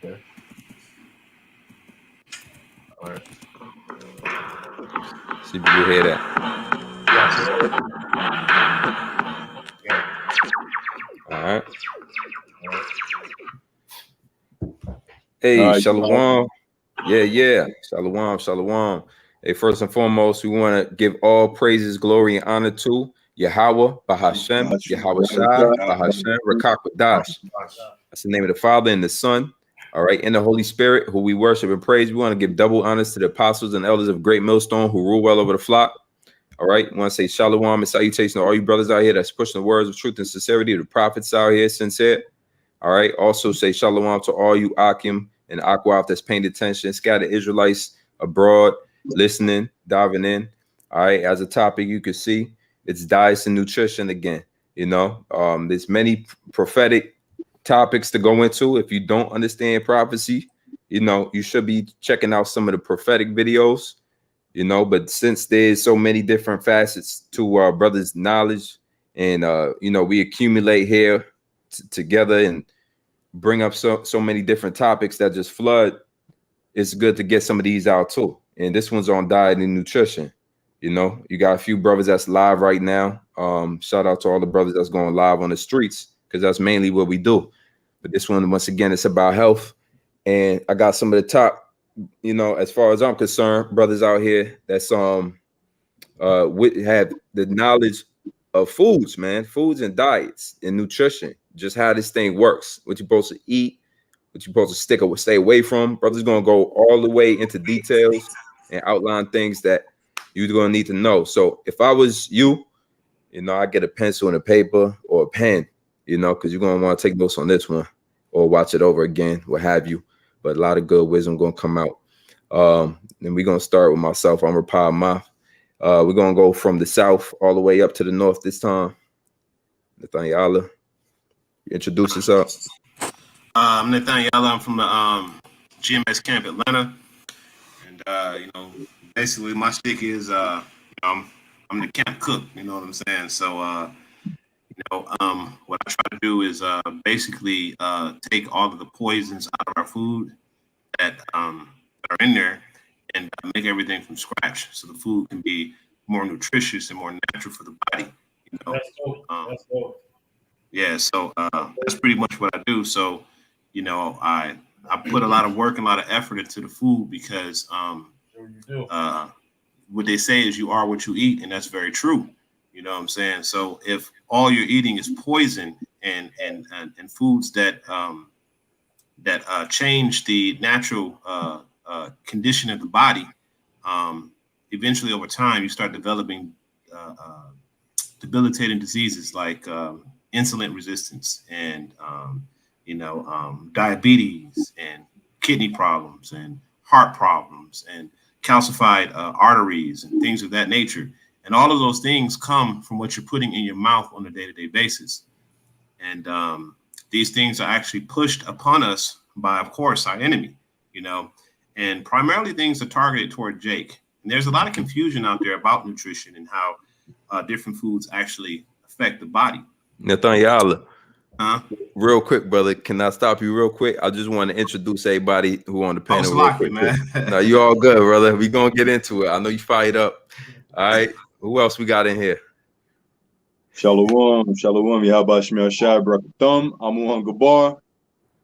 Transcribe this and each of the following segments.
Okay. All right. See if you can hear that. All right. Hey, Shalom. Yeah. Shalom. Hey, first and foremost, we want to give all praises, glory, and honor to Yahweh, Bahashem, Yahweh Shai, Bahashem, Rakakwadash. That's the name of the Father and the Son. All right, and the Holy Spirit, who we worship and praise. We want to give double honors to the apostles and elders of Great Millstone who rule well over the flock. All right, we want to say shalom and salutation to all you brothers out here that's pushing the words of truth and sincerity. The prophets out here, sincere. All right, also say shalom to all you Akim and Akwaf that's paying attention. Scattered Israelites abroad, listening, diving in. All right, as a topic, you can see it's diets and nutrition again. You know, there's many prophetic topics to go into. If you don't understand prophecy, you know, you should be checking out some of the prophetic videos, you know, but since there's so many different facets to our brothers' knowledge and, you know, we accumulate here together and bring up so many different topics that just flood, it's good to get some of these out too. And this one's on diet and nutrition. You know, you got a few brothers that's live right now. Shout out to all the brothers that's going live on the streets, because that's mainly what we do. But this one, once again, it's about health. And I got some of the top, you know, as far as I'm concerned, brothers out here that's have the knowledge of foods, man, foods and diets and nutrition, just how this thing works, what you're supposed to eat, what you're supposed to stay away from. Brothers gonna go all the way into details and outline things that you're gonna need to know. So if I was you, you know, I get a pencil and a paper or a pen, you know, because you're gonna want to take notes on this one or watch it over again, what have you. But a lot of good wisdom gonna come out. And we're gonna start with myself. I'm Rapah Mouth. We're gonna go from the south all the way up to the north this time. Nathaniel, introduce yourself. I'm Nathaniel. I'm from the GMS camp Atlanta, and you know, basically my stick is I'm the camp cook. You know what I'm saying? So you know, what I try to do is basically take all of the poisons out of our food that are in there and make everything from scratch, so the food can be more nutritious and more natural for the body. You know, That's dope. yeah. So that's pretty much what I do. So you know, I put a lot of work and a lot of effort into the food because what they say is you are what you eat, and that's very true. You know what I'm saying? So if all you're eating is poison and foods that change the natural condition of the body, eventually over time you start developing debilitating diseases like insulin resistance and you know, diabetes and kidney problems and heart problems and calcified arteries and things of that nature. And all of those things come from what you're putting in your mouth on a day-to-day basis. And these things are actually pushed upon us by, of course, our enemy, you know, and primarily things are targeted toward Jake. And there's a lot of confusion out there about nutrition and how different foods actually affect the body. Nathaniel, real quick, brother, can I stop you real quick? I just want to introduce everybody who on the panel real quick. Man. No, you all good, brother. We gonna get into it. I know you fired up. All right, who else we got in here? Shalom, Yahweh Shemel Shai Brakathum, Ahmawan Gabar.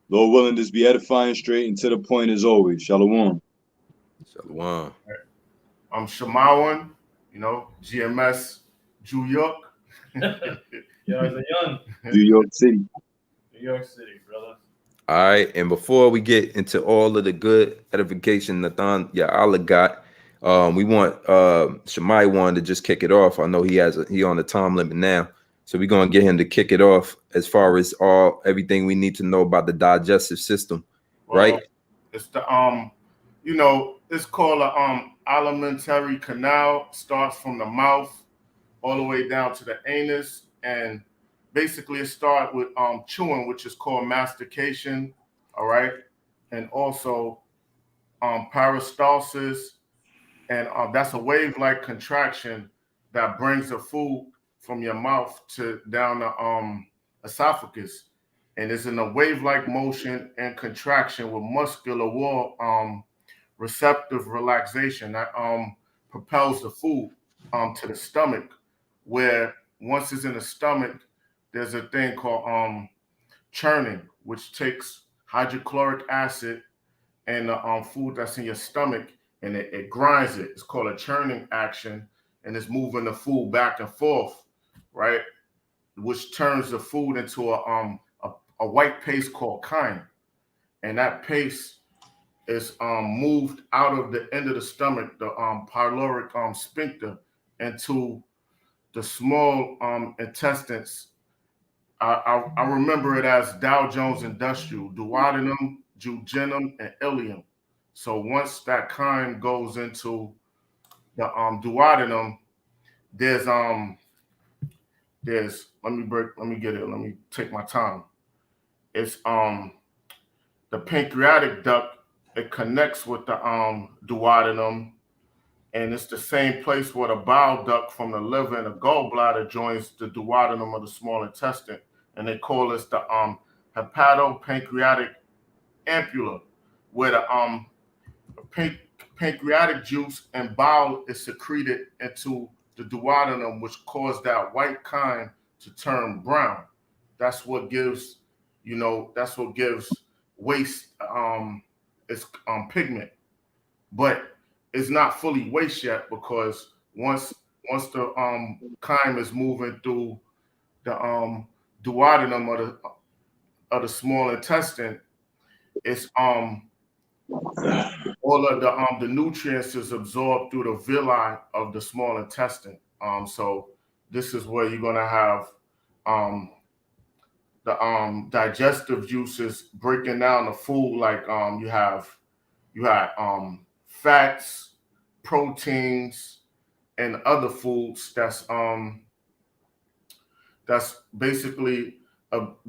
Lord willing, this be edifying, straight and to the point as always. Shalom. Shalom. I'm Ahmawan, you know, GMS New York. New York City. New York City, brother. All right, and before we get into all of the good edification Nathan Allah got, we want Shammai one to just kick it off. I know he on the time limit now, so we're gonna get him to kick it off as far as everything we need to know about the digestive system, right? It's the you know, it's called a alimentary canal. Starts from the mouth all the way down to the anus, and basically it starts with chewing, which is called mastication. All right, and also peristalsis. And that's a wave-like contraction that brings the food from your mouth to down the esophagus. and is in a wave-like motion and contraction with muscular wall receptive relaxation that propels the food to the stomach, where once it's in the stomach, there's a thing called churning, which takes hydrochloric acid and the food that's in your stomach, and it grinds it. It's called a churning action, and it's moving the food back and forth, right? Which turns the food into a white paste called chyme, and that paste is moved out of the end of the stomach, the pyloric sphincter, into the small intestines. I remember it as Dow Jones Industrial, duodenum, jejunum, and ileum. So once that chyme goes into the duodenum, there's let me get it. Let me take my time. It's the pancreatic duct. It connects with the duodenum, and it's the same place where the bile duct from the liver and the gallbladder joins the duodenum of the small intestine, and they call this the hepatopancreatic ampulla, where the pancreatic juice and bile is secreted into the duodenum, which cause that white chyme to turn brown. That's what gives, waste its pigment, but it's not fully waste yet, because once the chyme is moving through the duodenum of the small intestine, it's all of the nutrients is absorbed through the villi of the small intestine. So this is where you're gonna have the digestive juices breaking down the food, like you had fats, proteins, and other foods that's basically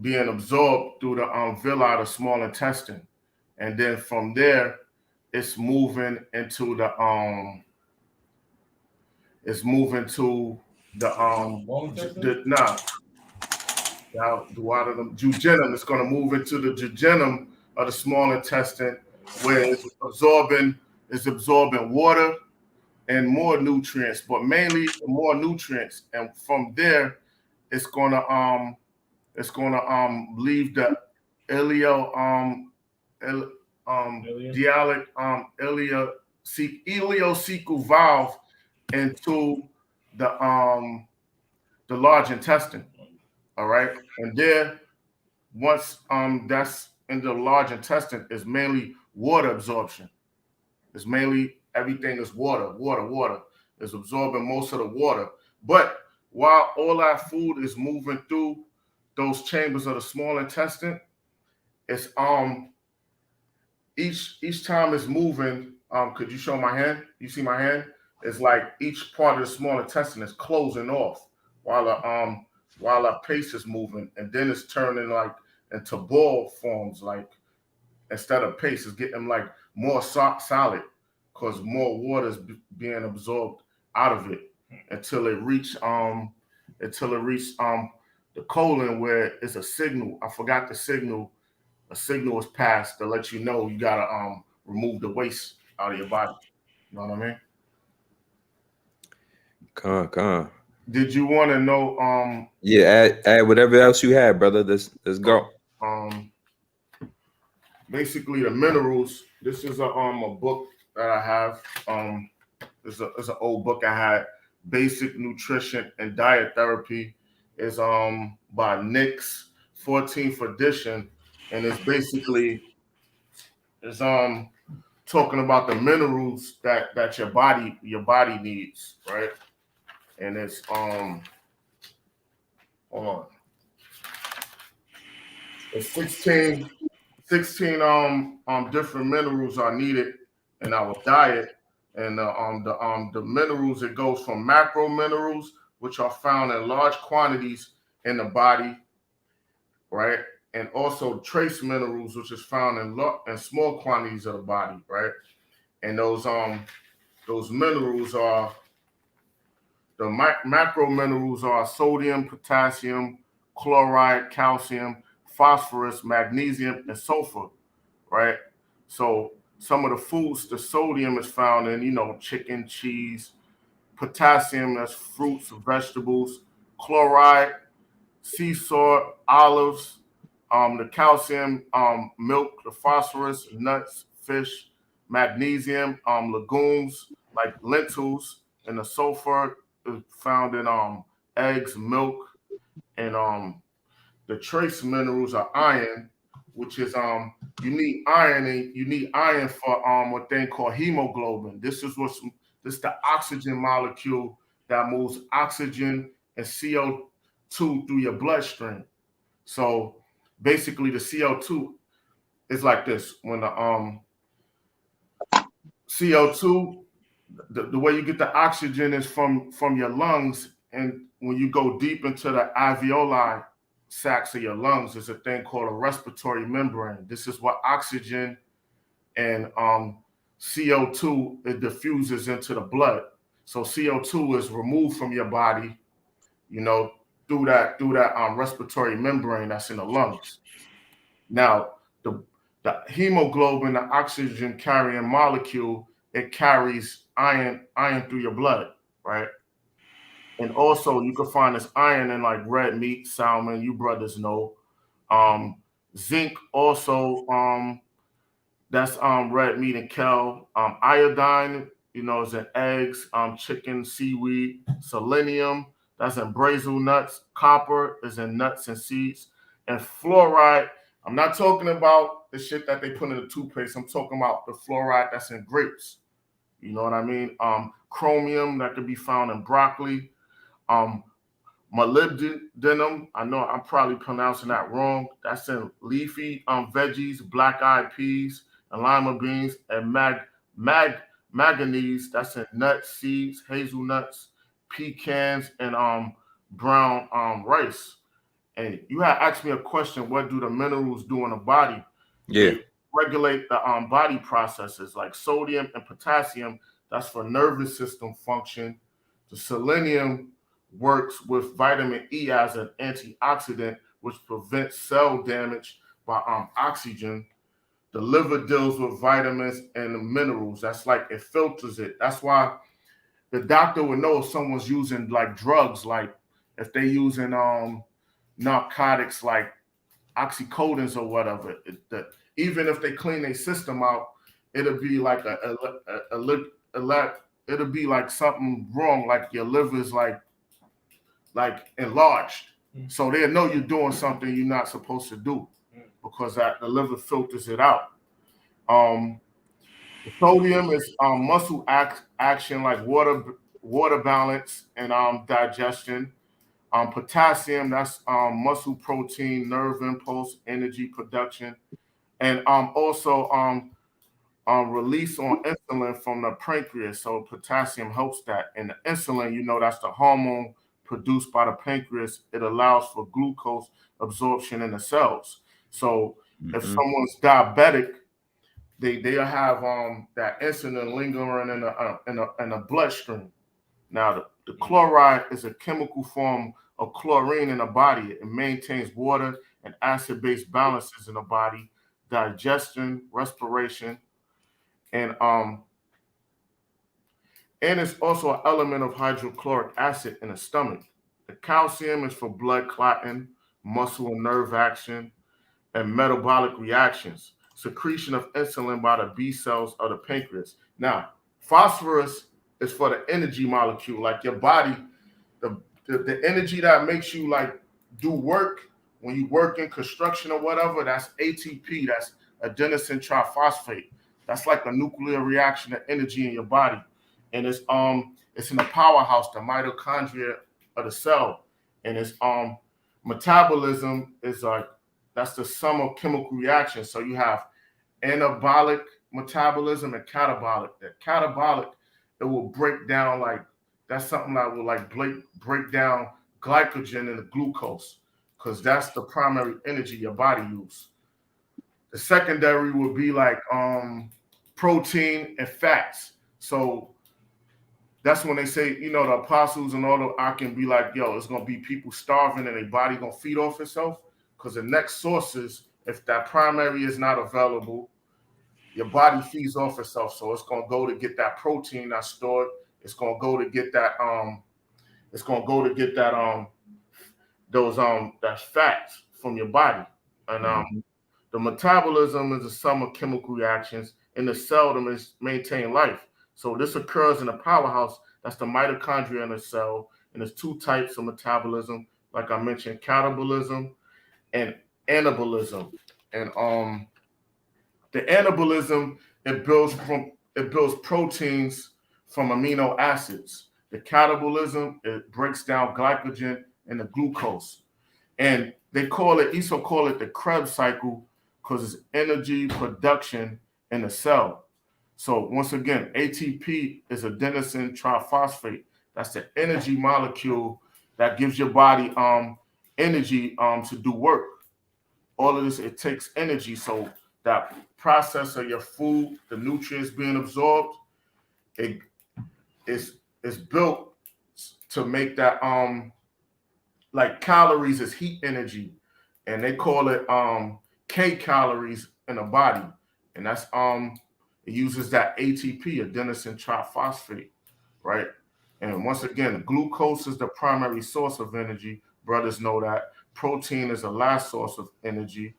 being absorbed through the villi of the small intestine, and then from there it's moving into the jejunum. It's going to move into the jejunum of the small intestine, where it's absorbing water and more nutrients, but mainly more nutrients. And from there, it's gonna leave the ileocecal valve into the large intestine. All right, and there, once that's in the large intestine, is mainly water absorption. It's mainly everything is water. It's absorbing most of the water. But while all that food is moving through those chambers of the small intestine, it's each time it's moving. Could you show my hand? You see my hand? It's like each part of the small intestine is closing off while the paste is moving, and then it's turning like into ball forms. Like instead of paste, it's getting like more solid, because more water is being absorbed out of it until it reach the colon, where it's a signal. I forgot the signal. A signal is passed to let you know you gotta remove the waste out of your body. You know what I mean? Come on. Did you want to know? Yeah, add whatever else you have, brother. Let's go. Basically the minerals. This is a book that I have. It's an old book I had. Basic Nutrition and Diet Therapy is by Nick's 14th edition, and it's basically talking about the minerals that your body needs, right? And it's hold on. It's 16 different minerals are needed in our diet, and the minerals, it goes from macro minerals, which are found in large quantities in the body, right, and also trace minerals, which is found in small quantities of the body, right, and those minerals are macro minerals are sodium, potassium, chloride, calcium, phosphorus, magnesium, and sulfur, right? So some of the foods, the sodium is found in, chicken, cheese, potassium, that's fruits, vegetables, chloride, sea salt, olives, the calcium, milk, the phosphorus, nuts, fish, magnesium, legumes like lentils, and the sulfur is found in eggs, milk, and the trace minerals are iron, which is you need iron, and you need iron for a thing called hemoglobin. This is the oxygen molecule that moves oxygen and CO2 through your bloodstream. So basically the CO2 is like this. When the CO2, the way you get the oxygen is from your lungs, and when you go deep into the alveoli sacs of your lungs, there's a thing called a respiratory membrane. This is what oxygen and CO2, it diffuses into the blood. So CO2 is removed from your body, through that respiratory membrane that's in the lungs. Now, the hemoglobin, the oxygen carrying molecule, it carries iron through your blood, right? And also you can find this iron in like red meat, salmon, you brothers know. Zinc also, that's red meat and kale. Iodine, is in eggs, chicken, seaweed. Selenium, that's in Brazil nuts. Copper is in nuts and seeds. And fluoride, I'm not talking about the shit that they put in the toothpaste. I'm talking about the fluoride that's in grapes. You know what I mean? Chromium, that could be found in broccoli. Molybdenum, I know I'm probably pronouncing that wrong. That's in leafy veggies, black-eyed peas, and lima beans, and manganese, that's in nuts, seeds, hazelnuts, pecans, and brown rice. And you had asked me a question, what do the minerals do in the body? Yeah. They regulate the body processes like sodium and potassium, that's for nervous system function. The selenium works with vitamin E as an antioxidant, which prevents cell damage by oxygen. The liver deals with vitamins and the minerals. That's like it filters it. That's why the doctor would know if someone's using like drugs, like if they're using narcotics like oxycodons or whatever. Even if they clean their system out, it'll be like it'll be like something wrong, like your liver is like enlarged. So they'll know you're doing something you're not supposed to do because the liver filters it out. The sodium is muscle action like water balance and digestion. Potassium, that's muscle protein, nerve impulse, energy production, and also release on insulin from the pancreas. So potassium helps that. And the insulin, that's the hormone produced by the pancreas. It allows for glucose absorption in the cells. So if someone's diabetic, they'll have that insulin lingering in the bloodstream. Now, the chloride is a chemical form of chlorine in the body. It maintains water and acid-base balances in the body, digestion, respiration, and it's also an element of hydrochloric acid in the stomach. The calcium is for blood clotting, muscle and nerve action, and metabolic reactions, secretion of insulin by the B cells of the pancreas. Now, phosphorus is for the energy molecule, like your body, the energy that makes you like do work when you work in construction or whatever. That's ATP, that's adenosine triphosphate. That's like a nuclear reaction of energy in your body, and it's in the powerhouse, the mitochondria of the cell, and it's metabolism is like that's the sum of chemical reactions. So you have anabolic metabolism and catabolic. The catabolic, it will break down that's something that will break down glycogen and the glucose, because that's the primary energy your body uses. The secondary would be like protein and fats. So that's when they say, the apostles and all the I can be like, yo, it's gonna be people starving and their body gonna feed off itself, because the next sources, if that primary is not available, your body feeds off itself. So it's gonna go to get that protein that's stored. It's gonna go to get that those that fats from your body. And the metabolism is the sum of chemical reactions in the cell to maintain life. So this occurs in a powerhouse, that's the mitochondria in the cell. And there's two types of metabolism, like I mentioned, catabolism and anabolism. And the anabolism, it builds proteins from amino acids. The catabolism, it breaks down glycogen into glucose. And they also call it the Krebs cycle because it's energy production in the cell. So once again, ATP is adenosine triphosphate. That's the energy molecule that gives your body energy to do work. All of this, it takes energy. So that process of your food, the nutrients being absorbed, it is built to make that like calories is heat energy, and they call it K calories in a body, and that's it uses that ATP, adenosine triphosphate, right? And once again, glucose is the primary source of energy. Brothers know that. Protein is the last source of energy,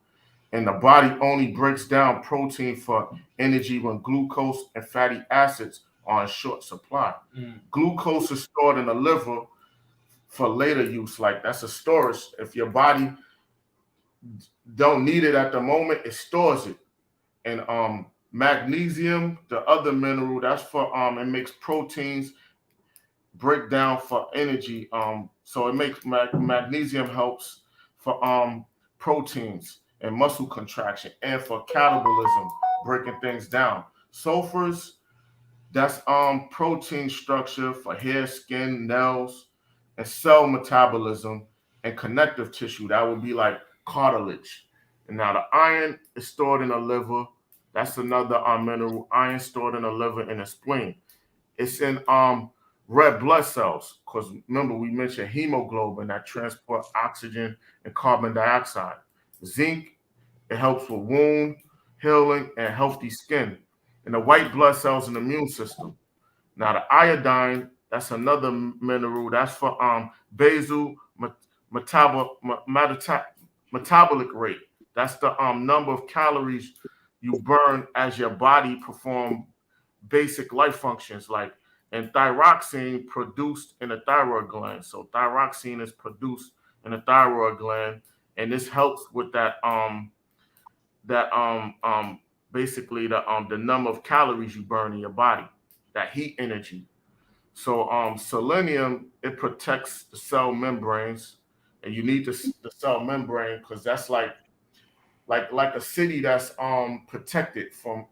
and the body only breaks down protein for energy when glucose and fatty acids are in short supply. Glucose is stored in the liver for later use. Like that's a storage. If your body don't need it at the moment, it stores it. And magnesium, the other mineral, that's for it makes proteins break down for energy. So it makes magnesium helps for proteins and muscle contraction and for catabolism, breaking things down. Sulfurs, that's protein structure for hair, skin, nails, and cell metabolism and connective tissue. That would be like cartilage. And now the iron is stored in the liver. That's another mineral. Iron stored in the liver and the spleen. It's in red blood cells, because remember we mentioned hemoglobin that transport oxygen and carbon dioxide. Zinc, it helps with wound healing and healthy skin. And the white blood cells in the immune system. Now the iodine, that's another mineral. That's for basal metabolic rate. That's the number of calories you burn as your body perform basic life functions, like, and thyroxine produced in the thyroid gland. So thyroxine is produced in the thyroid gland, and this helps with that basically the number of calories you burn in your body, that heat energy. So selenium, it protects the cell membranes, and you need the cell membrane because that's like a city that's protected from.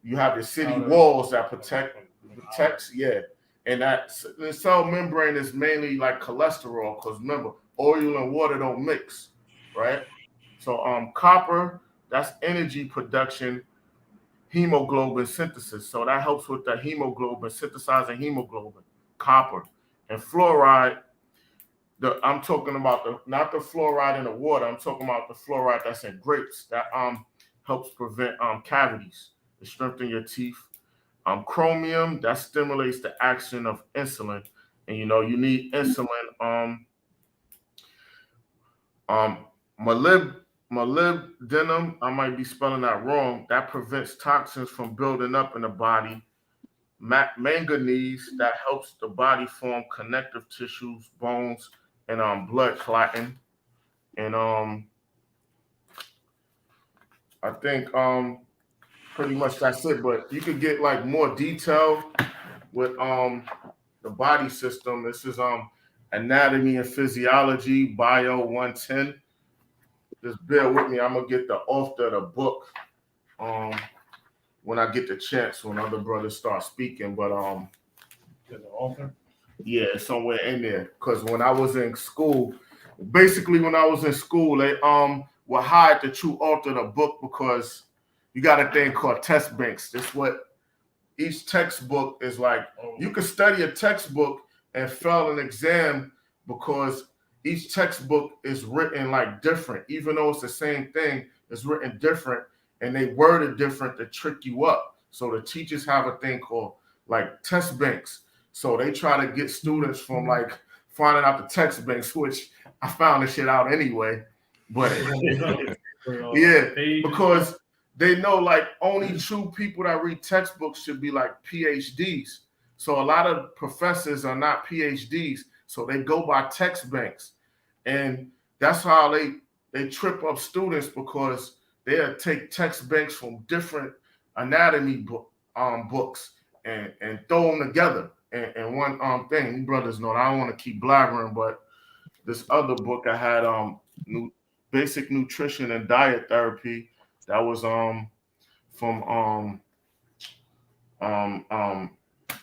You have your city walls that protects, yeah. And that the cell membrane is mainly like cholesterol, because remember, oil and water don't mix, right? So copper, that's energy production, hemoglobin synthesis. So that helps with the hemoglobin, synthesizing hemoglobin, copper. And fluoride, I'm talking about not the fluoride in the water, I'm talking about the fluoride that's in grapes that helps prevent cavities, to strengthen your teeth. Chromium, that stimulates the action of insulin, and you need insulin. Molybdenum, I might be spelling that wrong. That prevents toxins from building up in the body. Manganese, that helps the body form connective tissues, bones, and blood clotting. And I think pretty much that's it. But you could get like more detail with the body system. This is Anatomy and Physiology, Bio 110. Just bear with me. I'm gonna get the author of the book when I get the chance, when other brothers start speaking. But The author? yeah, it's somewhere in there. Because when I was in school, they would hide the true author of the book, because you got a thing called test banks. That's what each textbook is like. You could study a textbook and fail an exam because each textbook is written like different, even though it's the same thing, it's written different, and they word it different to trick you up. So the teachers have a thing called like test banks. So they try to get students from like finding out the text banks, which I found the shit out anyway. But yeah, because they know like only true people that read textbooks should be like PhDs. So a lot of professors are not PhDs, so they go by text banks, and that's how they trip up students, because they'll take text banks from different anatomy books and throw them together and one thing. You brothers know I don't want to keep blabbering, but this other book I had basic nutrition and diet therapy, that was from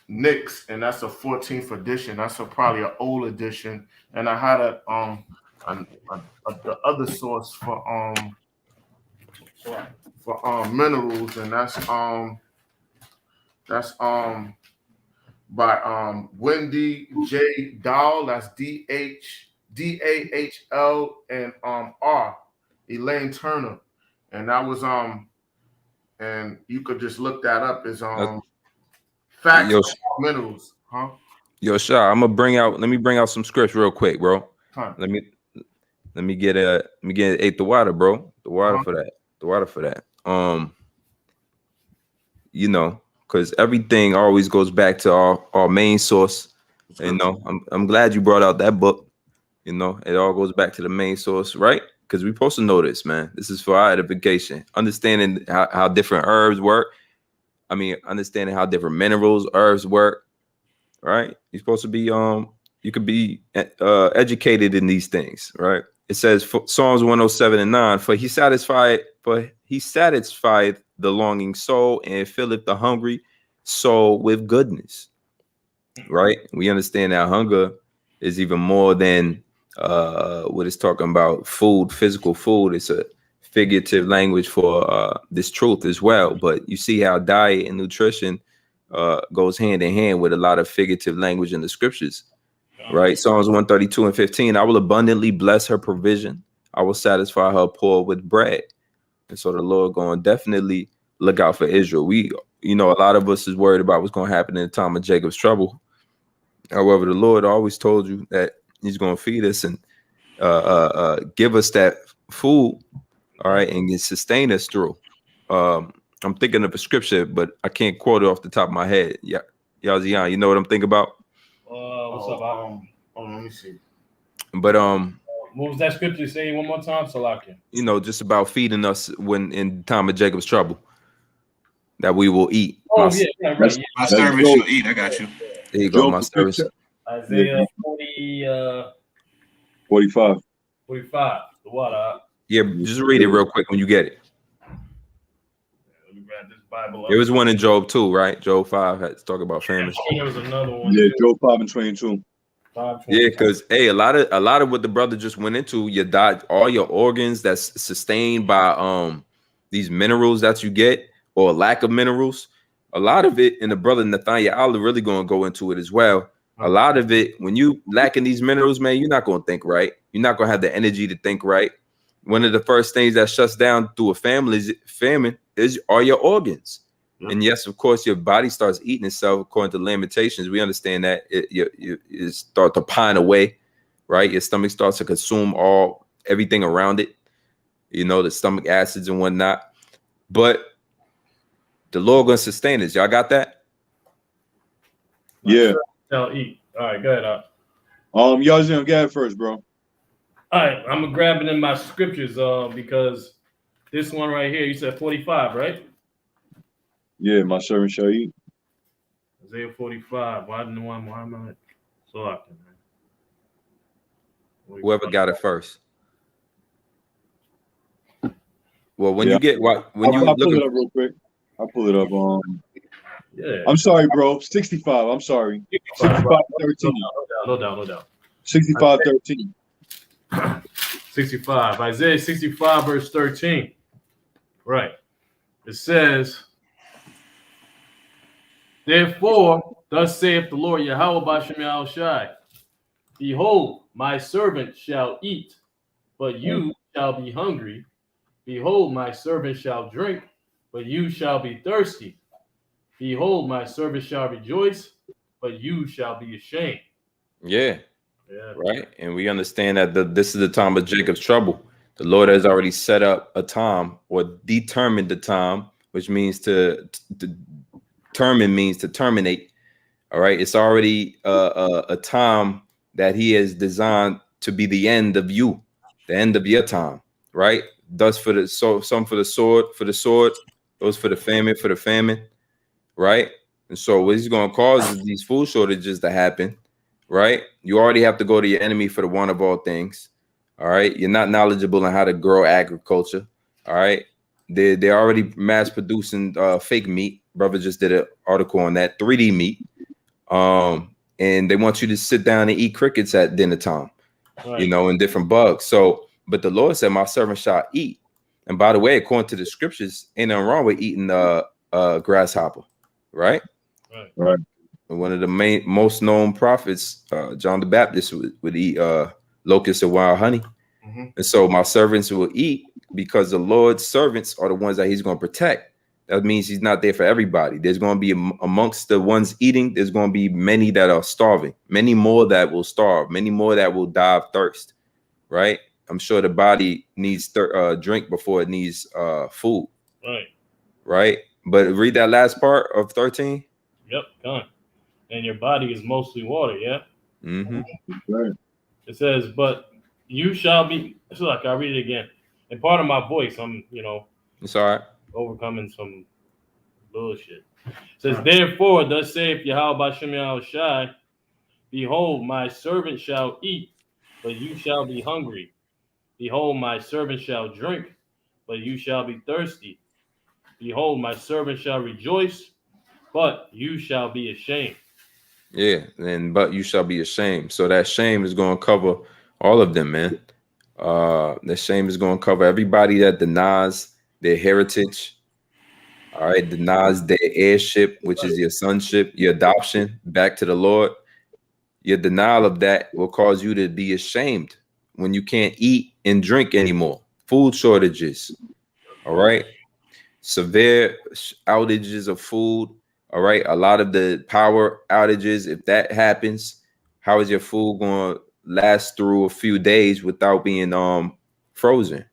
Nick's, and that's a 14th edition. That's probably an old edition. And I had the other source for minerals, and that's by Wendy J. Dahl. That's Dahl and R. Elaine Turner, and that was and you could just look that up as facts Yo, of minerals, huh? Yo, Sha, let me bring out some scripts real quick, bro. Huh. Let me get the water, bro. The water for that. The water for that. You know, because everything always goes back to our main source. You know, I'm glad you brought out that book. You know, it all goes back to the main source, right? Because we're supposed to know this, man. This is for our edification. Understanding how different herbs work. I mean, understanding how different minerals, herbs work, right? You're supposed to be you could be educated in these things, right? It says Psalms 107:9, for he satisfied the longing soul and filleth the hungry soul with goodness, right? We understand that hunger is even more than what it's talking about, food, physical food. It's a figurative language for this truth as well. But you see how diet and nutrition goes hand in hand with a lot of figurative language in the scriptures, right? Psalms 132:15, I will abundantly bless her provision. I will satisfy her poor with bread. And so the Lord going definitely look out for Israel. You know, a lot of us is worried about what's going to happen in the time of Jacob's trouble. However, the Lord always told you that he's going to feed us and give us that food, all right, and sustain us through. I'm thinking of a scripture, but I can't quote it off the top of my head. Yeah, Yazian, you know what I'm thinking about? What's up? Let me see. But what was that scripture? Say one more time, Salakia. You know, just about feeding us when in time of Jacob's trouble, that we will eat. Oh yeah, right. Yeah. My servant shall eat. I got you. There you go, my service. Isaiah 45. 45. The water. Yeah, just read it real quick when you get it. Let me grab this Bible up. There was one in Job 2, right? Job 5 had to talk about famine. There was another one. Yeah, Job 5:22. Yeah, because hey, a lot of what the brother just went into, your diet, all your organs that's sustained by these minerals that you get, or lack of minerals, a lot of it, and the brother Nathaniel Allah really gonna go into it as well. A lot of it, when you lacking these minerals, man, you're not gonna think right. You're not gonna have the energy to think right. One of the first things that shuts down through a famine are your organs. And yes, of course, your body starts eating itself according to Lamentations. We understand that you start to pine away, right? Your stomach starts to consume everything around it, you know, the stomach acids and whatnot. But the Lord gonna sustain us. Y'all got that? Yeah. Shall eat. All right, go ahead. Yazian, go ahead first, bro. All right, I'm gonna grab it in my scriptures because this one right here, you said 45, right? Yeah, my servant shall eat. Isaiah 45. Why am I so I can, man. Whoever got it first. Well, when you get I'll pull it up real quick. I'll pull it up. Yeah. I'm sorry, bro. 65. I'm sorry. 65:13. No doubt. 65:13. 65. Isaiah 65, verse 13. Right. It says, therefore, thus saith the Lord Yahweh Bashem Yahushai, behold, my servant shall eat, but you shall be hungry. Behold, my servant shall drink, but you shall be thirsty. Behold, my servant shall rejoice, but you shall be ashamed. Yeah. Yeah. Right. And we understand that this is the time of Jacob's trouble. The Lord has already set up a time or determined the time, which means to determine means to terminate. All right. It's already a time that he has designed to be the end of you, the end of your time. Right. Thus for the some for the sword, those for the famine. Right. And so what he's going to cause is these food shortages to happen. Right. You already have to go to your enemy for the one of all things. All right. You're not knowledgeable on how to grow agriculture. All right. They're already mass producing fake meat. Brother just did an article on that 3D meat. And they want you to sit down and eat crickets at dinner time, Right. you know, and different bugs. So, but the Lord said, my servant shall eat. And by the way, according to the scriptures, ain't nothing wrong with eating grasshopper, right? Right. One of the most known prophets, John the Baptist, would eat locusts and wild honey. Mm-hmm. And so my servants will eat because the Lord's servants are the ones that he's going to protect. That means he's not there for everybody. There's going to be amongst the ones eating, there's going to be many that are starving, many more that will starve, many more that will die of thirst, right? I'm sure the body needs drink before it needs food. Right. Right. But read that last part of 13. Yep. Done. And your body is mostly water. Yeah. Mm-hmm. Right. It says, but you shall be. So like I'll read it again. And part of my voice, I'm It's all right. overcoming some bullshit. It says, therefore, thus saith Yahweh Bashem Yahushai, behold, my servant shall eat, but you shall be hungry. Behold, my servant shall drink, but you shall be thirsty. Behold, my servant shall rejoice, but you shall be ashamed. Yeah, and but you shall be ashamed. So that shame is going to cover all of them, man. The shame is going to cover everybody that denies their heritage. All right, denies their heirship, which is your sonship, your adoption back to the Lord. Your denial of that will cause you to be ashamed when you can't eat and drink anymore. Food shortages. All right. Severe outages of food. All right. A lot of the power outages, if that happens, how is your food going to last through a few days without being frozen?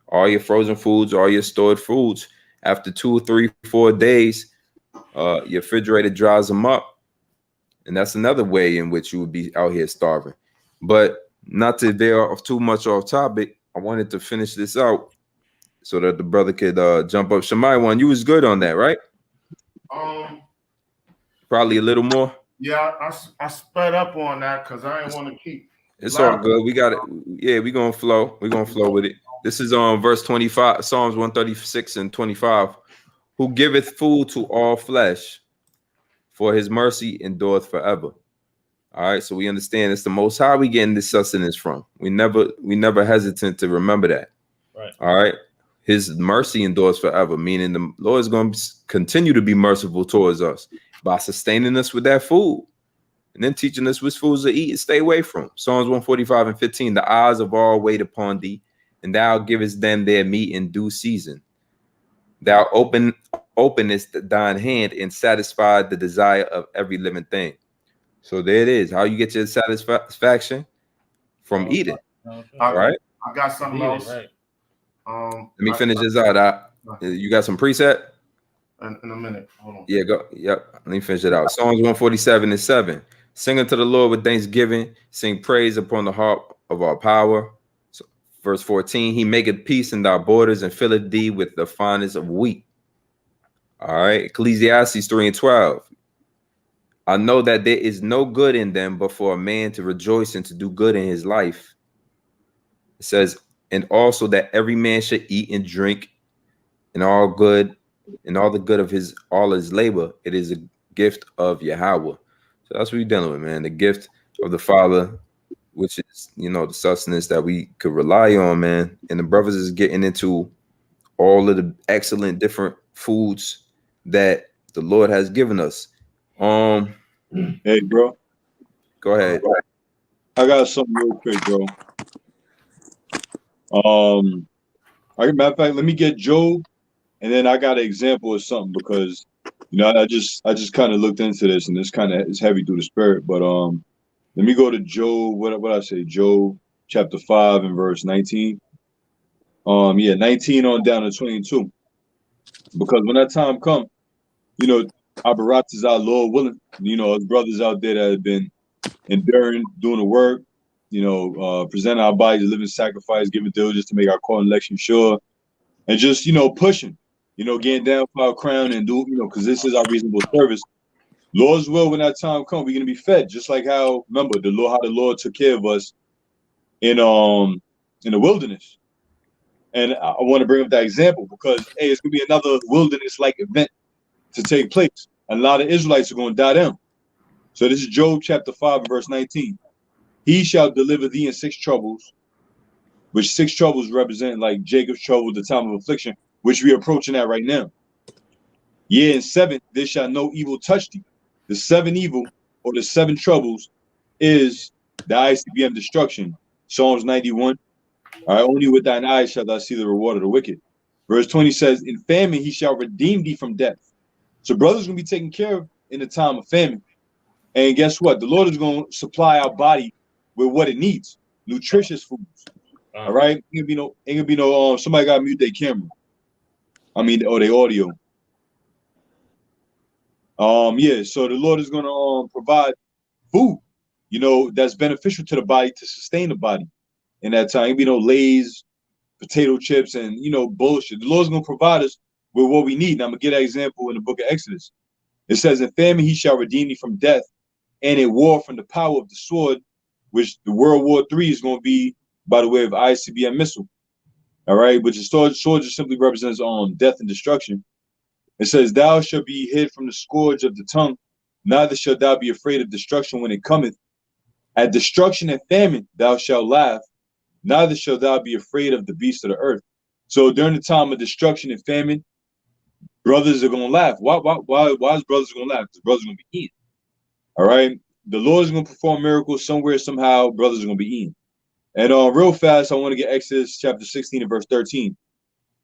All your frozen foods, all your stored foods, after 2, 3, 4 days, your refrigerator dries them up. And that's another way in which you would be out here starving. But not to veer off too much off topic, I wanted to finish this out so that the brother could jump up. Ahmawan, you was good on that, right? Probably a little more. Yeah, I sped up on that because I didn't want to keep. It's all good. We got it. Yeah, we're gonna flow. We're gonna flow with it. This is on verse 25, Psalms 136 and 25. Who giveth food to all flesh, for his mercy endureth forever. All right, so we understand it's the Most High we getting this sustenance from. We never hesitant to remember that. Right. All right. His mercy endures forever, meaning the Lord is going to continue to be merciful towards us by sustaining us with that food and then teaching us which foods to eat and stay away from. Psalms 145 and 15, the eyes of all wait upon thee, and thou givest them their meat in due season. Thou openest thine hand and satisfy the desire of every living thing. So there it is. How you get your satisfaction? From eating. Okay. Right? I got something else. Right. Let me finish this out. You got some preset? In a minute. Hold on. Yeah, go. Yep. Let me finish it out. Psalms 147 and 7. Sing unto the Lord with thanksgiving. Sing praise upon the harp of our power. So, verse 14. He maketh peace in thy borders and filleth thee with the finest of wheat. All right. Ecclesiastes 3 and 12. I know that there is no good in them but for a man to rejoice and to do good in his life. It says, and also that every man should eat and drink and all good and all the good of all his labor. It is a gift of Yahweh. So that's what we're dealing with, man. The gift of the Father, which is, the sustenance that we could rely on, man. And the brothers is getting into all of the excellent different foods that the Lord has given us. Hey, bro. Go ahead. I got something real quick, bro. Matter of fact, let me get Job, and then I got an example of something because I just kind of looked into this, and it's heavy through the spirit. But let me go to Job. What I say? Job chapter 5 and verse 19. 19 on down to 22. Because when that time comes, Abarat is our Lord willing. Us brothers out there that have been enduring, doing the work, presenting our bodies, living sacrifice, giving diligence to make our call and election sure, and just pushing, getting down for our crown and do, because this is our reasonable service. Lord's will, when that time comes, we're gonna be fed, just like how how the Lord took care of us in the wilderness. And I want to bring up that example because it's gonna be another wilderness-like event to take place. A lot of Israelites are gonna die down. So this is Job chapter 5 and verse 19. He shall deliver thee in 6 troubles, which 6 troubles represent like Jacob's trouble, the time of affliction, which we are approaching at right now. In 7, there shall no evil touch thee. The 7 evil or the 7 troubles is the ICBM destruction. Psalms 91. All right, only with thine eyes shalt thou see the reward of the wicked. Verse 20 says, in famine he shall redeem thee from death. So brothers going to be taken care of in the time of famine. And guess what? The Lord is going to supply our body with what it needs, nutritious foods. All right, ain't gonna be no. Somebody got to mute their camera. Or their audio. So the Lord is going to provide food, that's beneficial to the body to sustain the body in that time. Ain't be no Lay's, potato chips, and bullshit. The Lord's going to provide us with what we need. And I'm gonna get an example in the book of Exodus. It says, in famine he shall redeem thee from death, and in war from the power of the sword, which the World War III is going to be by the way of ICBM missile. All right, which the sword just simply represents death and destruction. It says, thou shalt be hid from the scourge of the tongue, neither shalt thou be afraid of destruction when it cometh. At destruction and famine thou shalt laugh, neither shalt thou be afraid of the beasts of the earth. So during the time of destruction and famine, brothers are going to laugh. Why is brothers going to laugh? Because brothers are going to be eating. All right, the Lord is going to perform miracles somewhere, somehow. Brothers are going to be eating. And real fast, I want to get Exodus chapter 16 and verse 13.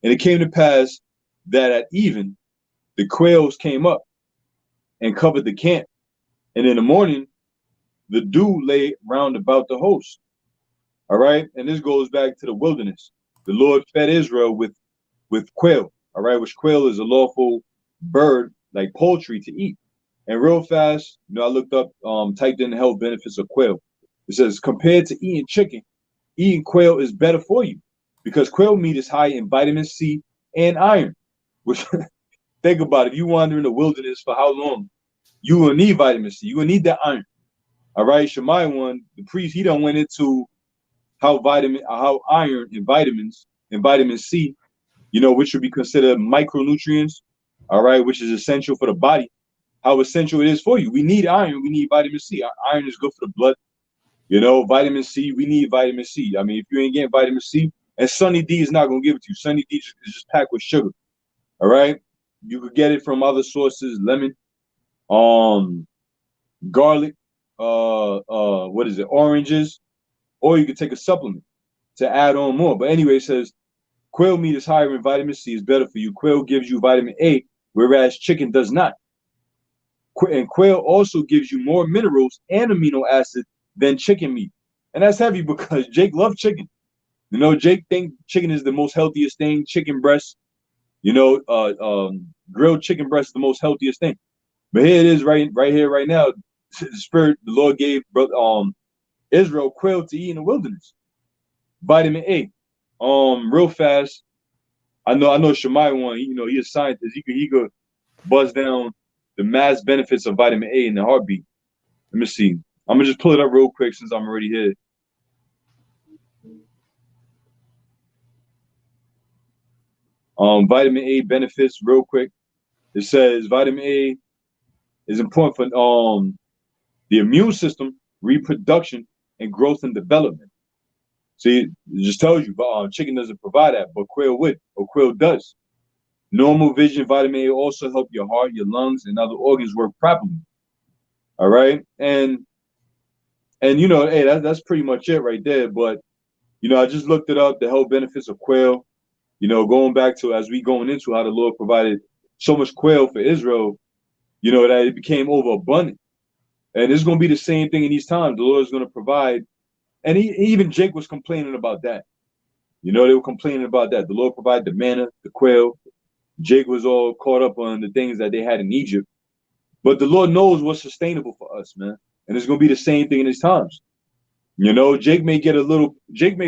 And it came to pass that at even the quails came up and covered the camp. And in the morning, the dew lay round about the host. All right. And this goes back to the wilderness. The Lord fed Israel with quail. All right. Which quail is a lawful bird like poultry to eat. And real fast, I looked up, typed in the health benefits of quail. It says, compared to eating chicken, eating quail is better for you because quail meat is high in vitamin C and iron. Which, think about it, if you wander in the wilderness for how long, you will need vitamin C. You will need that iron. All right, Shemaiah, the priest, he done went into how iron and vitamins and vitamin C, which would be considered micronutrients, all right, which is essential for the body, how essential it is for you. We need iron, we need vitamin C. Iron is good for the blood. Vitamin C, we need vitamin C. If you ain't getting vitamin C, and Sunny D is not going to give it to you. Sunny D is just packed with sugar. All right. You could get it from other sources, lemon, garlic, oranges, or you could take a supplement to add on more. But anyway, it says quail meat is higher in vitamin C, is better for you. Quail gives you vitamin A, whereas chicken does not. And quail also gives you more minerals and amino acids than chicken meat. And that's heavy because Jake loves chicken. Jake think chicken is the most healthiest thing. Chicken breast, grilled chicken breast is the most healthiest thing. But here it is right here, right now. The Lord gave Israel quail to eat in the wilderness. Vitamin A. Real fast. I know Shemaiah he a scientist. He could buzz down the mass benefits of vitamin A in the heartbeat. Let me see. I'm gonna just pull it up real quick since I'm already here. Vitamin A benefits real quick. It says vitamin A is important for the immune system, reproduction, and growth and development. See, it just tells you, chicken doesn't provide that, but quail would, or quail does. Normal vision, vitamin A also help your heart, your lungs, and other organs work properly. All right, and And you know, hey, that's pretty much it right there. But you know, I just looked it up, the health benefits of quail. You know, going back to as we going into how the Lord provided so much quail for Israel, you know, that it became overabundant. And it's going to be the same thing in these times. The Lord is going to provide. And even Jake was complaining about that. You know, they were complaining about that. The Lord provided the manna, the quail. Jake was all caught up on the things that they had in Egypt. But the Lord knows what's sustainable for us, man. And it's going to be the same thing in these times. You know, Jake may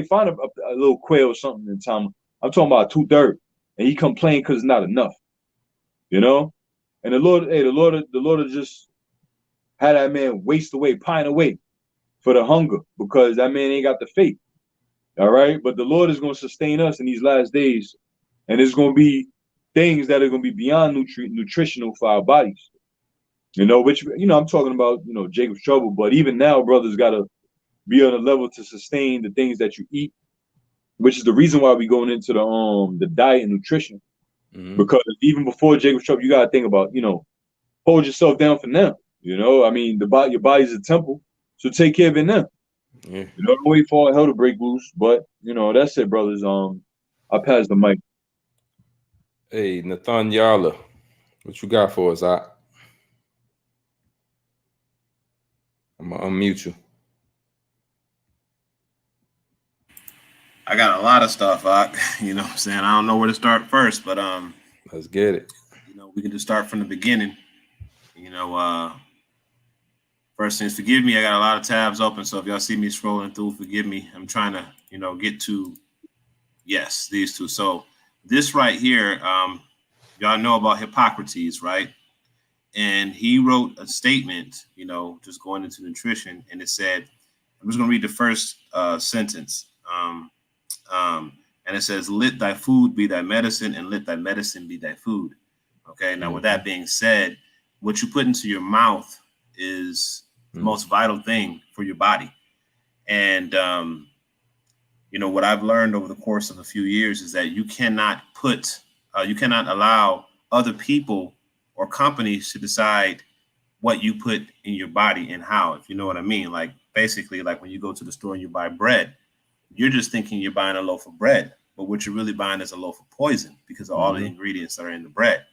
find a little quail or something in time. I'm talking about 2/3. And he complained because it's not enough. You know? And the Lord will just had that man waste away, pine away for the hunger because that man ain't got the faith. All right. But the Lord is going to sustain us in these last days. And it's going to be things that are going to be beyond nutritional for our bodies. You know, which, you know, I'm talking about, you know, Jacob's trouble. But even now, brothers got to be on a level to sustain the things that you eat, which is the reason why we're going into the diet and nutrition. Mm-hmm. Because even before Jacob's trouble, you got to think about, you know, hold yourself down for now. You know, I mean, your body's a temple, so take care of it now. Yeah. You know, don't wait for all hell to break loose. But you know, that's it, brothers. I pass the mic. Hey, Nathan Yala, what you got for us? I'm gonna unmute you. I got a lot of stuff. You know what I'm saying? I don't know where to start first, but let's get it. You know, we can just start from the beginning. You know, first things, forgive me. I got a lot of tabs open, so if y'all see me scrolling through, forgive me. I'm trying to, you know, get to, yes, these two. So this right here, y'all know about Hippocrates, right? And he wrote a statement, you know, just going into nutrition, and it said, I'm just going to read the first sentence. And it says, let thy food be thy medicine, and let thy medicine be thy food. Okay, now with that being said, what you put into your mouth is the most vital thing for your body. And, you know, what I've learned over the course of a few years is that you cannot allow other people or companies to decide what you put in your body and how, if you know what I mean. Like basically, like when you go to the store and you buy bread, you're just thinking you're buying a loaf of bread, but what you're really buying is a loaf of poison because of all the ingredients that are in the bread.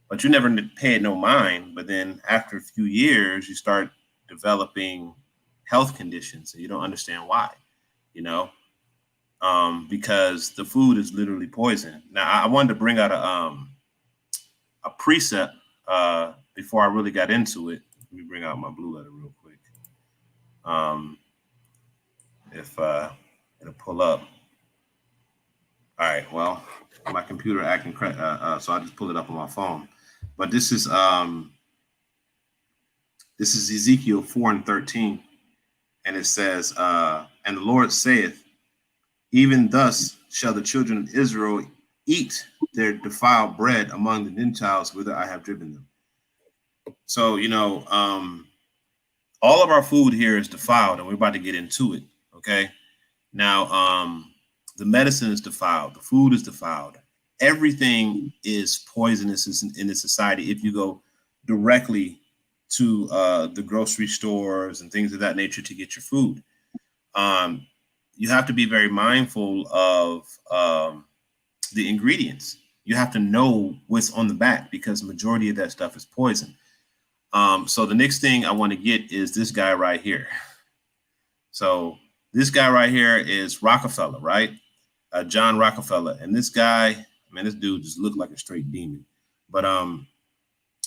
But you never paid no mind. But then after a few years, you start developing health conditions and you don't understand why, you know, because the food is literally poison. Now, I wanted to bring out a precept before I really got into it. Let me bring out my blue letter real quick. If it'll pull up. All right, well, my computer acting so I'll just pull it up on my phone. But this is Ezekiel 4:13, and it says, and the Lord saith, even thus shall the children of Israel eat their defiled bread among the Gentiles whither I have driven them. So, you know, all of our food here is defiled, and we're about to get into it. Okay. Now, the medicine is defiled. The food is defiled. Everything is poisonous in this society. If you go directly to the grocery stores and things of that nature to get your food, you have to be very mindful of the ingredients. You have to know what's on the back because the majority of that stuff is poison. So the next thing I want to get is this guy right here. So this guy right here is Rockefeller, right? John Rockefeller. And this guy, man, this dude just looked like a straight demon. But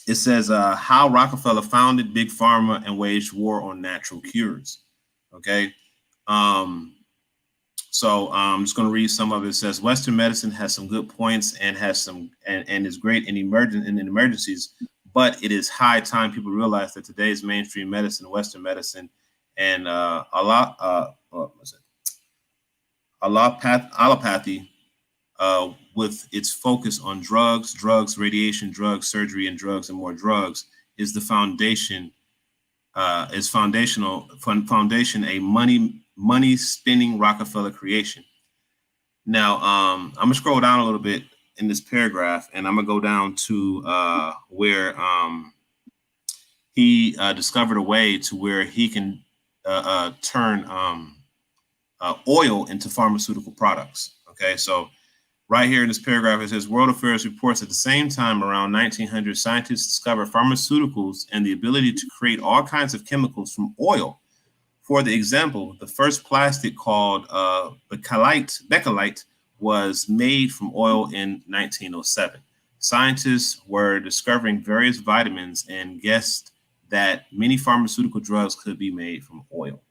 it says how Rockefeller founded Big Pharma and waged war on natural cures. Okay. So I'm just going to read some of it. It says Western medicine has some good points and has some and is great in emergencies, but it is high time people realize that today's mainstream medicine, Western medicine, and allopathy, with its focus on drugs, radiation, drugs, surgery, and drugs, and more drugs, is the foundation. Is foundation a money spinning Rockefeller creation. Now, I'm gonna scroll down a little bit in this paragraph, and I'm gonna go down to where he discovered a way to where he can turn oil into pharmaceutical products. Okay, so right here in this paragraph, it says World Affairs reports at the same time around 1900, scientists discovered pharmaceuticals and the ability to create all kinds of chemicals from oil. For the example, the first plastic called bakelite was made from oil in 1907. Scientists were discovering various vitamins and guessed that many pharmaceutical drugs could be made from oil.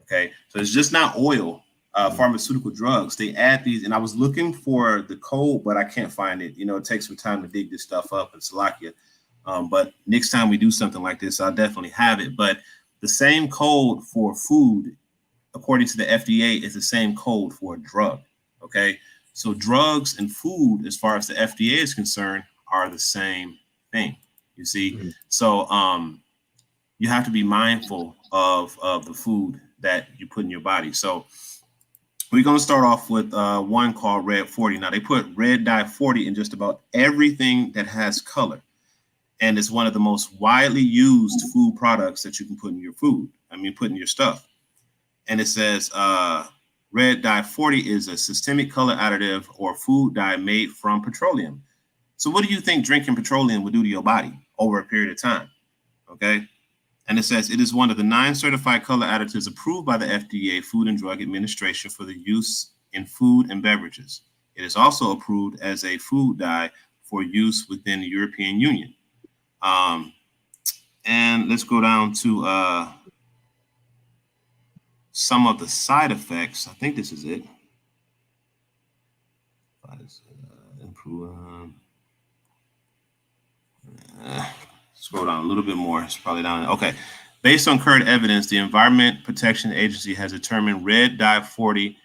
Okay, so it's just not oil, pharmaceutical drugs. They add these, and I was looking for the code, but I can't find it. You know, it takes some time to dig this stuff up in Slovakia. But next time we do something like this, I'll definitely have it. But the same code for food, according to the FDA, is the same code for a drug. Okay, so drugs and food, as far as the FDA is concerned, are the same thing. You see, so you have to be mindful of the food that you put in your body. So we're going to start off with one called Red 40. Now, they put red dye 40 in just about everything that has color. And it's one of the most widely used food products that you can put in your food. Put in your stuff. And it says red dye 40 is a systemic color additive or food dye made from petroleum. So what do you think drinking petroleum would do to your body over a period of time? Okay. And it says it is one of the 9 certified color additives approved by the FDA, Food and Drug Administration, for the use in food and beverages. It is also approved as a food dye for use within the European Union. And let's go down to some of the side effects. I think this is it. Scroll down a little bit more. It's probably down. Okay. Based on current evidence, the Environment Protection Agency has determined red dye 40.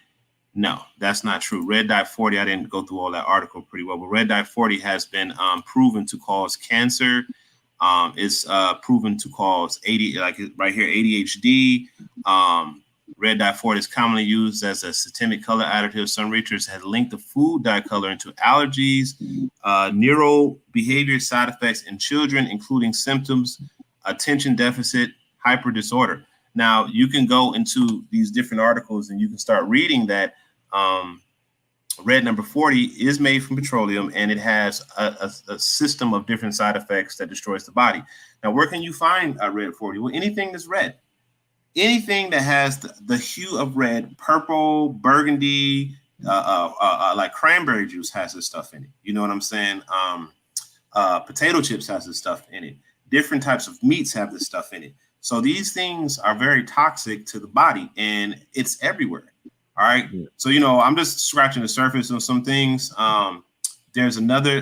No, that's not true. Red dye 40, I didn't go through all that article pretty well, but red dye 40 has been proven to cause cancer. It's proven to cause right here, ADHD. Red dye 40 is commonly used as a systemic color additive. Some researchers have linked the food dye color into allergies, neurobehavior side effects in children, including symptoms, attention deficit, hyper disorder. Now, you can go into these different articles and you can start reading that red number 40 is made from petroleum, and it has a system of different side effects that destroys the body. Now, where can you find red 40? Well, anything that's red. Anything that has the hue of red, purple, burgundy, like cranberry juice has this stuff in it. You know what I'm saying? Potato chips has this stuff in it. Different types of meats have this stuff in it. So these things are very toxic to the body, and it's everywhere. All right. So, I'm just scratching the surface of some things. There's another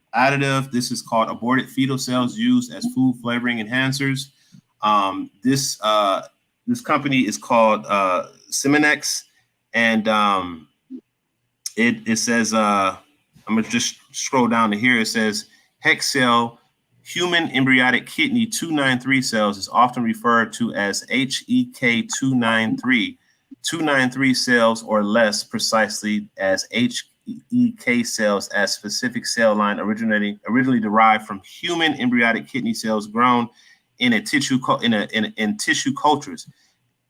additive. This is called aborted fetal cells used as food flavoring enhancers. This company is called Simonex, and it says, I'm going to just scroll down to here. It says hex cell, human embryonic kidney 293 cells is often referred to as HEK 293. 293 cells or less precisely as HEK cells as specific cell line originally derived from human embryonic kidney cells grown in tissue cultures.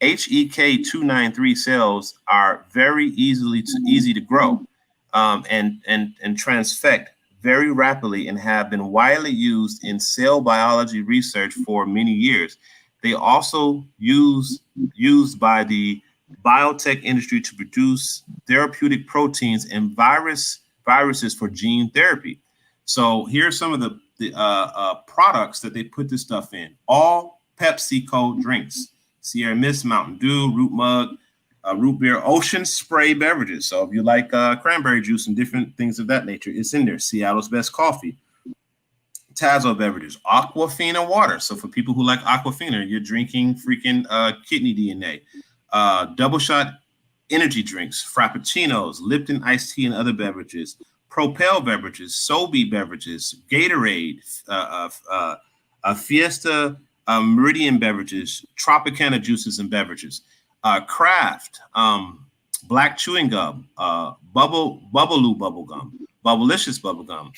HEK 293 cells are very easy to grow and transfect very rapidly and have been widely used in cell biology research for many years. They also used by the biotech industry to produce therapeutic proteins and viruses for gene therapy. So here's some of the products that they put this stuff in. All PepsiCo drinks: Sierra Mist, Mountain Dew, Root Mug, root beer, Ocean Spray beverages. So if you like cranberry juice and different things of that nature, it's in there. Seattle's Best Coffee, Tazo beverages, Aquafina water. So for people who like Aquafina, you're drinking freaking kidney DNA. Double shot energy drinks, Frappuccinos, Lipton iced tea and other beverages, Propel beverages, Sobe beverages, Gatorade, Fiesta Meridian beverages, Tropicana juices and beverages, Kraft, Black chewing gum, Bubbaloo bubble gum, Bubblicious bubble gum,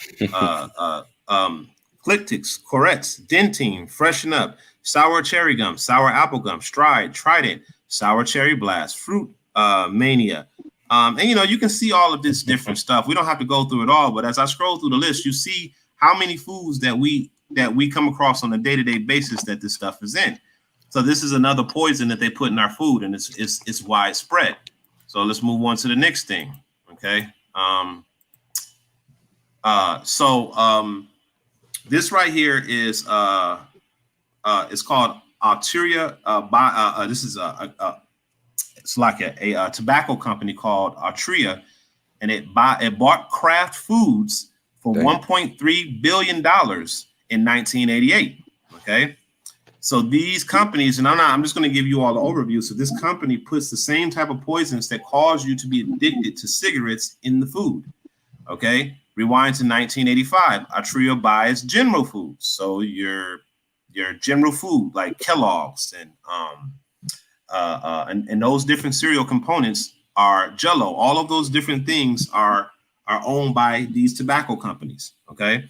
Clictix, Coretz, Dentine, Freshen Up, Sour Cherry Gum, Sour Apple Gum, Stride, Trident, Sour Cherry Blast, Fruit Mania. And you can see all of this different stuff. We don't have to go through it all, but as I scroll through the list, you see how many foods that we come across on a day-to-day basis that this stuff is in. So this is another poison that they put in our food, and it's widespread. So let's move on to the next thing. Okay. This right here is it's called Arturia. This is it's like a tobacco company called Arturia, and it bought Kraft Foods for $1.3 billion in 1988. Okay. So these companies, and I'm just going to give you all the overview. So this company puts the same type of poisons that cause you to be addicted to cigarettes in the food. Okay. Rewind to 1985. Arturia buys General Foods. So your General Food like Kellogg's and those different cereal components are Jell-O. All of those different things are owned by these tobacco companies. Okay.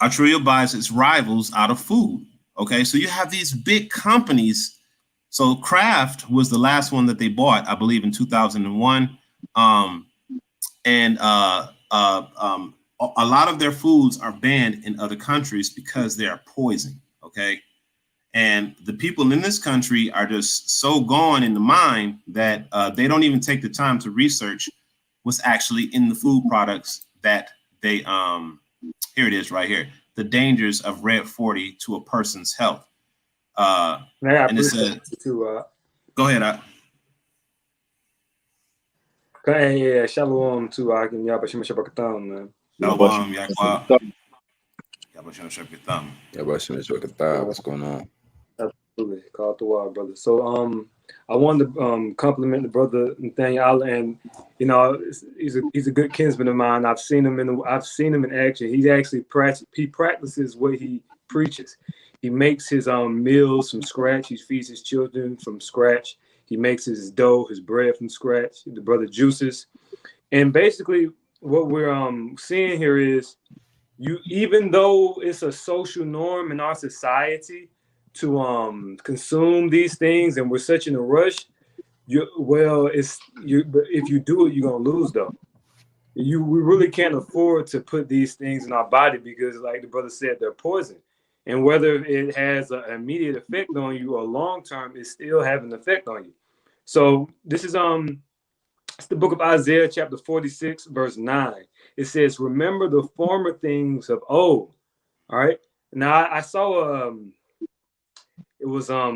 Arturia buys its rivals out of food. Okay, so you have these big companies. So Kraft was the last one that they bought, I believe, in 2001. A lot of their foods are banned in other countries because they are poison. Okay, and the people in this country are just so gone in the mind that they don't even take the time to research what's actually in the food products that they here it is right here. The dangers of red 40 to a person's health. And it says, go ahead. Yeah, shalom to Akim Yabashim Shabakatam, man. Shalom, Yakwa. What's going on? Absolutely. Call the wild, brother. So I wanted to compliment the brother Nathaniel, and he's a good kinsman of mine. I've seen him in action. He actually practices what he preaches. He makes his meals from scratch. He feeds his children from scratch. He makes his dough, his bread from scratch. The brother juices, and basically what we're seeing here is even though it's a social norm in our society to consume these things, and we're such in a rush, if you do it, you're gonna lose though. We really can't afford to put these things in our body because, like the brother said, they're poison. And whether it has an immediate effect on you or long term, it still have an effect on you. So this is it's the book of Isaiah, chapter 46, verse 9. It says, "Remember the former things of old." All right. Now I saw it was a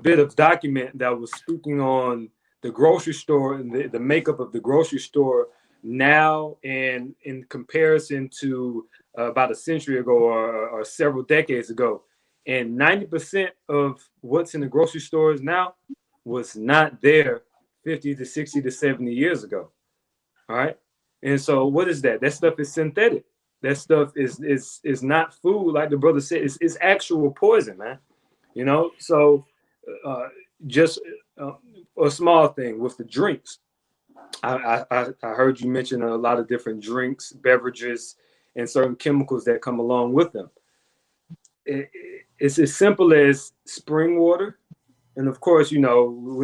bit of document that was speaking on the grocery store and the makeup of the grocery store now and in comparison to about a century ago or several decades ago. And 90% of what's in the grocery stores now was not there 50 to 60 to 70 years ago. All right. And so what is that? That stuff is synthetic. That stuff is not food, like the brother said. It's actual poison, man. So just a small thing with the drinks. I heard you mention a lot of different drinks, beverages, and certain chemicals that come along with them. It's as simple as spring water. And of course, we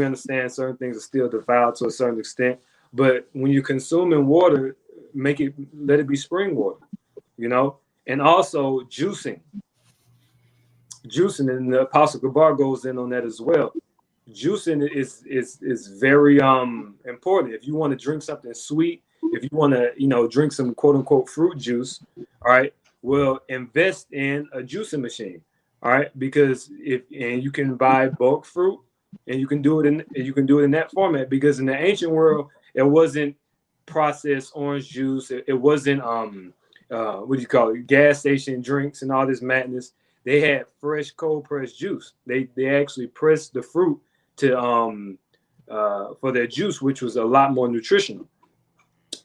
understand certain things are still defiled to a certain extent. But when you're consuming water, let it be spring water, and also juicing. Juicing, and the Apostle Gabar goes in on that as well. Juicing is very important. If you want to drink something sweet, if you want to drink some quote unquote fruit juice, all right, well, invest in a juicing machine, all right, because you can buy bulk fruit and you can do it in that format, because in the ancient world it wasn't processed orange juice, it wasn't gas station drinks and all this madness. They had fresh, cold pressed juice. They actually pressed the fruit to for their juice, which was a lot more nutritional.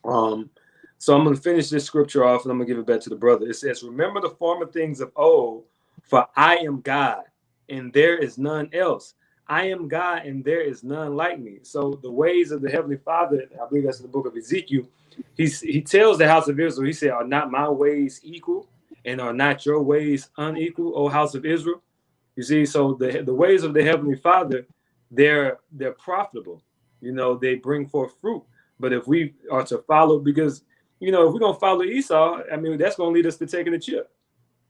So I'm going to finish this scripture off, and I'm going to give it back to the brother. It says, "Remember the former things of old, for I am God, and there is none else. I am God, and there is none like me." So the ways of the Heavenly Father, I believe that's in the book of Ezekiel. He tells the house of Israel, he said, "Are not my ways equal? and are not your ways unequal, O house of Israel? You see, so the ways of the Heavenly Father, they're profitable. You know, they bring forth fruit. But if we are to follow, because, you know, if we're going to follow Esau, I mean, that's going to lead us to taking a chip.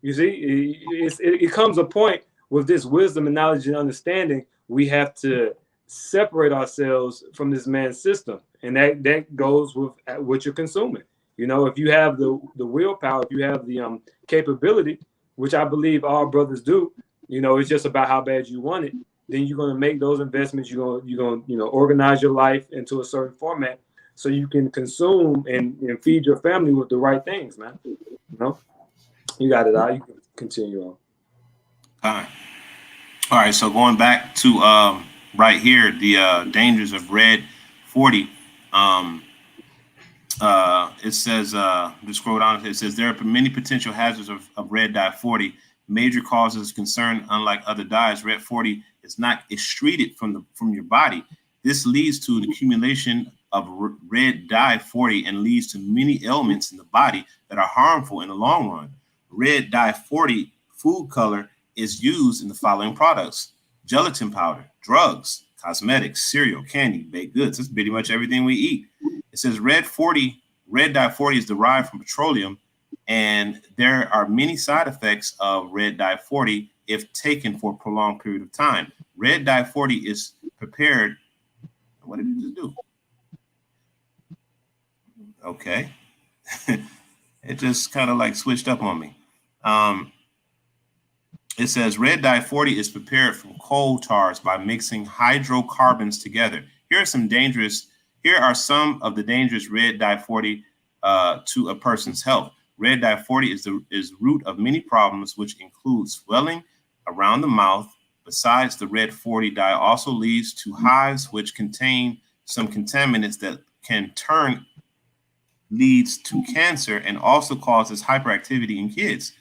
You see, it comes a point with this wisdom and knowledge and understanding, we have to separate ourselves from this man's system. And that goes with what you're consuming. You know, if you have the willpower, if you have the capability, which I believe all brothers do, you know, it's just about how bad you want it. Then you're going to make those investments. You're going to, you know, organize your life into a certain format so you can consume and feed your family with the right things, man. You know, you got it out. You can continue on. All right. So going back to right here, the dangers of red 40. It says, just scroll down. It says there are many potential hazards of red dye 40. Major causes of concern, unlike other dyes, red 40 is not excreted from your body. This leads to an accumulation of red dye 40 and leads to many ailments in the body that are harmful in the long run. Red dye 40 food color is used in the following products: gelatin powder, drugs, cosmetics, cereal, candy, baked goods. That's pretty much everything we eat. It says red dye 40 is derived from petroleum, and there are many side effects of red dye 40 if taken for a prolonged period of time. Red dye 40 is prepared. What did it just do? Okay. It just kind of like switched up on me. It says red dye 40 is prepared from coal tars by mixing hydrocarbons together. Here are some of the dangerous red dye 40 to a person's health. Red dye 40 is root of many problems, which include swelling around the mouth. Besides, the red 40 dye also leads to hives, which contain some contaminants that leads to cancer and also causes hyperactivity in kids.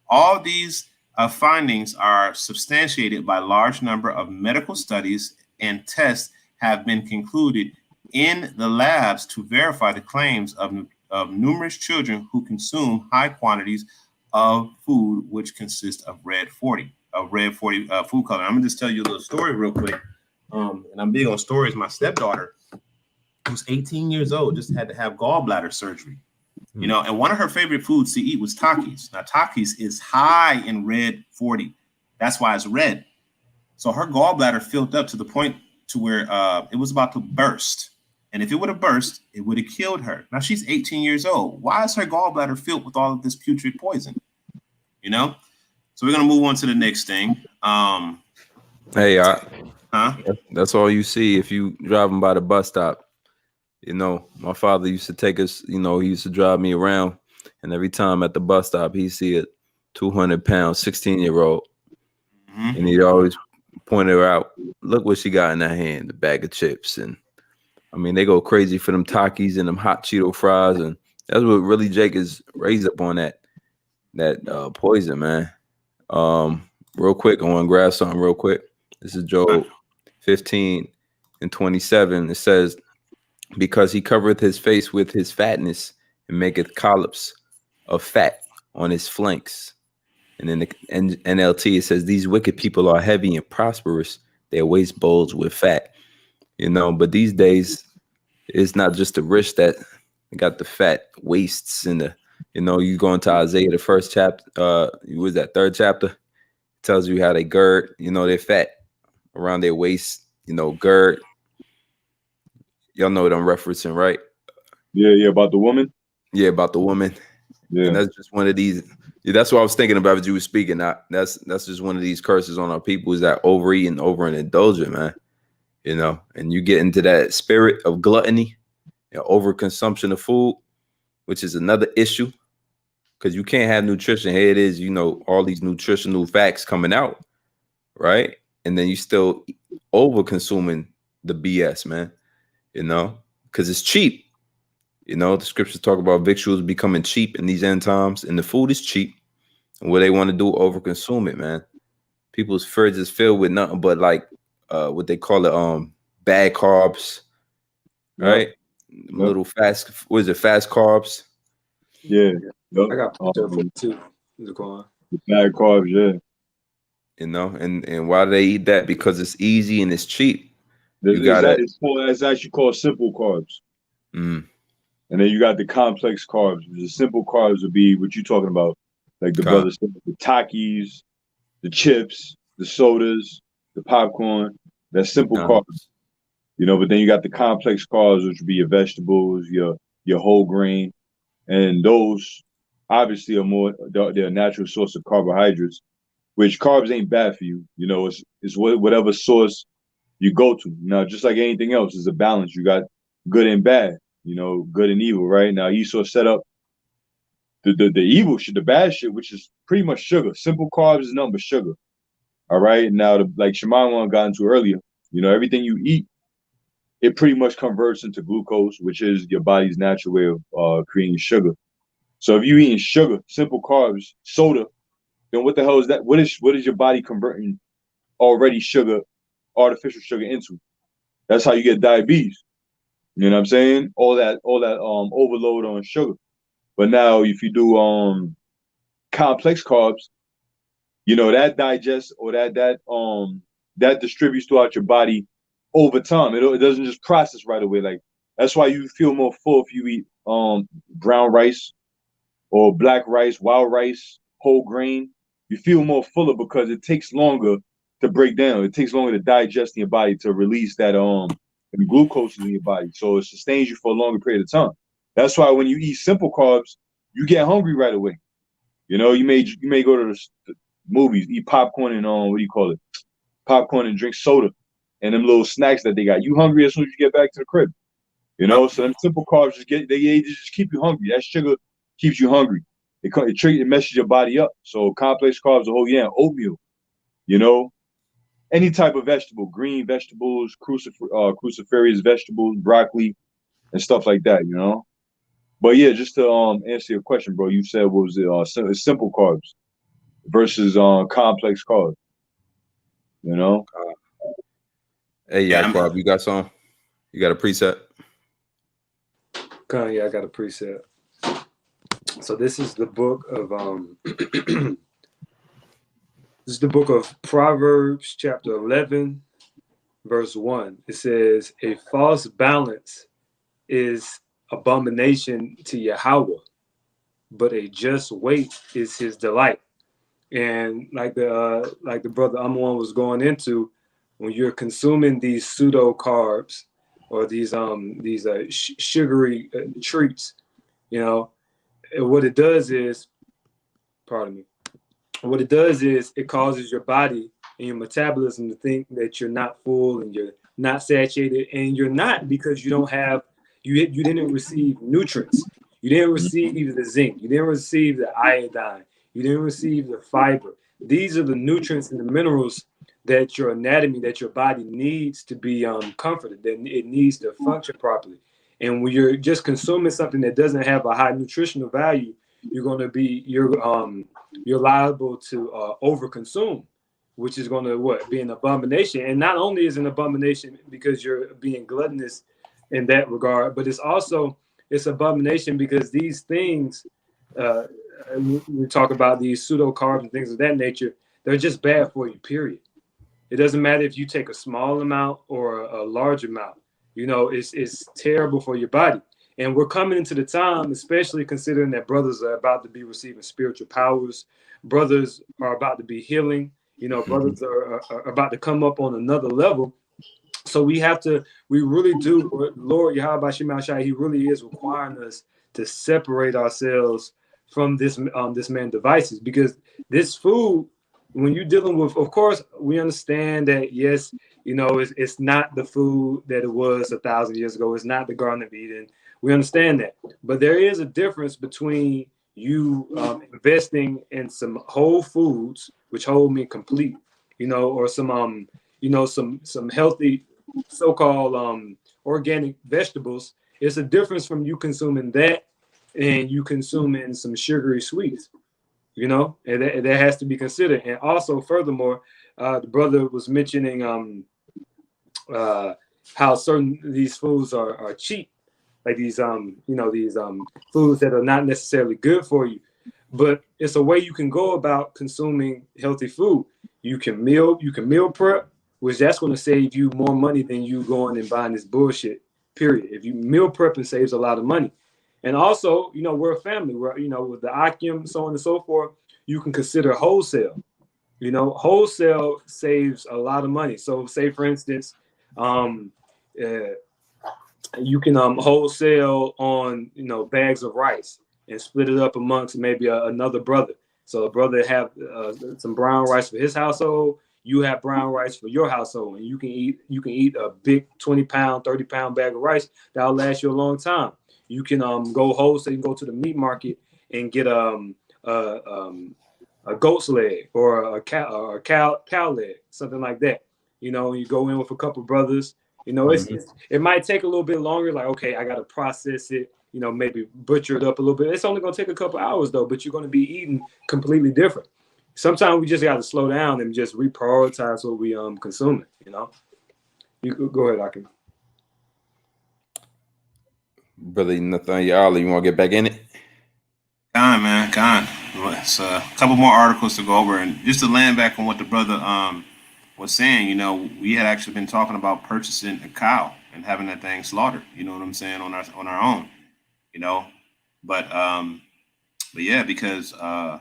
All these findings are substantiated by a large number of medical studies, and tests have been concluded in the labs to verify the claims of numerous children who consume high quantities of food which consist of red 40 food color. I'm gonna just tell you a little story real quick. And I'm big on stories. My stepdaughter, who's 18 years old, just had to have gallbladder surgery. You know, and one of her favorite foods to eat was Takis. Now, Takis is high in red 40. That's why it's red. So her gallbladder filled up to the point to where it was about to burst. And if it would have burst, it would have killed her. Now, she's 18 years old. Why is her gallbladder filled with all of this putrid poison? You know? So we're going to move on to the next thing. That's all you see if you driving by the bus stop. You know, my father used to take us, you know, he used to drive me around, and every time at the bus stop, he'd see a 200-pound 16-year-old, and he'd always point her out, look what she got in her hand, the bag of chips. And I mean, they go crazy for them Takis and them hot Cheeto fries, and that's what really Jake is raised up on, that poison, man. Real quick, I want to grab something real quick. This is Job 15:27. It says, because he covereth his face with his fatness and maketh collops of fat on his flanks. And in the NLT, it says, these wicked people are heavy and prosperous. Their waist bulge with fat. You know, but these days, it's not just the rich that got the fat waists and the, you know, you go into Isaiah, the first chapter, was that third chapter? It tells you how they gird, you know, they're fat around their waist, you know, gird. Y'all know what I'm referencing, right? Yeah, about the woman. Yeah, about the woman. Yeah, and that's just one of these. Yeah, that's what I was thinking about as you were speaking. That's just one of these curses on our people, is that overeat and overindulgent, man. You know, and you get into that spirit of gluttony, you know, overconsumption of food, which is another issue, because you can't have nutrition. Here it is, you know, all these nutritional facts coming out, right? And then you still over consuming the BS, man. You know, because it's cheap. You know, the scriptures talk about victuals becoming cheap in these end times, and the food is cheap. And what they want to do, overconsume it, man. People's fridge is filled with nothing but like what they call it, bad carbs, right? Yep. Little fast, what is it, fast carbs? Yeah. I got picture for you too. Zaquan. Bad carbs, yeah. You know, and why do they eat that? Because it's easy and it's cheap. You got it. It's actually called simple carbs. Mm. And then you got the complex carbs. The simple carbs would be what you're talking about, like the brother said, the Takis, the chips, the sodas, the popcorn. That's simple carbs. You know, but then you got the complex carbs, which would be your vegetables, your whole grain, and those obviously are more they're a natural source of carbohydrates, which carbs ain't bad for you. You know, it's whatever source you go to. Now, just like anything else, it's a balance. You got good and bad, you know, good and evil, right? Now, Esau set up the evil shit, the bad shit, which is pretty much sugar. Simple carbs is nothing but sugar. All right. Now, like Shimon got into earlier, you know, everything you eat, it pretty much converts into glucose, which is your body's natural way of creating sugar. So if you're eating sugar, simple carbs, soda, then what the hell is that? What is your body converting already sugar, artificial sugar into? That's how you get diabetes. You know what I'm saying? All that overload on sugar. But now if you do complex carbs, you know, that digests or that distributes throughout your body over time. It doesn't just process right away. Like that's why you feel more full if you eat brown rice or black rice, wild rice, whole grain. You feel more fuller because it takes longer to break down. It takes longer to digest in your body to release that glucose in your body. So it sustains you for a longer period of time. That's why when you eat simple carbs, you get hungry right away. You know, you may go to the movies, eat popcorn and what do you call it? Popcorn and drink soda and them little snacks that they got. You hungry as soon as you get back to the crib. You know, so them simple carbs they just keep you hungry. That sugar keeps you hungry. It messes your body up. So complex carbs, oatmeal, you know, any type of vegetable, green vegetables, cruciferous vegetables, broccoli, and stuff like that, you know. But yeah, just to answer your question, bro, you said what was it? Simple carbs versus complex carbs. You know. Hey, Bob, you got some? You got a preset? Yeah, I got a preset. So this is the book of this is the book of Proverbs, chapter 11, verse 1. It says, "A false balance is abomination to Yahweh, but a just weight is his delight." And like the brother Ahmawan was going into, when you're consuming these pseudo carbs or these sugary treats, you know, what it does is, what it does is it causes your body and your metabolism to think that you're not full and you're not satiated, and you're not, because you don't have you didn't receive nutrients. You didn't receive the zinc. You didn't receive the iodine. You didn't receive the fiber. These are the nutrients and the minerals that your anatomy, that your body needs to be comforted, that it needs to function properly. And when you're just consuming something that doesn't have a high nutritional value, you're liable to overconsume, which is going to be an abomination. And not only is it an abomination because you're being gluttonous in that regard, but it's abomination because these things, we talk about these pseudo carbs and things of that nature, they're just bad for you, period. It doesn't matter if you take a small amount or a large amount. You know, it's terrible for your body. And we're coming into the time, especially considering that brothers are about to be receiving spiritual powers. Brothers are about to be healing. You know, brothers are about to come up on another level. So we really do, Lord Yahweh Shema Shai, he really is requiring us to separate ourselves from this man devices, because this food, when you're dealing with, of course, we understand that, yes, you know, it's not the food that it was 1,000 years ago. It's not the Garden of Eden. We understand that. But there is a difference between you investing in some whole foods, which whole mean complete, you know, or some, you know, some healthy so-called organic vegetables. It's a difference from you consuming that and you consuming some sugary sweets, you know, and that has to be considered. And also, furthermore, the brother was mentioning how certain these foods are cheap, like these you know, these foods that are not necessarily good for you. but it's a way you can go about consuming healthy food. You can meal prep, which that's going to save you more money than you going and buying this bullshit. Period. If you meal prep, it saves a lot of money. And also, we're a family. We're, with the Akim, so on and so forth, you can consider wholesale. Wholesale saves a lot of money. So say, for instance, you can wholesale on, bags of rice and split it up amongst maybe another brother. So a brother have some brown rice for his household. You have brown rice for your household, and you can eat a big 20-pound, 30-pound bag of rice that'll last you a long time. You can go wholesale. You can go to the meat market and get a goat's leg or a cow leg, something like that. You go in with a couple brothers. It might take a little bit longer. Like, okay, I got to process it. Maybe butcher it up a little bit. It's only gonna take a couple hours though, but you're gonna be eating completely different. Sometimes we just got to slow down and just reprioritize what we consuming. You go ahead, Akim. Brother Nathaniel, you want to get back in it? Con. It's a couple more articles to go over, and just to land back on what the brother was saying. We had actually been talking about purchasing a cow and having that thing slaughtered. You know what I'm saying, on our own. But yeah, because I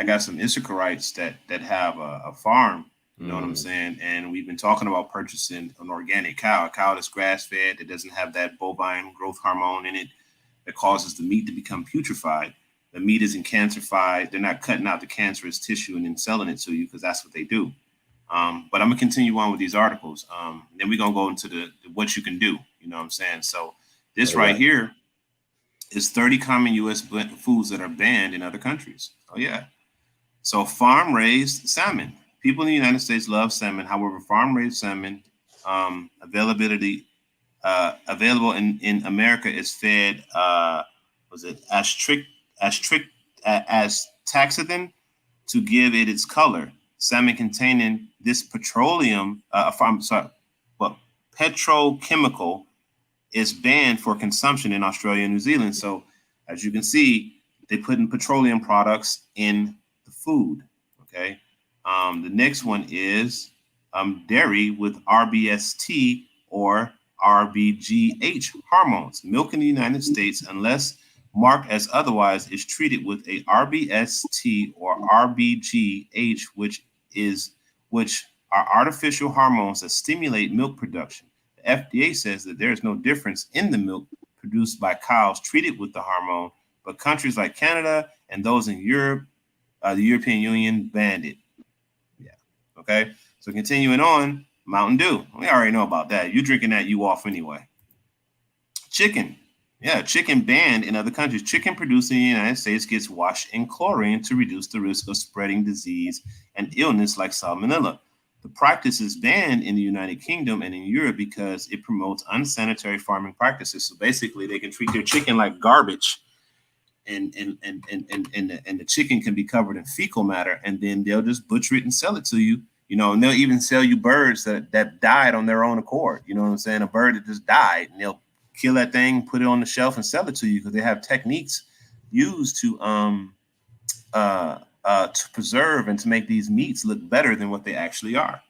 got some Issacharites that have a farm. You know what I'm saying? And we've been talking about purchasing an organic cow, a cow that's grass-fed, that doesn't have that bovine growth hormone in it that causes the meat to become putrefied. The meat isn't cancerified. They're not cutting out the cancerous tissue and then selling it to you, because that's what they do. But I'm going to continue on with these articles. Then we're going to go into the what you can do. You know what I'm saying? So this right here is 30 common U.S. foods that are banned in other countries. Oh, yeah. So farm-raised salmon. People in the United States love salmon. However, farm-raised salmon available in America is fed astaxanthin to give it its color. Salmon containing this petrochemical is banned for consumption in Australia and New Zealand. So as you can see, they put in petroleum products in the food. Okay. The next one is dairy with RBST or RBGH hormones. Milk in the United States, unless marked as otherwise, is treated with a RBST or RBGH, which are artificial hormones that stimulate milk production. The FDA says that there is no difference in the milk produced by cows treated with the hormone, but countries like Canada and those in Europe, the European Union, banned it. Yeah. Okay. So continuing on, Mountain Dew. We already know about that. You drinking that, you off anyway. Chicken. Yeah, chicken banned in other countries. Chicken produced in the United States gets washed in chlorine to reduce the risk of spreading disease and illness like salmonella. The practice is banned in the United Kingdom and in Europe because it promotes unsanitary farming practices. So basically, they can treat their chicken like garbage, and the chicken can be covered in fecal matter, and then they'll just butcher it and sell it to you. And they'll even sell you birds that died on their own accord. You know what I'm saying? A bird that just died, and they'll kill that thing, put it on the shelf, and sell it to you because they have techniques used to preserve and to make these meats look better than what they actually are.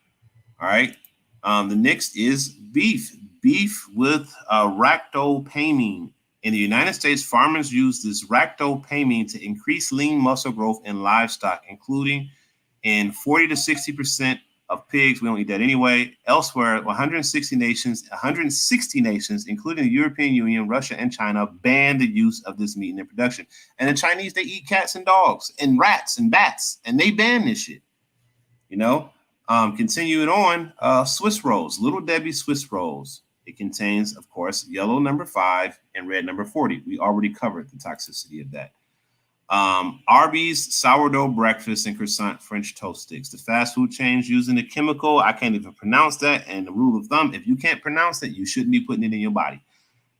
All right. The next is beef. Beef with ractopamine. In the United States, farmers use this ractopamine to increase lean muscle growth in livestock, including in 40 to 60% of pigs. We don't eat that anyway. Elsewhere, 160 nations, including the European Union, Russia, and China, ban the use of this meat in their production. And the Chinese, they eat cats and dogs and rats and bats, and they ban this shit. Continuing on, Swiss rolls, Little Debbie Swiss rolls. It contains, of course, yellow number 5 and red number 40. We already covered the toxicity of that. Arby's sourdough breakfast and croissant French toast sticks. The fast food chains using the chemical, I can't even pronounce that. And the rule of thumb, if you can't pronounce it, you shouldn't be putting it in your body.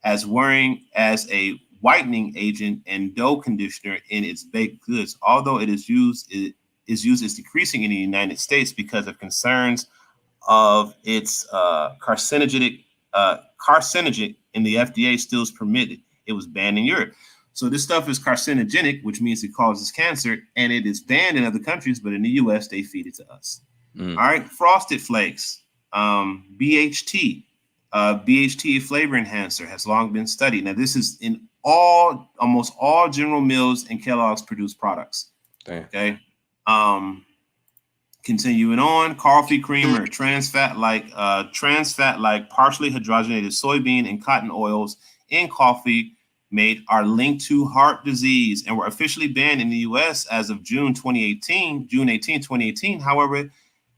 As a whitening agent and dough conditioner in its baked goods, although it is used as decreasing in the United States because of concerns of its carcinogen in the FDA still is permitted. It was banned in Europe. So this stuff is carcinogenic, which means it causes cancer, and it is banned in other countries, but in the U.S. they feed it to us. All right, Frosted Flakes, BHT, BHT flavor enhancer has long been studied. Now this is in almost all General Mills and Kellogg's produced products. Damn. Okay. Continuing on, coffee creamer, trans fat like partially hydrogenated soybean and cotton oils in coffee made are linked to heart disease and were officially banned in the U.S. as of June 18, 2018. However,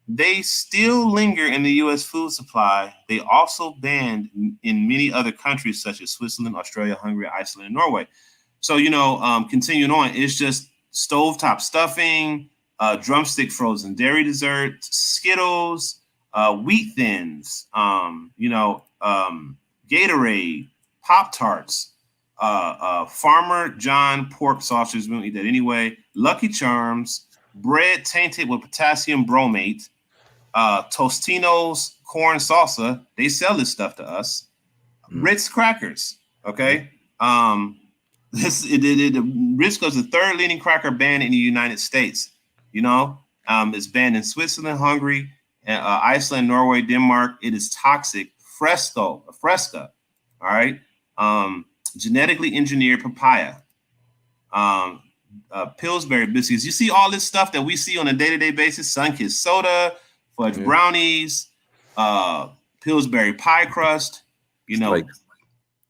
they still linger in the U.S. food supply. They also banned in many other countries such as Switzerland, Australia, Hungary, Iceland, and Norway. So, continuing on, it's just stovetop stuffing, drumstick frozen dairy dessert, Skittles, wheat thins, Gatorade, Pop-Tarts, Farmer John pork sausage, we don't eat that anyway, Lucky Charms, bread tainted with potassium bromate, Tostino's corn salsa, they sell this stuff to us. Ritz crackers, okay? Ritz is the third leading cracker banned in the United States. It's banned in Switzerland, Hungary, Iceland, Norway, Denmark. It is toxic. Fresca, all right? Genetically engineered papaya, Pillsbury biscuits. You see all this stuff that we see on a day-to-day basis: Sunkist soda, fudge brownies, Pillsbury pie crust. Like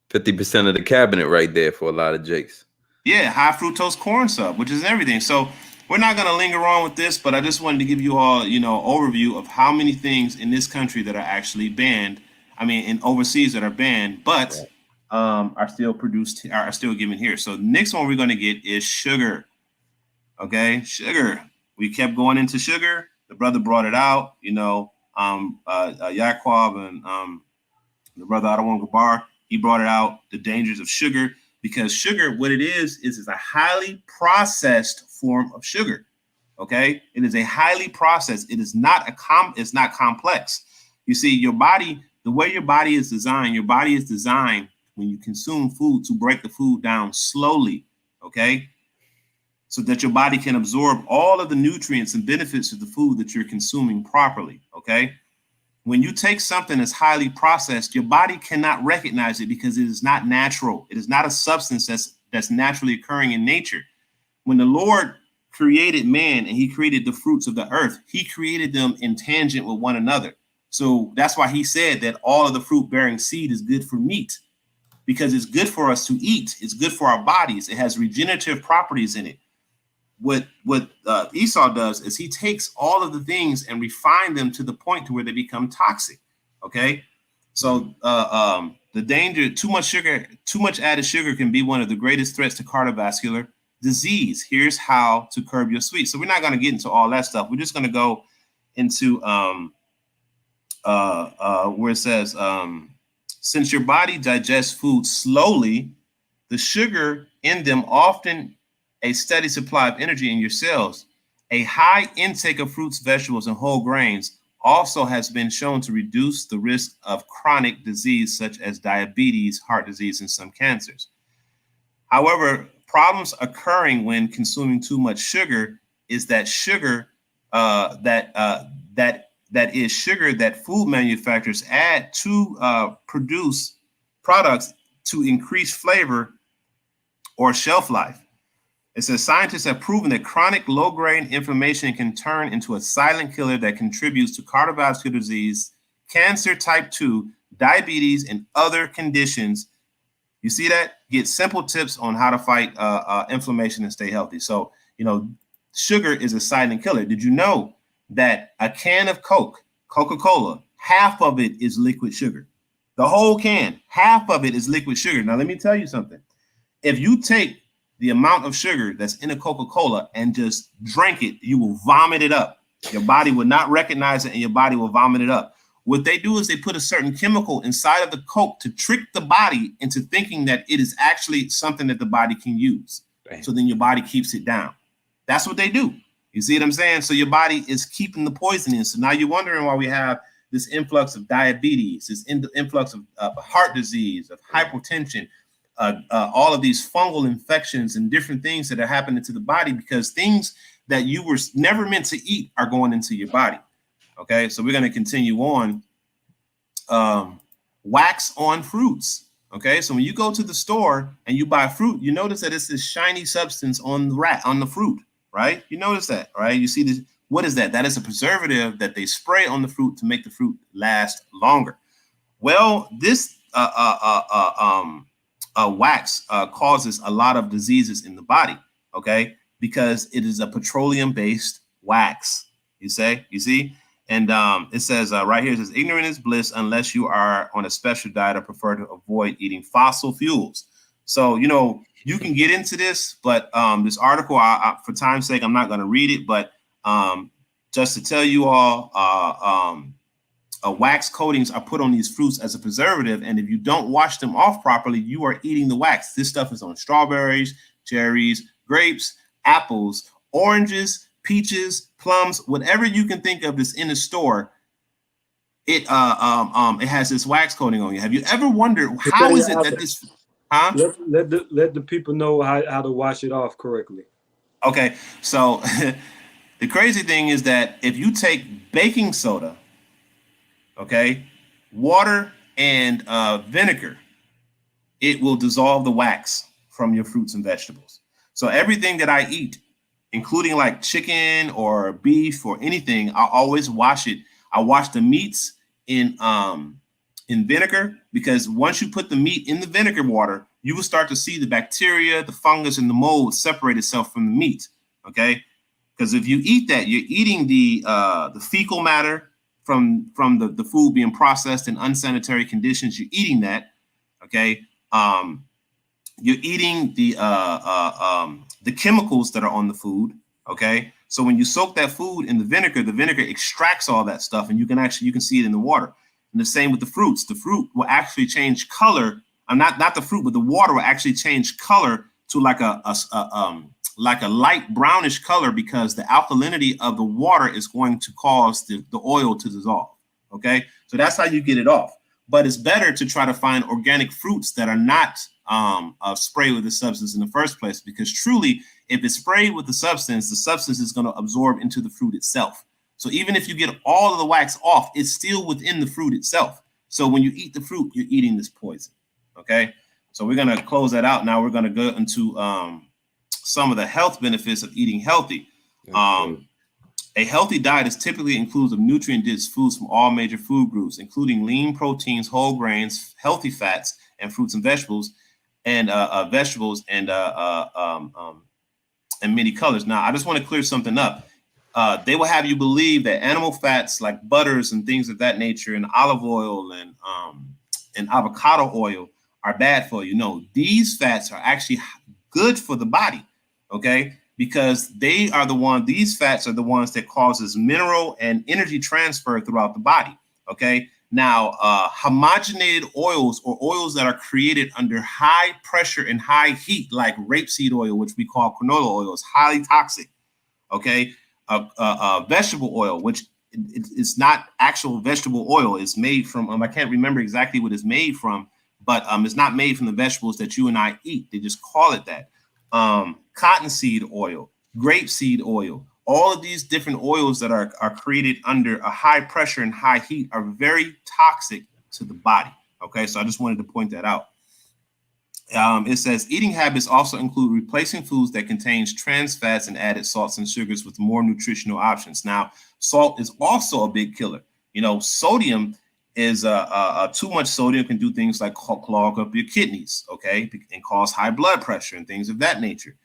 50% of the cabinet right there for a lot of Jakes. Yeah, high fructose corn syrup, which is everything. So we're not going to linger on with this, but I just wanted to give you all, overview of how many things in this country that are actually banned. I mean, in overseas that are banned, but are still produced, are still given here. So the next one we're going to get is sugar. Okay, sugar. We kept going into sugar. The brother brought it out, Yaquab and the brother Ahmawan Gabar, he brought it out, the dangers of sugar, because sugar, what it is a highly processed form of sugar. Okay, it is a highly processed. It is not it's not complex. You see, your body, the way your body is designed when you consume food to break the food down slowly. Okay, so that your body can absorb all of the nutrients and benefits of the food that you're consuming properly. Okay, when you take something that's highly processed, your body cannot recognize it because it is not natural. It is not a substance that's naturally occurring in nature. When the Lord created man and he created the fruits of the earth, he created them in tangent with one another. So that's why he said that all of the fruit bearing seed is good for meat, because it's good for us to eat. It's good for our bodies. It has regenerative properties in it. What Esau does is he takes all of the things and refine them to the point to where they become toxic. Okay, so the danger, too much added sugar can be one of the greatest threats to cardiovascular disease. Here's how to curb your sweets. So we're not going to get into all that stuff. We're just going to go into where it says, since your body digests food slowly, the sugar in them often a steady supply of energy in your cells. A high intake of fruits, vegetables, and whole grains also has been shown to reduce the risk of chronic disease such as diabetes, heart disease, and some cancers. However, problems occurring when consuming too much sugar is that sugar that is sugar that food manufacturers add to produce products to increase flavor or shelf life. It says scientists have proven that chronic low-grade inflammation can turn into a silent killer that contributes to cardiovascular disease, cancer type 2, diabetes, and other conditions. You see that? Get simple tips on how to fight inflammation and stay healthy. So, sugar is a silent killer. Did you know that a can of Coca-Cola, half of it is liquid sugar? The whole can, half of it is liquid sugar. Now, let me tell you something. If you take the amount of sugar that's in a Coca-Cola and just drink it, you will vomit it up. Your body will not recognize it and your body will vomit it up. What they do is they put a certain chemical inside of the Coke to trick the body into thinking that it is actually something that the body can use. Damn. So then your body keeps it down. That's what they do. You see what I'm saying? So your body is keeping the poison in. So now you're wondering why we have this influx of diabetes, this influx of heart disease, of hypertension, all of these fungal infections and different things that are happening to the body, because things that you were never meant to eat are going into your body. Okay, so we're going to continue on. Wax on fruits. Okay, so when you go to the store and you buy fruit, you notice that it's this shiny substance on the fruit, right? You notice that, right? You see this. What is that? That is a preservative that they spray on the fruit to make the fruit last longer. Well, this wax causes a lot of diseases in the body, okay? Because it is a petroleum-based wax. You see? And it says right here, it says, ignorant is bliss unless you are on a special diet or prefer to avoid eating fossil fuels. So, you know, you can get into this, but this article, for time's sake, I'm not going to read it. But just to tell you all, wax coatings are put on these fruits as a preservative. And if you don't wash them off properly, you are eating the wax. This stuff is on strawberries, cherries, grapes, apples, oranges, peaches, plums, whatever you can think of that's in the store. It has this wax coating on you. Have you ever wondered how is it that this? Let the people know how to wash it off correctly. Okay, so the crazy thing is that if you take baking soda, okay, water and vinegar, it will dissolve the wax from your fruits and vegetables. So everything that I eat, including like chicken or beef or anything, I always wash it. I wash the meats in vinegar, because once you put the meat in the vinegar water, you will start to see the bacteria, the fungus, and the mold separate itself from the meat. Okay, because if you eat that, you're eating the fecal matter from the food being processed in unsanitary conditions. You're eating that. Okay, you're eating the chemicals that are on the food. Okay, so when you soak that food in the vinegar extracts all that stuff, and you can see it in the water. And the same with the fruits. The fruit will actually change color. Not the fruit, but the water will actually change color to like a light brownish color, because the alkalinity of the water is going to cause the oil to dissolve. Okay, so that's how you get it off. But it's better to try to find organic fruits that are not sprayed with the substance in the first place, because truly, if it's sprayed with the substance is going to absorb into the fruit itself. So even if you get all of the wax off, it's still within the fruit itself. So when you eat the fruit, you're eating this poison. Okay, so we're going to close that out. Now we're going to go into some of the health benefits of eating healthy. A healthy diet is typically includes of nutrient-dense foods from all major food groups, including lean proteins, whole grains, healthy fats, and fruits and vegetables, and many colors. Now, I just want to clear something up. They will have you believe that animal fats like butters and things of that nature, and olive oil and avocado oil are bad for you. No, these fats are actually good for the body, okay? Because these fats are the ones that causes mineral and energy transfer throughout the body, okay? Now, homogenated oils, or oils that are created under high pressure and high heat, like rapeseed oil, which we call canola oil, is highly toxic, okay? Vegetable oil, which it's not actual vegetable oil. It's made from, I can't remember exactly what it's made from, but it's not made from the vegetables that you and I eat. They just call it that. Cottonseed oil, grapeseed oil, all of these different oils that are created under a high pressure and high heat are very toxic to the body. Okay, so I just wanted to point that out. It says eating habits also include replacing foods that contains trans fats and added salts and sugars with more nutritional options. Now, salt is also a big killer. You know, sodium is too much sodium can do things like clog up your kidneys, okay, and cause high blood pressure and things of that nature,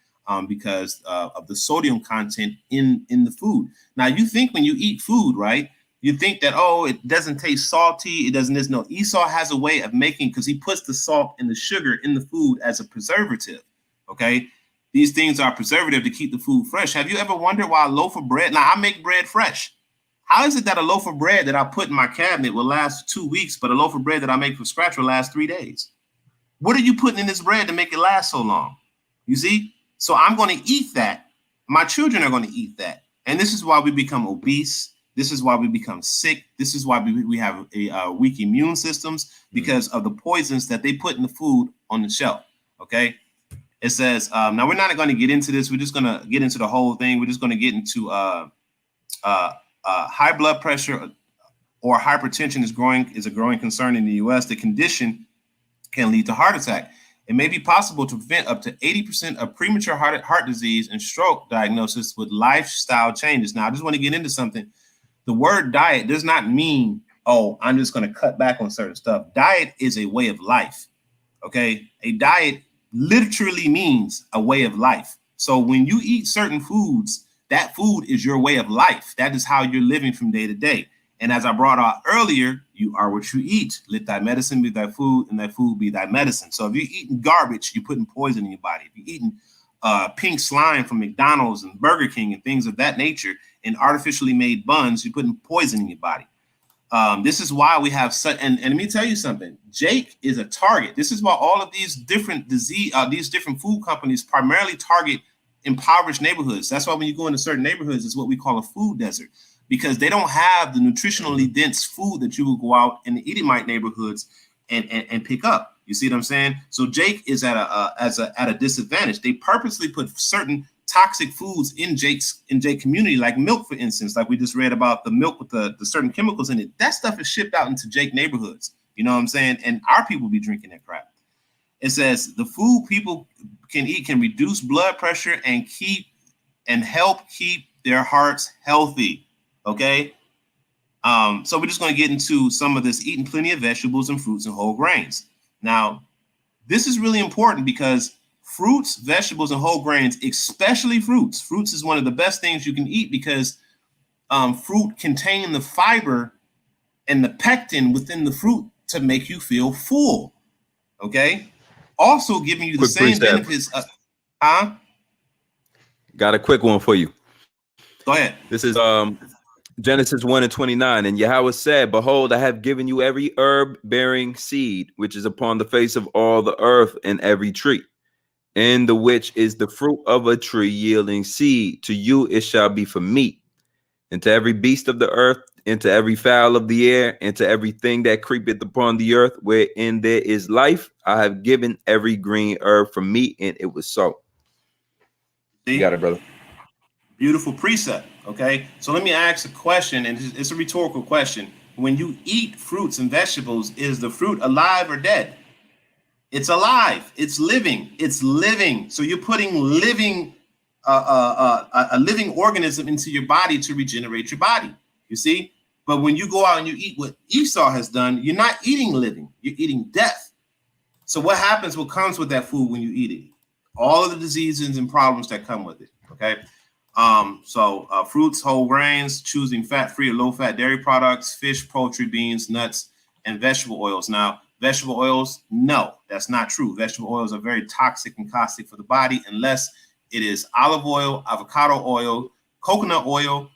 because of the sodium content in the food. Now, you think when you eat food, right? You think that, oh, it doesn't taste salty. It doesn't. No, Esau has a way of making, because he puts the salt and the sugar in the food as a preservative. Okay, these things are preservative to keep the food fresh. Have you ever wondered why a loaf of bread? Now, I make bread fresh. How is it that a loaf of bread that I put in my cabinet will last 2 weeks, but a loaf of bread that I make from scratch will last 3 days? What are you putting in this bread to make it last so long? You see? So I'm going to eat that. My children are going to eat that. And this is why we become obese. This is why we become sick. This is why we have weak immune systems, because of the poisons that they put in the food on the shelf. Okay. It says, now we're not going to get into this. We're just going to get into the whole thing. We're just going to get into high blood pressure or hypertension is a growing concern in the U.S. The condition can lead to heart attack. It may be possible to prevent up to 80% of premature heart disease and stroke diagnosis with lifestyle changes. Now, I just want to get into something. The word diet does not mean, oh, I'm just going to cut back on certain stuff. Diet is a way of life. Okay. A diet literally means a way of life. So when you eat certain foods, that food is your way of life. That is how you're living from day to day. And as I brought out earlier, you are what you eat. Let thy medicine be thy food, and thy food be thy medicine. So if you're eating garbage, you're putting poison in your body. If you're eating pink slime from McDonald's and Burger King and things of that nature and artificially made buns, you're putting poison in your body. This is why we have such, and let me tell you something, Jake is a target. This is why all of these different these different food companies primarily target impoverished neighborhoods. That's why when you go into certain neighborhoods, it's what we call a food desert, because they don't have the nutritionally dense food that you would go out in the Edomite neighborhoods and pick up. You see what I'm saying? So Jake is at a disadvantage. They purposely put certain toxic foods in Jake community, like milk, for instance, like we just read about the milk with the certain chemicals in it. That stuff is shipped out into Jake neighborhoods. You know what I'm saying? And our people be drinking that crap. It says the food people can eat can reduce blood pressure and help keep their hearts healthy. Okay. So we're just going to get into some of this, eating plenty of vegetables and fruits and whole grains. Now, this is really important because fruits, vegetables, and whole grains, especially fruits. Fruits is one of the best things you can eat because fruit contain the fiber and the pectin within the fruit to make you feel full. Okay. Also giving you the same benefits. Got a quick one for you. Go ahead. This is Genesis 1:29. And Yahweh said, behold, I have given you every herb bearing seed, which is upon the face of all the earth, and every tree, in the which is the fruit of a tree yielding seed. To you it shall be for meat, and to every beast of the earth, and to every fowl of the air, and to everything that creepeth upon the earth, wherein there is life, I have given every green herb for meat. And it was so. See? You got it, brother. Beautiful precept. Okay. So let me ask a question, and it's a rhetorical question. When you eat fruits and vegetables, is the fruit alive or dead? It's alive. It's living. It's living. So you're putting living, a living organism into your body to regenerate your body. You see? But when you go out and you eat what Esau has done, you're not eating living. You're eating death. So what happens? What comes with that food when you eat it? All of the diseases and problems that come with it. Okay. So fruits, whole grains, choosing fat-free or low-fat dairy products, fish, poultry, beans, nuts, and vegetable oils. Now, vegetable oils, no, that's not true. Vegetable oils are very toxic and caustic for the body unless it is olive oil, avocado oil, coconut oil,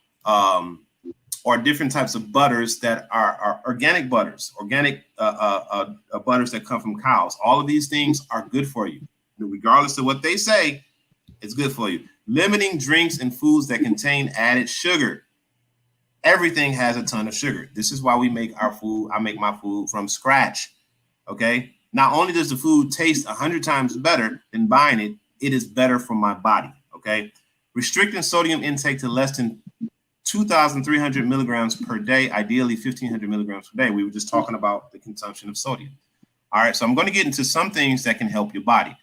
or different types of butters that are organic butters, butters that come from cows. All of these things are good for you. Regardless of what they say, it's good for you. Limiting drinks and foods that contain added sugar. Everything has a ton of sugar. This is why we make our food. I make my food from scratch. Okay. Not only does the food taste 100 times better than buying it, it is better for my body. Okay. Restricting sodium intake to less than 2,300 milligrams per day, ideally 1,500 milligrams per day. We were just talking about the consumption of sodium. All right. So I'm going to get into some things that can help your body.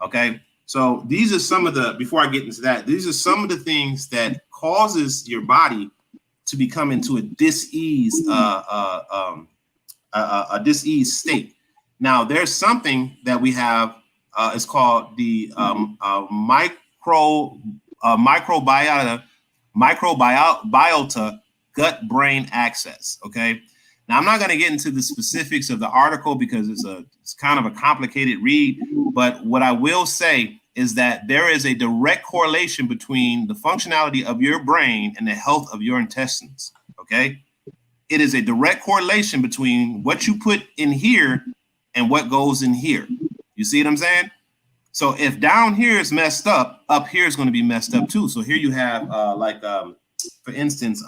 Okay. So these are some of the, before I get into that, these are some of the things that causes your body to become into a disease state. Now, there's something that we have, it's called the microbiota gut-brain axis. Okay. Now, I'm not going to get into the specifics of the article because it's kind of a complicated read. But what I will say is that there is a direct correlation between the functionality of your brain and the health of your intestines. Okay. It is a direct correlation between what you put in here and what goes in here. You see what I'm saying? So if down here is messed up here is going to be messed up too. So here you have for instance,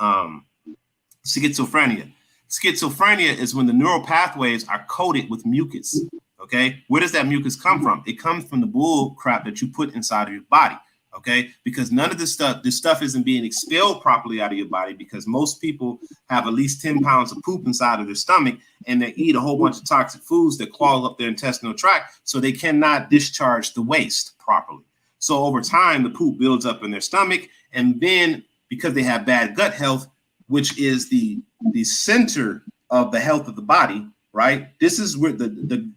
schizophrenia. Schizophrenia is when the neural pathways are coated with mucus. Okay, where does that mucus come from? It comes from the bull crap that you put inside of your body. Okay, because none of this stuff isn't being expelled properly out of your body, because most people have at least 10 pounds of poop inside of their stomach, and they eat a whole bunch of toxic foods that clog up their intestinal tract, so they cannot discharge the waste properly. So over time, the poop builds up in their stomach, and then because they have bad gut health, which is the center of the health of the body, right? This is where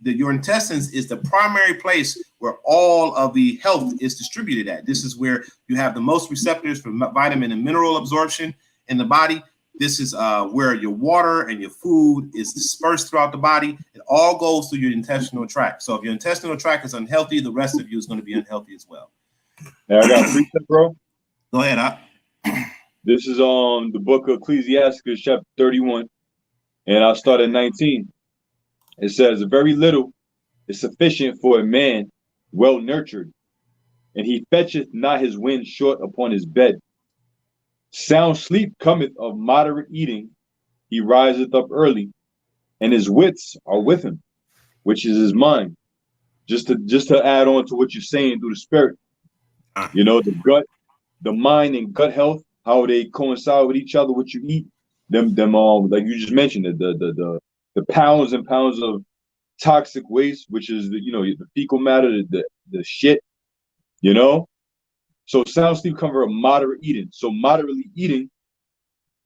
your intestines is the primary place where all of the health is distributed at. This is where you have the most receptors for vitamin and mineral absorption in the body. This is where your water and your food is dispersed throughout the body. It all goes through your intestinal tract. So if your intestinal tract is unhealthy, the rest of you is going to be unhealthy as well. Now I got a precept, bro. Go ahead. This is the book of Ecclesiasticus, chapter 31, and I'll start at 19. It says, very little is sufficient for a man well nurtured, and he fetcheth not his wind short upon his bed. Sound sleep cometh of moderate eating. He riseth up early, and his wits are with him, which is his mind. Just to add on to what you're saying through the spirit, you know, the gut, the mind and gut health, how they coincide with each other, what you eat, them like you just mentioned, the pounds and pounds of toxic waste, which is the fecal matter, the shit, you know. So sound sleep comes from moderate eating. So moderately eating,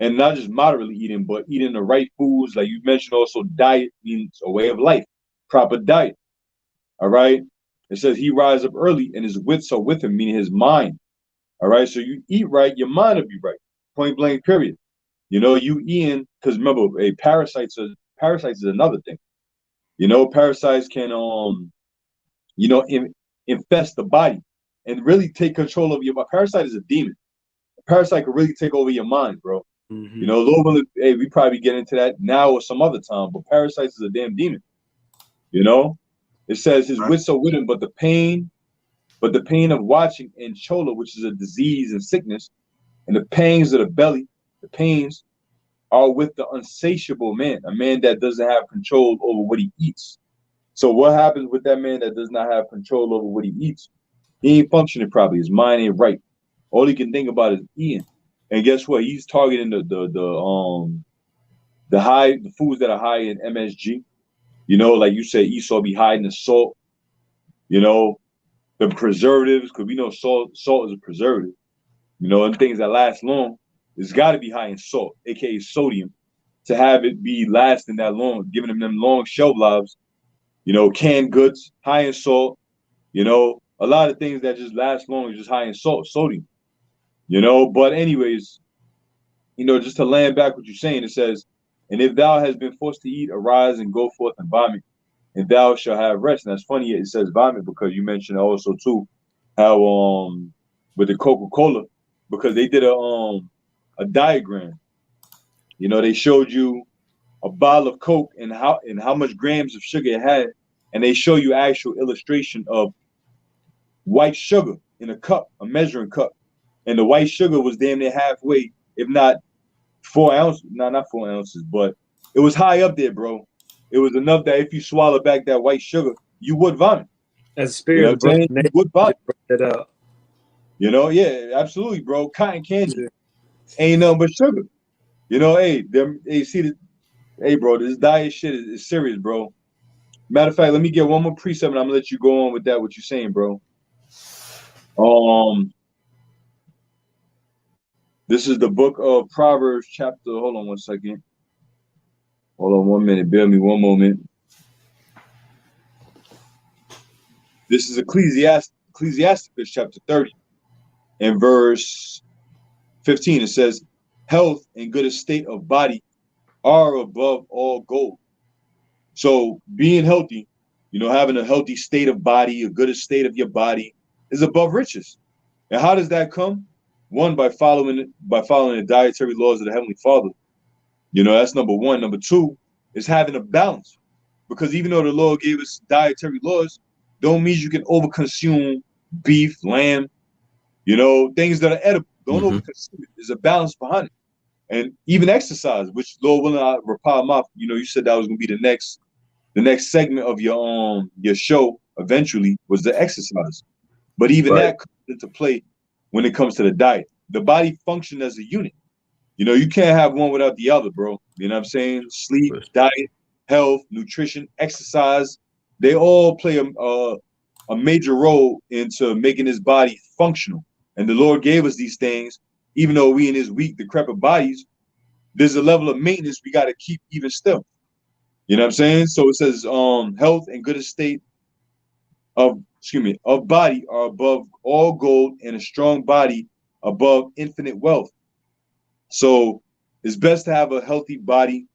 and not just moderately eating, but eating the right foods, like you mentioned. Also, diet means a way of life, proper diet. All right. It says he rises up early, and his wits are with him, meaning his mind. All right. So you eat right, your mind will be right. Point blank. Period. You know, you eating, because remember, parasites is another thing. You know, parasites can infest the body and really take control of your body. Parasite is a demon. A parasite can really take over your mind, bro. Mm-hmm. You know, Lord, hey, we probably get into that now or some other time, but parasites is a damn demon. You know, it says his wits are with him, but the pain of watching and chola, which is a disease and sickness, and the pangs of the belly, the pains are with the unsatiable man, a man that doesn't have control over what he eats. So what happens with that man that does not have control over what he eats? He ain't functioning properly. His mind ain't right. All he can think about is eating. And guess what? He's targeting the foods that are high in MSG. You know, like you said, Esau be high in the salt. You know, the preservatives, because we know salt is a preservative. You know, and things that last long, it's got to be high in salt, aka sodium, to have it be lasting that long, giving them long shelf lives. You know, canned goods, high in salt. You know, a lot of things that just last long is just high in salt, sodium. You know, but anyways, you know, just to land back what you're saying, it says, and if thou hast been forced to eat, arise and go forth and vomit, and thou shalt have rest. And that's funny, it says vomit, because you mentioned also too how with the Coca-Cola, because they did a diagram. You know, they showed you a bottle of Coke and how much grams of sugar it had, and they show you actual illustration of white sugar in a cup, a measuring cup, and the white sugar was damn near halfway, if not 4 ounces. No, not 4 ounces, but it was high up there, bro. It was enough that if you swallow back that white sugar, you would vomit. As a spirit, you know you would vomit. That up. You know, yeah, absolutely, bro. Cotton candy ain't nothing but sugar. You know, hey, bro, this diet shit is serious, bro. Matter of fact, let me get one more precept, and I'm gonna let you go on with that. What you're saying, bro? This is the book of Proverbs, chapter. Hold on 1 second. Hold on 1 minute. Bear me one moment. This is Ecclesiasticus chapter 30, and verse 15. It says, "Health and good estate of body are above all gold." So being healthy, you know, having a healthy state of body, a good estate of your body, is above riches. And how does that come? One, by following the dietary laws of the Heavenly Father. You know, that's number one. Number two is having a balance. Because even though the Lord gave us dietary laws, don't mean you can overconsume beef, lamb, you know, things that are edible. Don't overconsume it. There's a balance behind it. And even exercise, which Lord willing, I reply mouth, you know, you said that was going to be the next the next segment of your show eventually was the exercise. But even Right. that comes into play when it comes to the diet. The body functions as a unit. You know, you can't have one without the other, bro. You know what I'm saying? Sleep, diet, health, nutrition, exercise, they all play a major role into making this body functional. And the Lord gave us these things, even though we in his weak, decrepit bodies, there's a level of maintenance we got to keep even still. You know what I'm saying? So it says health and good estate of body are above all gold, and a strong body above infinite wealth. So it's best to have a healthy body,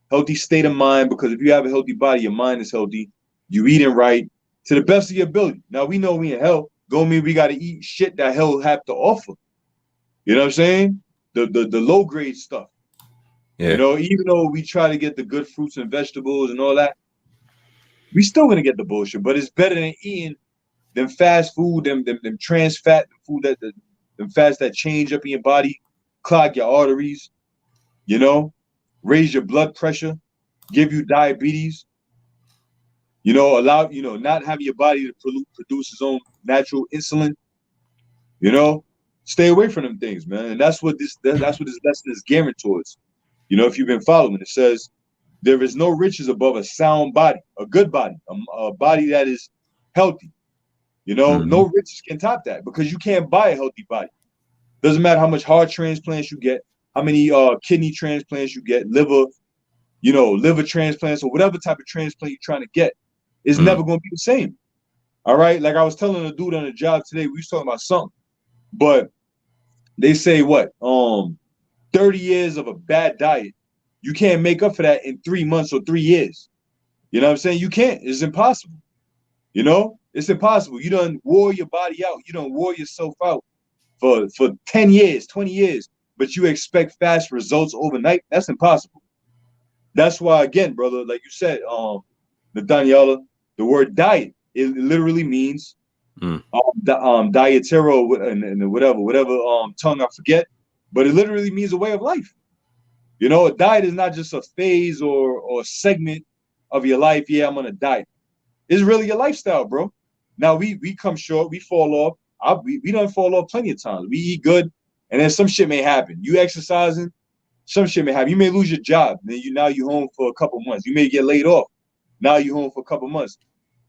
healthy state of mind, because if you have a healthy body, your mind is healthy, you eating right to the best of your ability. Now we know we in hell, don't mean we got to eat shit that hell have to offer. You know what I'm saying? The low grade stuff. Yeah. You know, even though we try to get the good fruits and vegetables and all that, we still gonna get the bullshit. But it's better than eating them fast food, them trans fat, food them fats that change up in your body, clog your arteries, you know, raise your blood pressure, give you diabetes, you know, not having your body to produce its own natural insulin, you know, stay away from them things, man. And that's what this lesson is gearing towards. You know, if you've been following, it says there is no riches above a sound body, a good body, a body that is healthy. You know, no riches can top that, because you can't buy a healthy body. Doesn't matter how much heart transplants you get, how many kidney transplants you get, liver transplants, or whatever type of transplant you're trying to get, it's never going to be the same. All right. Like I was telling a dude on the job today, we was talking about something, but they say 30 years of a bad diet, you can't make up for that in 3 months or 3 years. You know what I'm saying? You can't. It's impossible. You know, it's impossible. You done wore your body out. You done wore yourself out for 10 years, 20 years, but you expect fast results overnight. That's impossible. That's why, again, brother, like you said, Nathaniela, the word diet, it literally means dietero and whatever tongue I forget, but it literally means a way of life. You know, a diet is not just a phase or a segment of your life. Yeah, I'm on a diet. It's really your lifestyle, bro. Now we come short, we fall off. We don't fall off plenty of times. We eat good, and then some shit may happen. You exercising, some shit may happen. You may lose your job, then you home for a couple months. You may get laid off. Now you home for a couple months.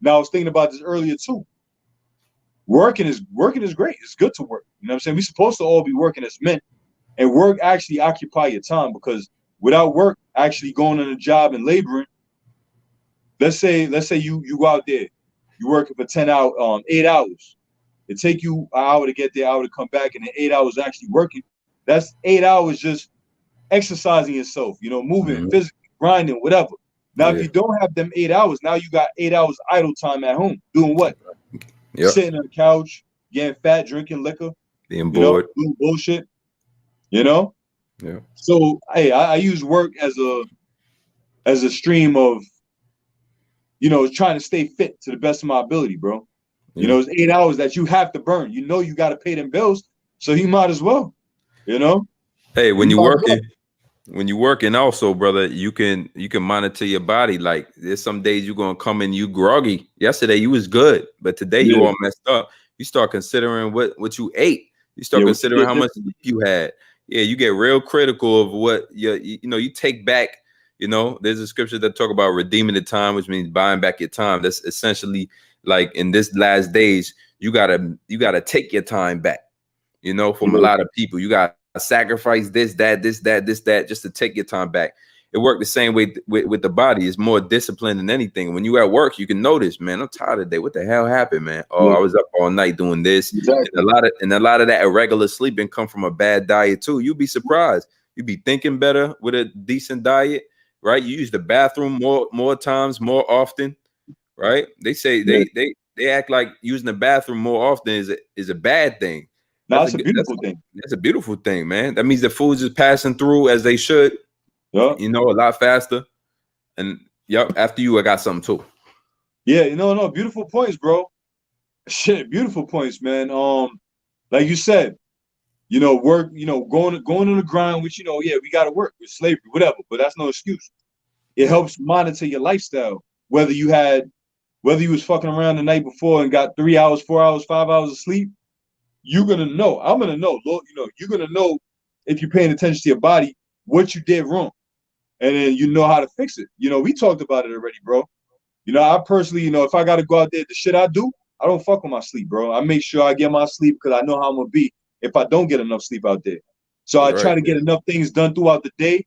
Now I was thinking about this earlier too. Working is great. It's good to work. You know what I'm saying? We're supposed to all be working as men, and work actually occupy your time, because without work actually going on a job and laboring, let's say you go out there, you're working for 8 hours. It take you an hour to get there, an hour to come back, and then 8 hours actually working. That's 8 hours just exercising yourself, you know, moving, physically, grinding, whatever. Now, if you don't have them 8 hours, now you got 8 hours idle time at home. Doing what? Sitting on the couch, getting fat, drinking liquor, being bored, doing bullshit, you know? Yeah. So, hey, I use work as a stream of, you know, trying to stay fit to the best of my ability, bro. You know, it's 8 hours that you have to burn. You know, you got to pay them bills, so you might as well, you know? Hey, when you're working also, brother, you can monitor your body. Like there's some days you're gonna come in, you groggy. Yesterday you was good, but today you all messed up. You start considering what you ate. You start considering how much sleep you had. Yeah, you get real critical of what you take back. You know, there's a scripture that talk about redeeming the time, which means buying back your time. That's essentially like in this last days, you gotta take your time back. You know, from a lot of people, you got sacrifice this, that, just to take your time back. It worked the same way with the body. It's more discipline than anything. When you at work, you can notice, man, I'm tired today. What the hell happened, man? Oh, I was up all night doing this. Exactly. And a lot of that irregular sleeping come from a bad diet too. You'd be surprised. You'd be thinking better with a decent diet, right? You use the bathroom more times, more often, right? They say they act like using the bathroom more often is a bad thing. That's a beautiful thing. That's a beautiful thing, man. That means the food's just passing through as they should. Yeah. You know, a lot faster. And after you, I got something too. Yeah, no, beautiful points, bro. Shit, beautiful points, man. Like you said, you know, work, you know, going on the grind, which, you know, we gotta work with slavery, whatever, but that's no excuse. It helps monitor your lifestyle. whether you was fucking around the night before and got 3 hours, 4 hours, 5 hours of sleep, you're gonna know. I'm gonna know. Lord, you're gonna know if you're paying attention to your body what you did wrong, and then you know how to fix it. We talked about it already, bro. I personally, if I gotta go out there, the shit I do, I don't fuck with my sleep, bro. I make sure I get my sleep because I know how I'm gonna be if I don't get enough sleep out there. So I try to get enough things done throughout the day.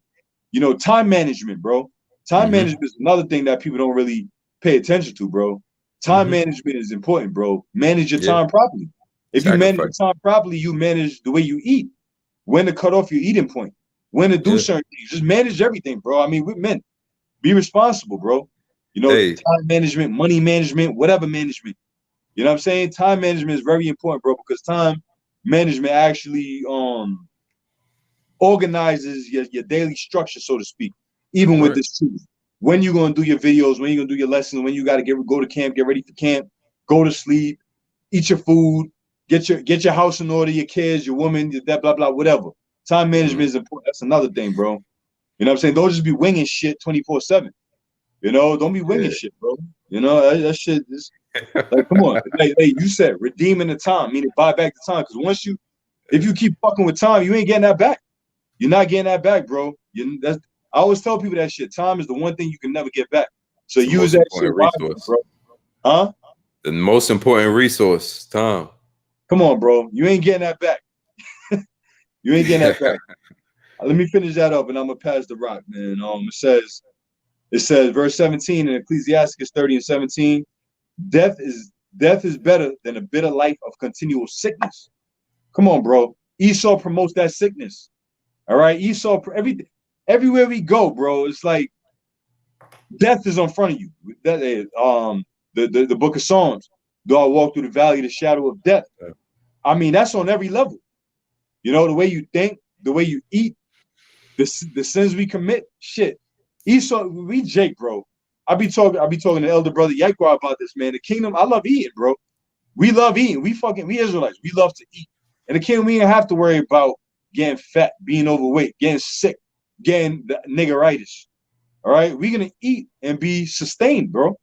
Time management, bro. Time management is another thing that people don't really pay attention to, bro. Time management is important, bro. Manage your time properly. If you manage your time properly, you manage the way you eat, when to cut off your eating point, when to do certain things. Just manage everything, bro. I mean, we're men. Be responsible, bro. Time management, money management, whatever management. You know what I'm saying? Time management is very important, bro, because time management actually organizes your daily structure, so to speak, even with this truth. When you're going to do your videos, when you're going to do your lessons, when you got to go to camp, get ready for camp, go to sleep, eat your food, get your house in order, your kids, your woman, that blah, blah, whatever. Time management is important. That's another thing, bro. You know what I'm saying? Don't just be winging shit 24/7. Don't be winging shit, bro. That shit is like, come on. Hey, you said redeeming the time, meaning buy back the time. Because if you keep fucking with time, you ain't getting that back. You're not getting that back, bro. I always tell people that shit. Time is the one thing you can never get back. So use that shit wisely, bro. Huh? The most important resource, time. Come on, bro. You ain't getting that back. You ain't getting that back. Let me finish that up, and I'm gonna pass the rock, man. It says, verse 17 in Ecclesiastes 30:17, death is better than a bitter life of continual sickness. Come on, bro. Esau promotes that sickness. All right, Esau, everywhere we go, bro, it's like death is in front of you. The book of Psalms, though I walk through the valley of the shadow of death. I mean, that's on every level. The way you think, the way you eat, the sins we commit, shit. Esau, we Jake, bro. I be talking to elder brother Yakwa about this, man. The kingdom, I love eating, bro. We love eating. We Israelites, we love to eat. And the kingdom, we don't have to worry about getting fat, being overweight, getting sick, getting the niggeritis. All right, we're gonna eat and be sustained, bro.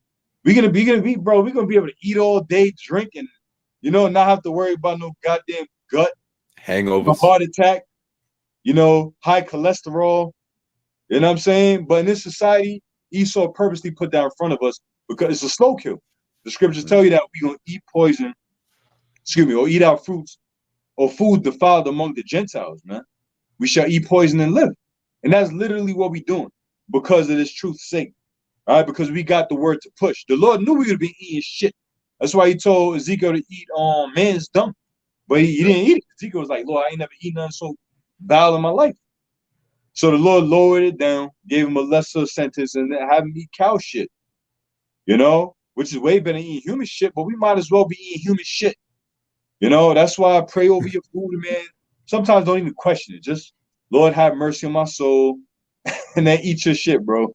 We're gonna be, bro. We're gonna be able to eat all day, drink, and not have to worry about no goddamn gut hangovers, heart attack, high cholesterol. You know what I'm saying? But in this society, Esau purposely put that in front of us because it's a slow kill. The scriptures tell you that we're gonna eat poison, or eat our fruits or food defiled among the Gentiles, man. We shall eat poison and live. And that's literally what we're doing because of this truth's sake. All right, because we got the word to push. The Lord knew we would be eating shit. That's why he told Ezekiel to eat man's dung. But he didn't eat it. Ezekiel was like, Lord, I ain't never eaten nothing so vile in my life. So the Lord lowered it down, gave him a lesser sentence, and have him eat cow shit. Which is way better than eating human shit, but we might as well be eating human shit. That's why I pray over your food, man. Sometimes don't even question it. Just, Lord, have mercy on my soul, and then eat your shit, bro.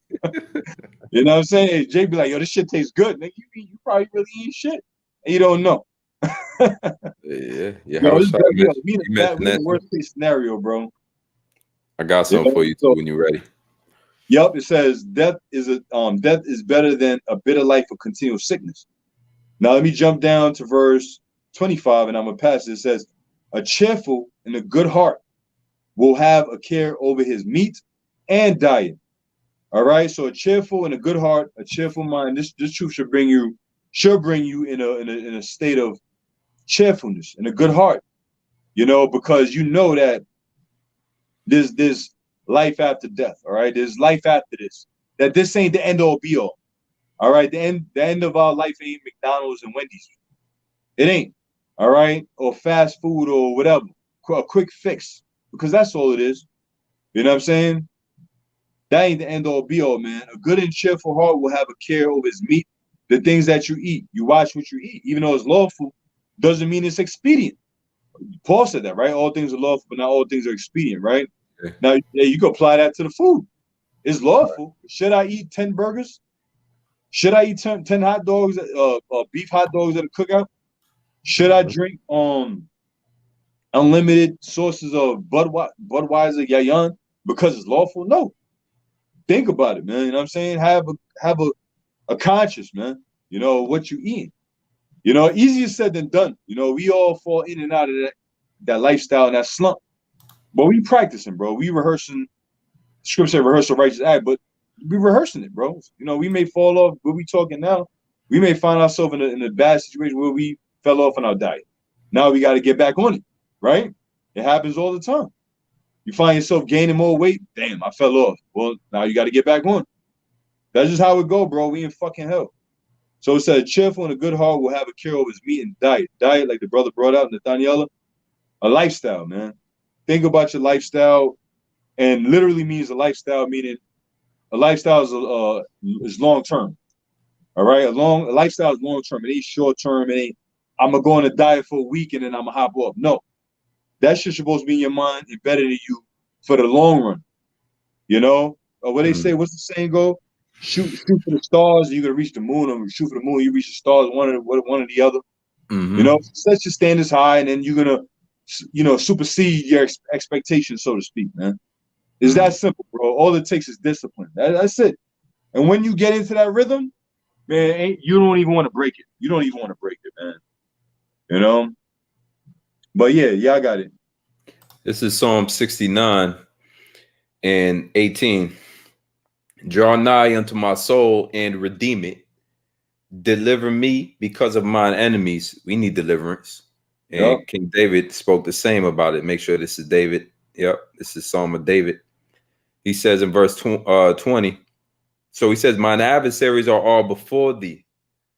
You know what I'm saying? Hey, Jay be like, yo, this shit tastes good. Nigga, you probably really eat shit, and you don't know. Yeah. We in the worst case scenario, bro. I got something for you too when you're ready. Yep, it says death is better than a bitter life of continual sickness. Now let me jump down to verse 25, and I'm gonna pass it. It says, a cheerful and a good heart will have a care over his meat and diet. All right, so a cheerful and a good heart, a cheerful mind. This truth should bring you in a state of cheerfulness and a good heart. Because that there's life after death. All right, there's life after this. That this ain't the end all be all. All right, the end of our life ain't McDonald's and Wendy's. It ain't. All right, or fast food or whatever, a quick fix, because that's all it is. You know what I'm saying? That ain't the end all be all, man. A good and cheerful heart will have a care over his meat, the things that you eat. You watch what you eat, even though it's lawful, doesn't mean it's expedient. Paul said that, right? All things are lawful, but not all things are expedient, right? Okay. Now, you can apply that to the food. It's lawful. Right. Should I eat 10 burgers? Should I eat 10 hot dogs, beef hot dogs at a cookout? Should I drink unlimited sources of Budweiser, Yayan, because it's lawful? No. Think about it, man. You know what I'm saying? Have a a conscience, man. You know, what you eating. You know, easier said than done. You know, we all fall in and out of that lifestyle and that slump. But we practicing, bro. We rehearsing. Scripture said rehearse a righteous act, but we rehearsing it, bro. You know, we may fall off, but we talking now. We may find ourselves in a bad situation where we fell off on our diet. Now we got to get back on it, right? It happens all the time. You find yourself gaining more weight. Damn, I fell off. Well, now you got to get back on. That's just how it go, bro. We in fucking hell. So it said, cheerful and a good heart will have a cure over his meat and diet. Diet, like the brother brought out, Nathaniel, a lifestyle, man. Think about your lifestyle, and literally means a lifestyle, meaning a lifestyle is long term. All right, a lifestyle is long term. It ain't short term. It ain't I'm gonna go on a diet for a week and then I'm gonna hop off. No, that shit's supposed to be in your mind, embedded in you for the long run. You know, what they say? What's the saying go? Shoot for the stars, you're gonna reach the moon, or shoot for the moon, you reach the stars, one or the other. You know, set your standards high, and then you're gonna, you know, supersede your expectations, so to speak, man. It's that simple, bro. All it takes is discipline. That's it. And when you get into that rhythm, man, you don't even want to break it. You don't even want to break it, man. You know? But yeah, I got it. This is Psalm 69 and 18. Draw nigh unto my soul and redeem it. Deliver me because of mine enemies. We need deliverance. And King David spoke the same about it. Make sure this is David. Yep, this is Psalm of David. He says in verse 20, so he says, mine adversaries are all before thee.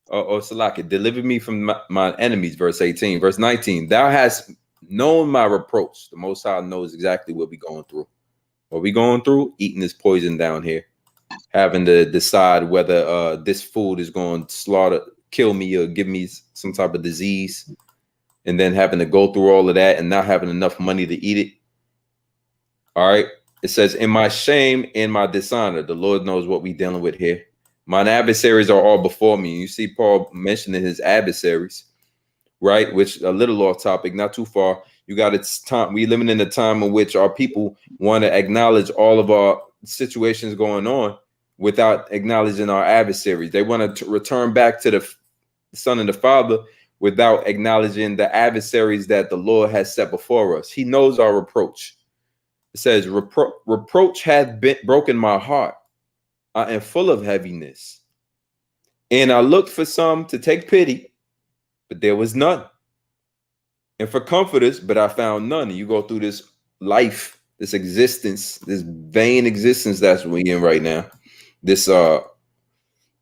Or Salaki, deliver me from my enemies, verse 18. Verse 19, thou hast known my reproach. The Most High knows exactly what we're going through. What we going through? Eating this poison down here. Having to decide whether this food is going to kill me or give me some type of disease. And then having to go through all of that and not having enough money to eat it. All right. It says, in my shame and my dishonor, the Lord knows what we're dealing with here. Mine adversaries are all before me. You see Paul mentioning his adversaries, right? Which a little off topic, not too far. You got it's time. We living in a time in which our people want to acknowledge all of our situations going on without acknowledging our adversaries. They want to return back to the Son and the Father without acknowledging the adversaries that the Lord has set before us. He knows our reproach. It says, reproach hath broken my heart. I am full of heaviness. And I looked for some to take pity, but there was none. And for comforters, but I found none. And you go through this life, this existence, this vain existence that's we in right now. This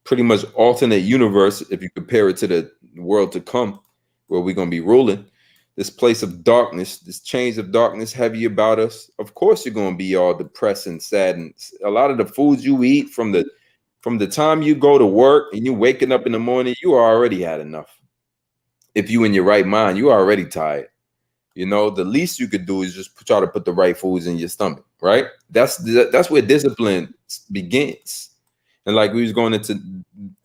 pretty much alternate universe, if you compare it to the world to come, where we're going to be ruling. This place of darkness, this chains of darkness heavy about us. Of course, you're going to be all depressed and sad. And a lot of the foods you eat from the time you go to work and you waking up in the morning, you already had enough. If you in your right mind, you are already tired. You know, the least you could do is just try to put the right foods in your stomach, right? That's where discipline begins. And like we was going into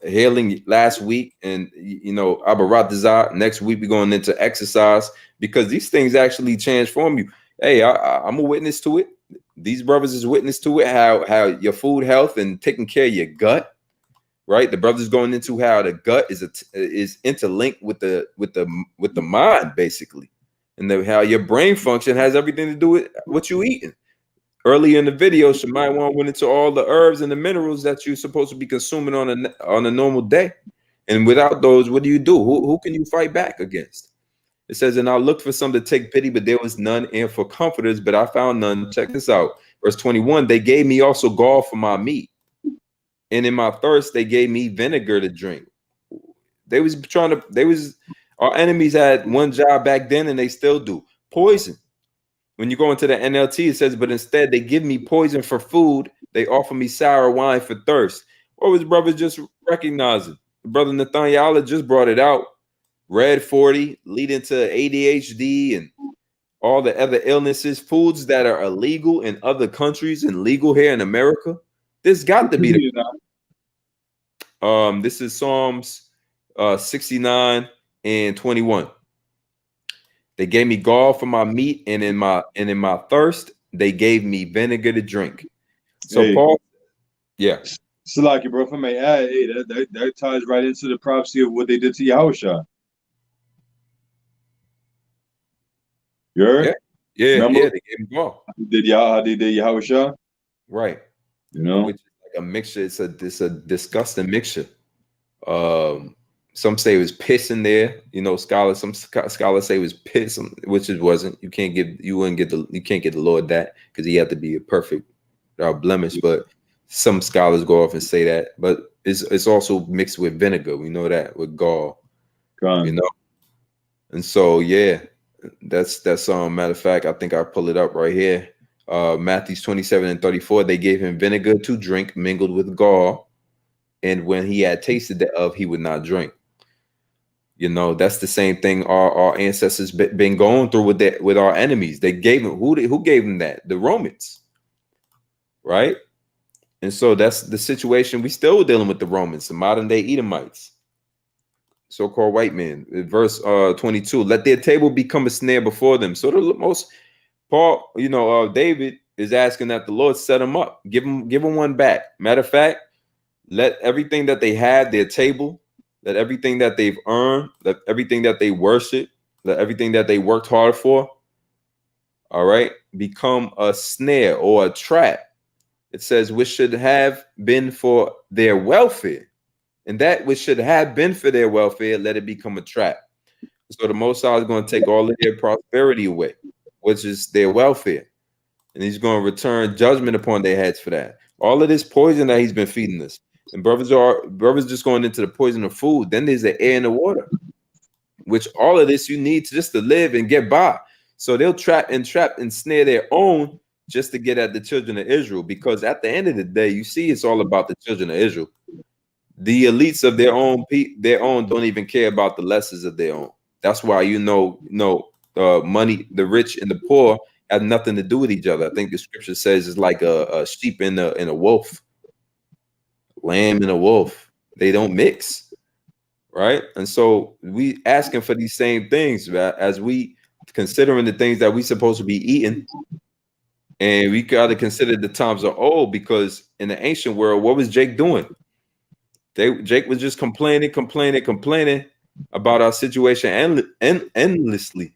healing last week, and you know, Abaratazah, next week we're going into exercise, because these things actually transform you. Hey, I'm a witness to it. These brothers is witness to it, how your food health and taking care of your gut, right? The brothers going into how the gut is interlinked with the mind, basically, and how your brain function has everything to do with what you eating. Earlier in the video, Ahmawan went into all the herbs and the minerals that you're supposed to be consuming on a normal day. And without those, what do? Who can you fight back against? It says, and I looked for some to take pity, but there was none, and for comforters, but I found none. Check this out. Verse 21, they gave me also gall for my meat. And in my thirst, they gave me vinegar to drink. Our enemies had one job back then, and they still do. Poison. When you go into the NLT, it says, but instead they give me poison for food. They offer me sour wine for thirst. What was brother just recognizing? Brother Nathaniel just brought it out. Red 40, leading to ADHD and all the other illnesses, foods that are illegal in other countries and legal here in America. This got to be this is Psalms 69 and 21. They gave me gall for my meat, and in my thirst, they gave me vinegar to drink. So Paul, yeah. Salaki, bro, if I may add, hey, that ties right into the prophecy of what they did to Yahushua. You heard? Yeah, Remember? they gave him all. How they did Yahushua? Right. You know? Which is like a mixture. It's a disgusting mixture. Some say it was piss in there. You know, some scholars say it was piss, which it wasn't. You can't get the Lord that, because he had to be a perfect blemish. But some scholars go off and say that. But it's also mixed with vinegar. We know that, with gall. You know, and so yeah, that's matter of fact, I think I pull it up right here. Matthew 27:34. They gave him vinegar to drink mingled with gall, and when he had tasted thereof, he would not drink. You know, that's the same thing our ancestors been going through with our enemies. They gave him who gave them that? The Romans, right? And so that's the situation. We still dealing with the Romans, the modern day Edomites, so-called white men. Verse 22. Let their table become a snare before them. So the most Paul, David is asking that the Lord set them up, give them one back. Matter of fact, let everything that they have, their table, let everything that they've earned, let everything that they worship, let everything that they worked hard for, all right, become a snare or a trap. It says, which should have been for their welfare. And that which should have been for their welfare, let it become a trap. So the Most High is going to take all of their prosperity away, which is their welfare. And he's going to return judgment upon their heads for that. All of this poison that he's been feeding us. And brothers just going into the poison of food. Then there's the air and the water, which all of this you need just to live and get by. So they'll trap and snare their own just to get at the children of Israel. Because at the end of the day, you see, it's all about the children of Israel. The elites of their own don't even care about the lessers of their own. That's why money, the rich and the poor have nothing to do with each other. I think the scripture says it's like a sheep and a wolf, lamb and a wolf. They don't mix, right? And so we asking for these same things, right? As we considering the things that we supposed to be eating, and we got to consider the times are old, because in the ancient world, what was Jake doing? Jake was just complaining about our situation endlessly.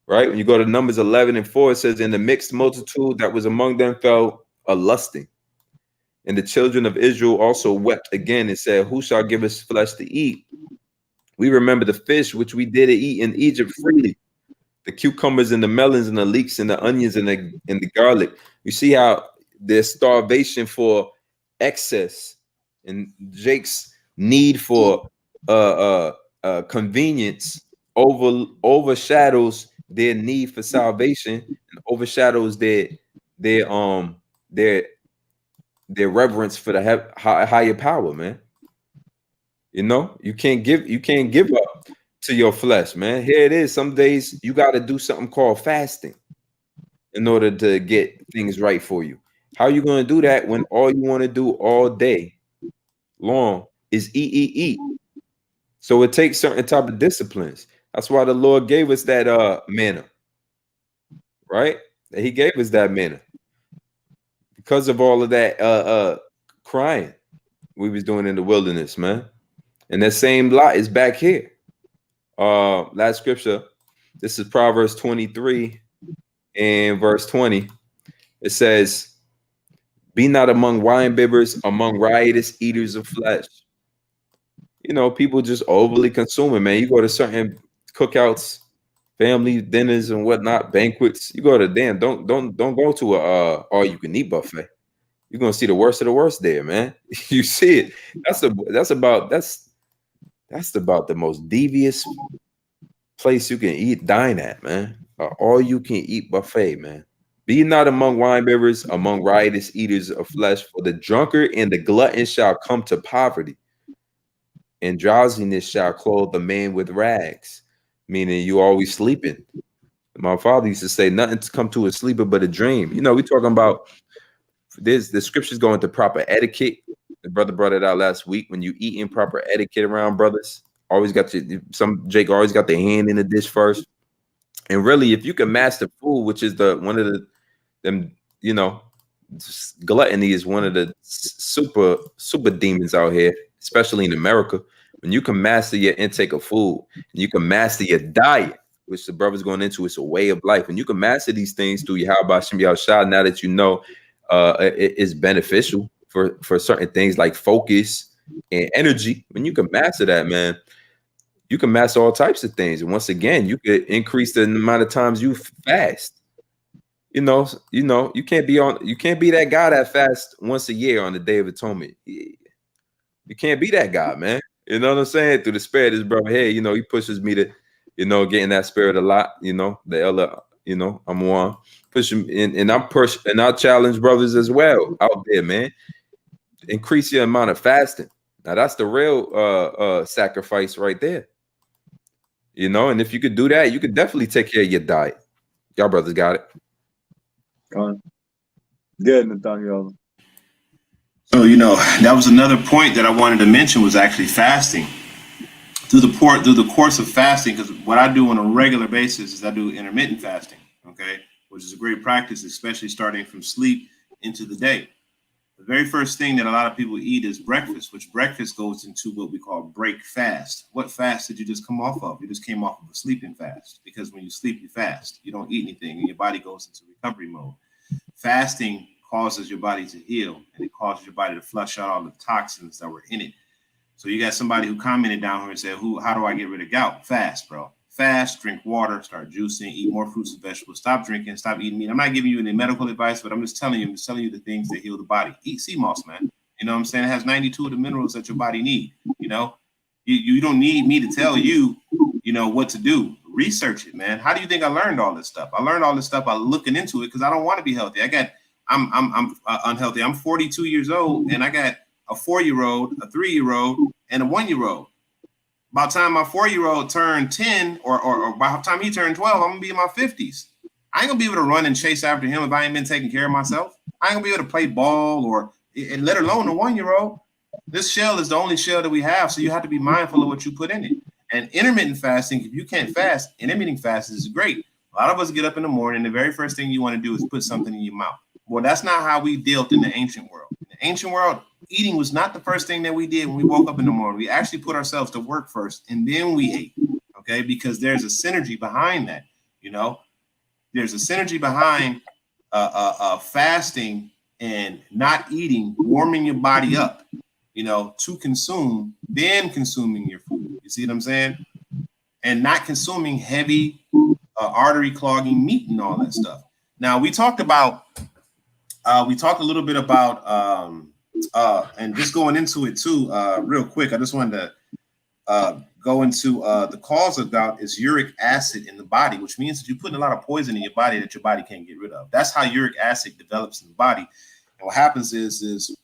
Right? When you go to Numbers 11:4, it says, in the mixed multitude that was among them fell a lusting. And the children of Israel also wept again and said, who shall give us flesh to eat? We remember the fish which we did eat in Egypt freely, the cucumbers and the melons and the leeks and the onions and the garlic. You see how there's starvation for excess, and Jake's need for convenience overshadows their need for salvation, and overshadows their reverence for the higher power, man. You know, you can't give up to your flesh, man. Here it is. Some days you got to do something called fasting in order to get things right for you. How are you going to do that when all you want to do all day long is eat? So it takes certain type of disciplines. That's why the Lord gave us that manna, right? He gave us that manna because of all of that crying we was doing in the wilderness, man. And that same lot is back here. Last scripture. This is Proverbs 23 and verse 20. It says, be not among wine bibbers, among riotous eaters of flesh. You know, people just overly consuming, man. You go to certain cookouts, family dinners and whatnot, banquets. You go to don't go to a all you can eat buffet. You're gonna see the worst of the worst there, man. You see it. That's about the most devious place you can dine at, man. All you can eat buffet, man. Be not among wine bibbers, among riotous eaters of flesh, for the drunkard and the glutton shall come to poverty, and drowsiness shall clothe the man with rags, meaning you always sleeping. My father used to say, nothing to come to a sleeper but a dream. You know, we talking about this. The scriptures go into proper etiquette. The brother brought it out last week. When you eat in proper etiquette around brothers, Jake always got their hand in the dish first. And really, if you can master food, which is one of them, you know, gluttony is one of the super demons out here, especially in America. When you can master your intake of food, and you can master your diet, which the brother's going into, it's a way of life, and you can master these things through your Yahweh Shem Yahushua. Now that you know it is beneficial for certain things like focus and energy. When you can master that, man, you can master all types of things. And once again, you could increase the amount of times you fast. You know, you can't be that guy that fasts once a year on the Day of Atonement. You can't be that guy, man. You know what I'm saying? Through the spirit, this brother, hey, you know, he pushes me to, you know, get in that spirit a lot. You know, the elder, you know, Ahmawan, push him in, and I challenge brothers as well out there, man. Increase your amount of fasting. Now that's the real sacrifice right there. You know, and if you could do that, you could definitely take care of your diet. Y'all brothers got it. Good, Nathaniel. So, you know, that was another point that I wanted to mention, was actually fasting. Through the course of fasting, because what I do on a regular basis is I do intermittent fasting, okay, which is a great practice, especially starting from sleep into the day. The very first thing that a lot of people eat is breakfast, which breakfast goes into what we call break fast. What fast did you just come off of? You just came off of a sleeping fast, because when you sleep, you fast. You don't eat anything, and your body goes into recovery mode. Fasting causes your body to heal, and it causes your body to flush out all the toxins that were in it. So you got somebody who commented down here and said, how do I get rid of gout? Fast, bro. Fast, drink water, start juicing, eat more fruits and vegetables, stop drinking, stop eating meat. I'm not giving you any medical advice, but I'm just telling you the things that heal the body. Eat sea moss, man. You know what I'm saying? It has 92 of the minerals that your body need. You know, you don't need me to tell you, you know, what to do. Research it, man. How do you think I learned all this stuff? I learned all this stuff by looking into it, because I don't want to be healthy. I'm unhealthy. I'm 42 years old, and I got a 4-year-old, a 3-year-old, and a 1-year-old. By the time my 4-year-old turned 10, or by the time he turned 12, I'm gonna be in my 50s. I ain't gonna be able to run and chase after him if I ain't been taking care of myself. I ain't gonna be able to play ball, or let alone a 1-year-old. This shell is the only shell that we have, so you have to be mindful of what you put in it. And intermittent fasting, if you can't fast, intermittent fasting is great. A lot of us get up in the morning, the very first thing you want to do is put something in your mouth. Well, that's not how we dealt in the ancient world. In the ancient world, eating was not the first thing that we did when we woke up in the morning. We actually put ourselves to work first, and then we ate, okay? Because there's a synergy behind that, you know? There's a synergy behind fasting and not eating, warming your body up, you know, to consume, then consuming your food. You see what I'm saying? And not consuming heavy artery clogging meat and all that stuff. Now, we talked a little bit about, and just going into it too, real quick, I just wanted to go into the cause of gout is uric acid in the body, which means that you're putting a lot of poison in your body that your body can't get rid of. That's how uric acid develops in the body. And what happens is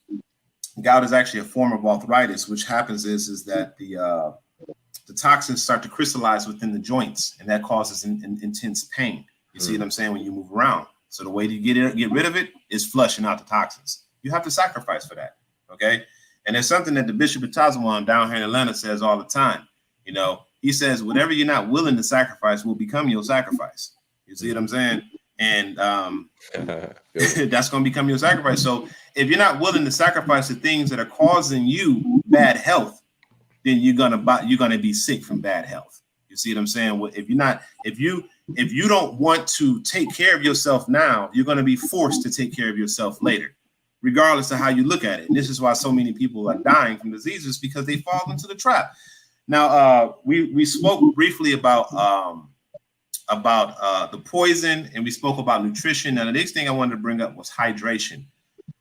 gout is actually a form of arthritis. Which happens is that the toxins start to crystallize within the joints, and that causes intense pain. You see what I'm saying? When you move around. So the way to get rid of it is flushing out the toxins. You have to sacrifice for that, okay? And there's something that the Bishop of Ahmawan down here in Atlanta says all the time. You know, he says, whatever you're not willing to sacrifice will become your sacrifice. You see what I'm saying? And that's going to become your sacrifice. So if you're not willing to sacrifice the things that are causing you bad health, then you're gonna be sick from bad health. You see what I'm saying? If you don't want to take care of yourself now, you're going to be forced to take care of yourself later, regardless of how you look at it. And this is why so many people are dying from diseases, because they fall into the trap. Now, we spoke briefly about the poison, and we spoke about nutrition. Now, the next thing I wanted to bring up was hydration.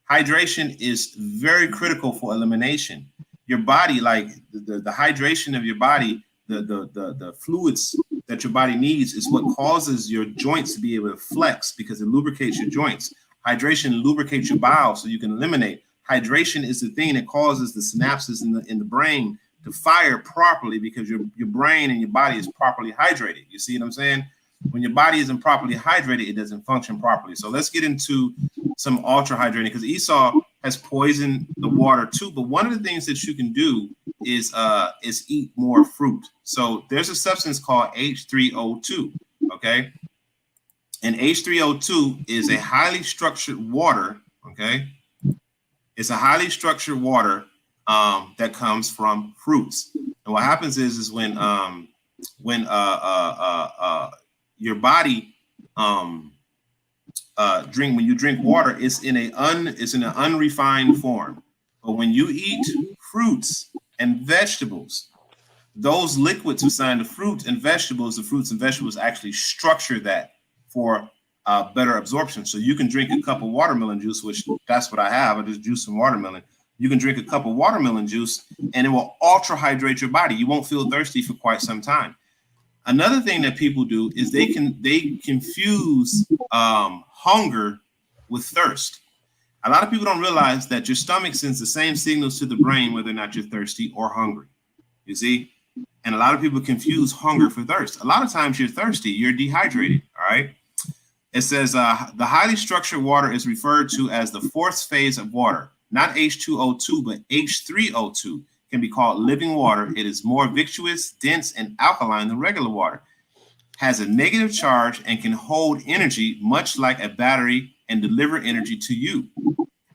Hydration is very critical for elimination. Your body, like the hydration of your body, the fluids that your body needs is what causes your joints to be able to flex, because it lubricates your joints. Hydration lubricates your bowel so you can eliminate. Hydration is the thing that causes the synapses in the brain to fire properly, because your brain and your body is properly hydrated. You see what I'm saying? When your body isn't properly hydrated, it doesn't function properly. So let's get into some ultra hydrating, because Esau has poisoned the water too. But one of the things that you can do is eat more fruit. So there's a substance called H3O2, okay? And H3O2 is a highly structured water, okay? Okay, it's a highly structured water that comes from fruits. And what happens is when your body when you drink water, it's in an unrefined form. But when you eat fruits and vegetables, those liquids beside the fruits and vegetables actually structure that for better absorption. So you can drink a cup of watermelon juice, which that's what I have. I just juice some watermelon. You can drink a cup of watermelon juice and it will ultra hydrate your body. You won't feel thirsty for quite some time. Another thing that people do is they confuse hunger with thirst. A lot of people don't realize that your stomach sends the same signals to the brain whether or not you're thirsty or hungry. You see? And a lot of people confuse hunger for thirst. A lot of times you're thirsty, you're dehydrated. All right. It says the highly structured water is referred to as the fourth phase of water, not H2O2, but H3O2. Can be called living water. It is more viscous, dense, and alkaline than regular water. Has a negative charge and can hold energy much like a battery and deliver energy to you.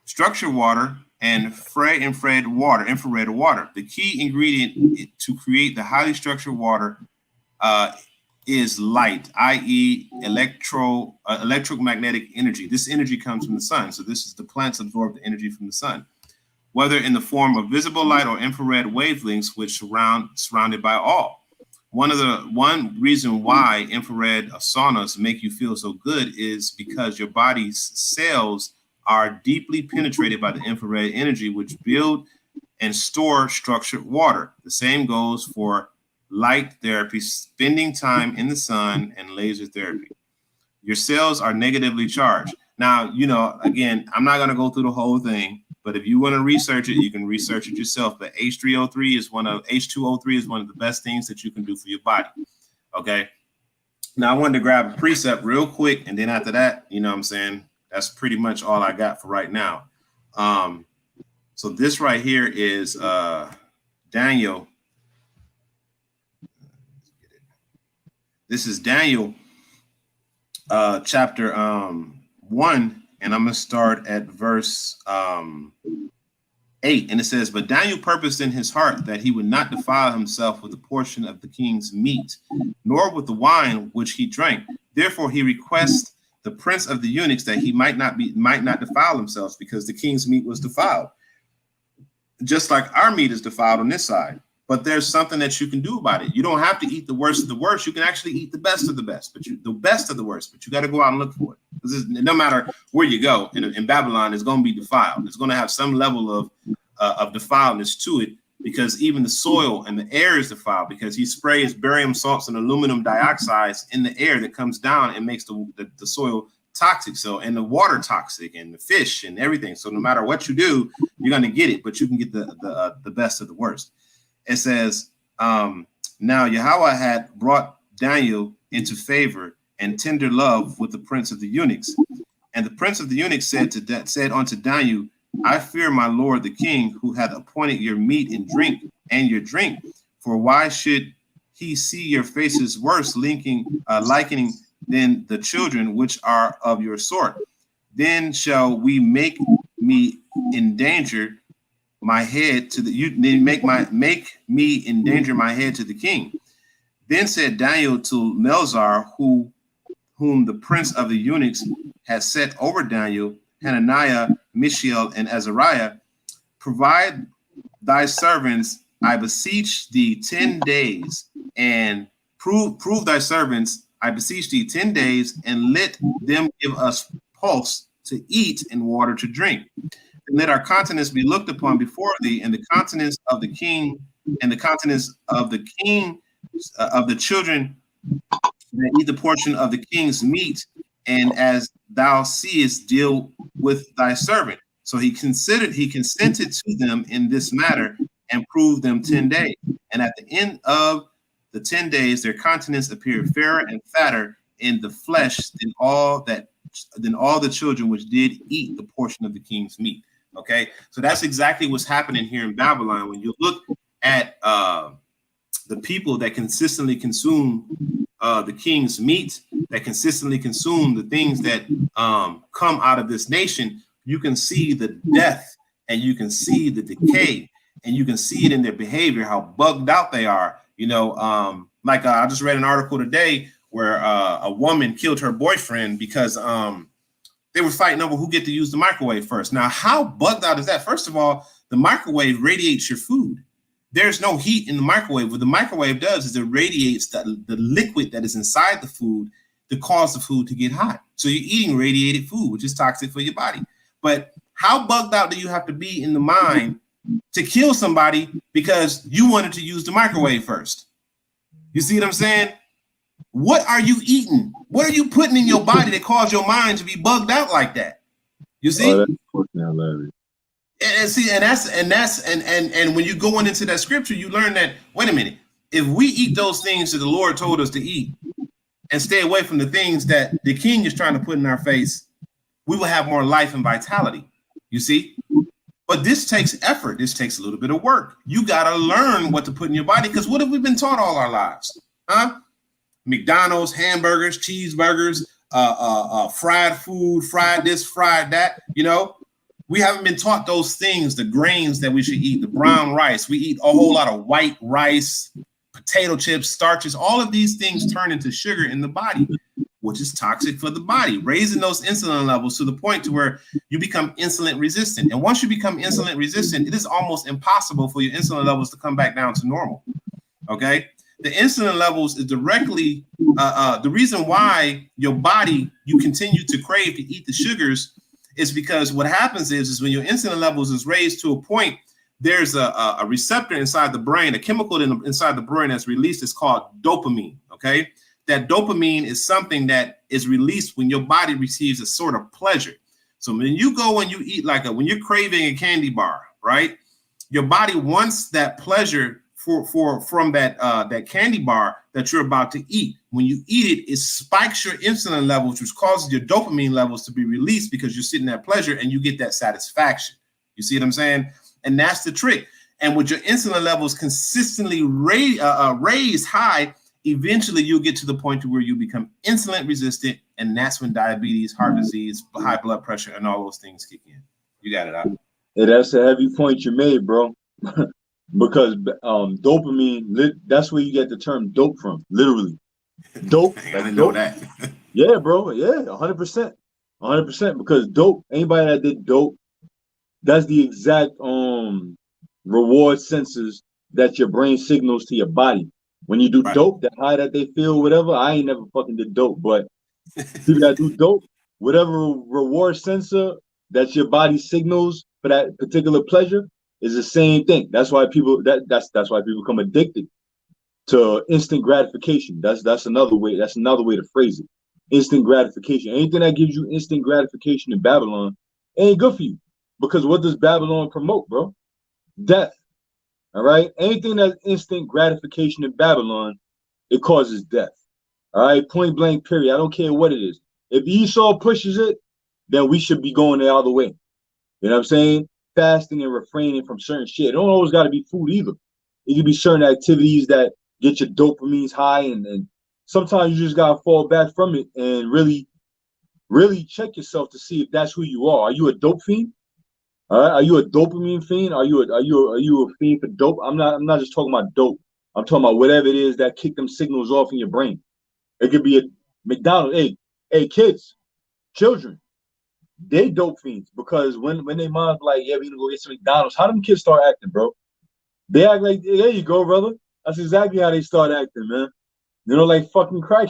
Structured water and infrared water. The key ingredient to create the highly structured water is light, i.e. electromagnetic energy. This energy comes from the sun. So this is the plants absorb the energy from the sun, whether in the form of visible light or infrared wavelengths, which surrounded by all. One reason why infrared saunas make you feel so good is because your body's cells are deeply penetrated by the infrared energy, which build and store structured water. The same goes for light therapy, spending time in the sun, and laser therapy. Your cells are negatively charged. Now, again, I'm not going to go through the whole thing, but if you want to research it, you can research it yourself. But H2O3 is one of the best things that you can do for your body. Okay. Now I wanted to grab a precept real quick, and then after that, what I'm saying, that's pretty much all I got for right now. So this right here is Daniel. This is Daniel chapter 1, and I'm going to start at verse 8. And it says, but Daniel purposed in his heart that he would not defile himself with a portion of the king's meat, nor with the wine which he drank. Therefore he requests the prince of the eunuchs that he might not defile himself, because the king's meat was defiled, just like our meat is defiled on this side. But there's something that you can do about it. You don't have to eat the worst of the worst. You can actually eat the best of the best, the best of the worst. But you got to go out and look for it, because no matter where you go in Babylon, it's going to be defiled. It's going to have some level of defiledness to it, because even the soil and the air is defiled, because he sprays barium salts and aluminum dioxides in the air that comes down and makes the soil toxic. So, and the water toxic, and the fish and everything. So no matter what you do, you're going to get it, but you can get the best of the worst. It says, now Yahweh had brought Daniel into favor and tender love with the prince of the eunuchs. And the prince of the eunuchs said unto Daniel, I fear my lord the king, who hath appointed your meat and your drink. For why should he see your faces worse, likening than the children which are of your sort? Then shall we make me endanger my head to make me endanger my head to the king. Then said Daniel to Melzar, whom the prince of the eunuchs had set over Daniel, Hananiah, Mishael, and Azariah, provide thy servants, I beseech thee, 10 days, and prove thy servants, I beseech thee, 10 days, and let them give us pulse to eat and water to drink. And let our countenance be looked upon before thee, and the countenance of the king, and the countenance of the king, of the children that eat the portion of the king's meat, and as thou seest, deal with thy servant. So he consented to them in this matter, and proved them 10 days. And at the end of the 10 days, their countenance appeared fairer and fatter in the flesh than all the children which did eat the portion of the king's meat. Okay, so that's exactly what's happening here in Babylon. When you look at the people that consistently consume the king's meat, that consistently consume the things that come out of this nation, you can see the death and you can see the decay and you can see it in their behavior, how bugged out they are. You know, I just read an article today where a woman killed her boyfriend because they were fighting over who get to use the microwave first. Now, how bugged out is that? First of all, the microwave radiates your food. There's no heat in the microwave. What the microwave does is it radiates the liquid that is inside the food to cause the food to get hot. So you're eating radiated food, which is toxic for your body. But how bugged out do you have to be in the mind to kill somebody because you wanted to use the microwave first? You see what I'm saying? What are you eating? What are you putting in your body that caused your mind to be bugged out like that? You see? Oh, that's fucking hilarious. And when you go into that scripture, you learn that, wait a minute, if we eat those things that the Lord told us to eat and stay away from the things that the king is trying to put in our face, we will have more life and vitality. You see? But this takes effort. This takes a little bit of work. You got to learn what to put in your body, because what have we been taught all our lives? Huh? McDonald's, hamburgers, cheeseburgers, fried food, fried this, fried that. You know, we haven't been taught those things, the grains that we should eat, the brown rice. We eat a whole lot of white rice, potato chips, starches. All of these things turn into sugar in the body, which is toxic for the body, raising those insulin levels to the point to where you become insulin resistant. And once you become insulin resistant, it is almost impossible for your insulin levels to come back down to normal. Okay. The insulin levels is directly the reason why your body, you continue to crave to eat the sugars, is because what happens is when your insulin levels is raised to a point, there's a receptor inside the brain, a chemical inside the brain that's released. It's called dopamine. Okay. That dopamine is something that is released when your body receives a sort of pleasure. So when you go and you eat when you're craving a candy bar, right? Your body wants that pleasure from that candy bar that you're about to eat. When you eat it, it spikes your insulin levels, which causes your dopamine levels to be released because you're sitting at pleasure and you get that satisfaction. You see what I'm saying? And that's the trick. And with your insulin levels consistently raised high, eventually you'll get to the point to where you become insulin resistant, and that's when diabetes, heart disease, high blood pressure, and all those things kick in. You got it out. Yeah, that's a heavy point you made, bro. Because dopamine, that's where you get the term dope from, literally. Dope. I didn't know that. Yeah, bro. Yeah, 100%. 100%. Because dope, anybody that did dope, that's the exact reward sensors that your brain signals to your body. When you do dope, that high that they feel, whatever. I ain't never fucking did dope, but people that do dope, whatever reward sensor that your body signals for that particular pleasure is the same thing. That's why people that's why people become addicted to instant gratification. That's another way. That's another way to phrase it. Instant gratification. Anything that gives you instant gratification in Babylon ain't good for you. Because what does Babylon promote, bro? Death. All right. Anything that's instant gratification in Babylon, it causes death. All right. Point blank, period. I don't care what it is. If Esau pushes it, then we should be going the other way. You know what I'm saying? Fasting and refraining from certain shit. It don't always got to be food either. It can be certain activities that get your dopamines high, and sometimes you just gotta fall back from it and really, really check yourself to see if that's who you are. Are you a dope fiend? All right. Are you a dopamine fiend? Are you a fiend for dope? I'm not just talking about dope. I'm talking about whatever it is that kick them signals off in your brain. It could be a McDonald's. Hey, kids, children, they dope fiends, because when they mom's like, yeah, we gonna go get some McDonald's, how them kids start acting, bro? They act like, there you go, brother. That's exactly how they start acting, man. You know, like fucking crack.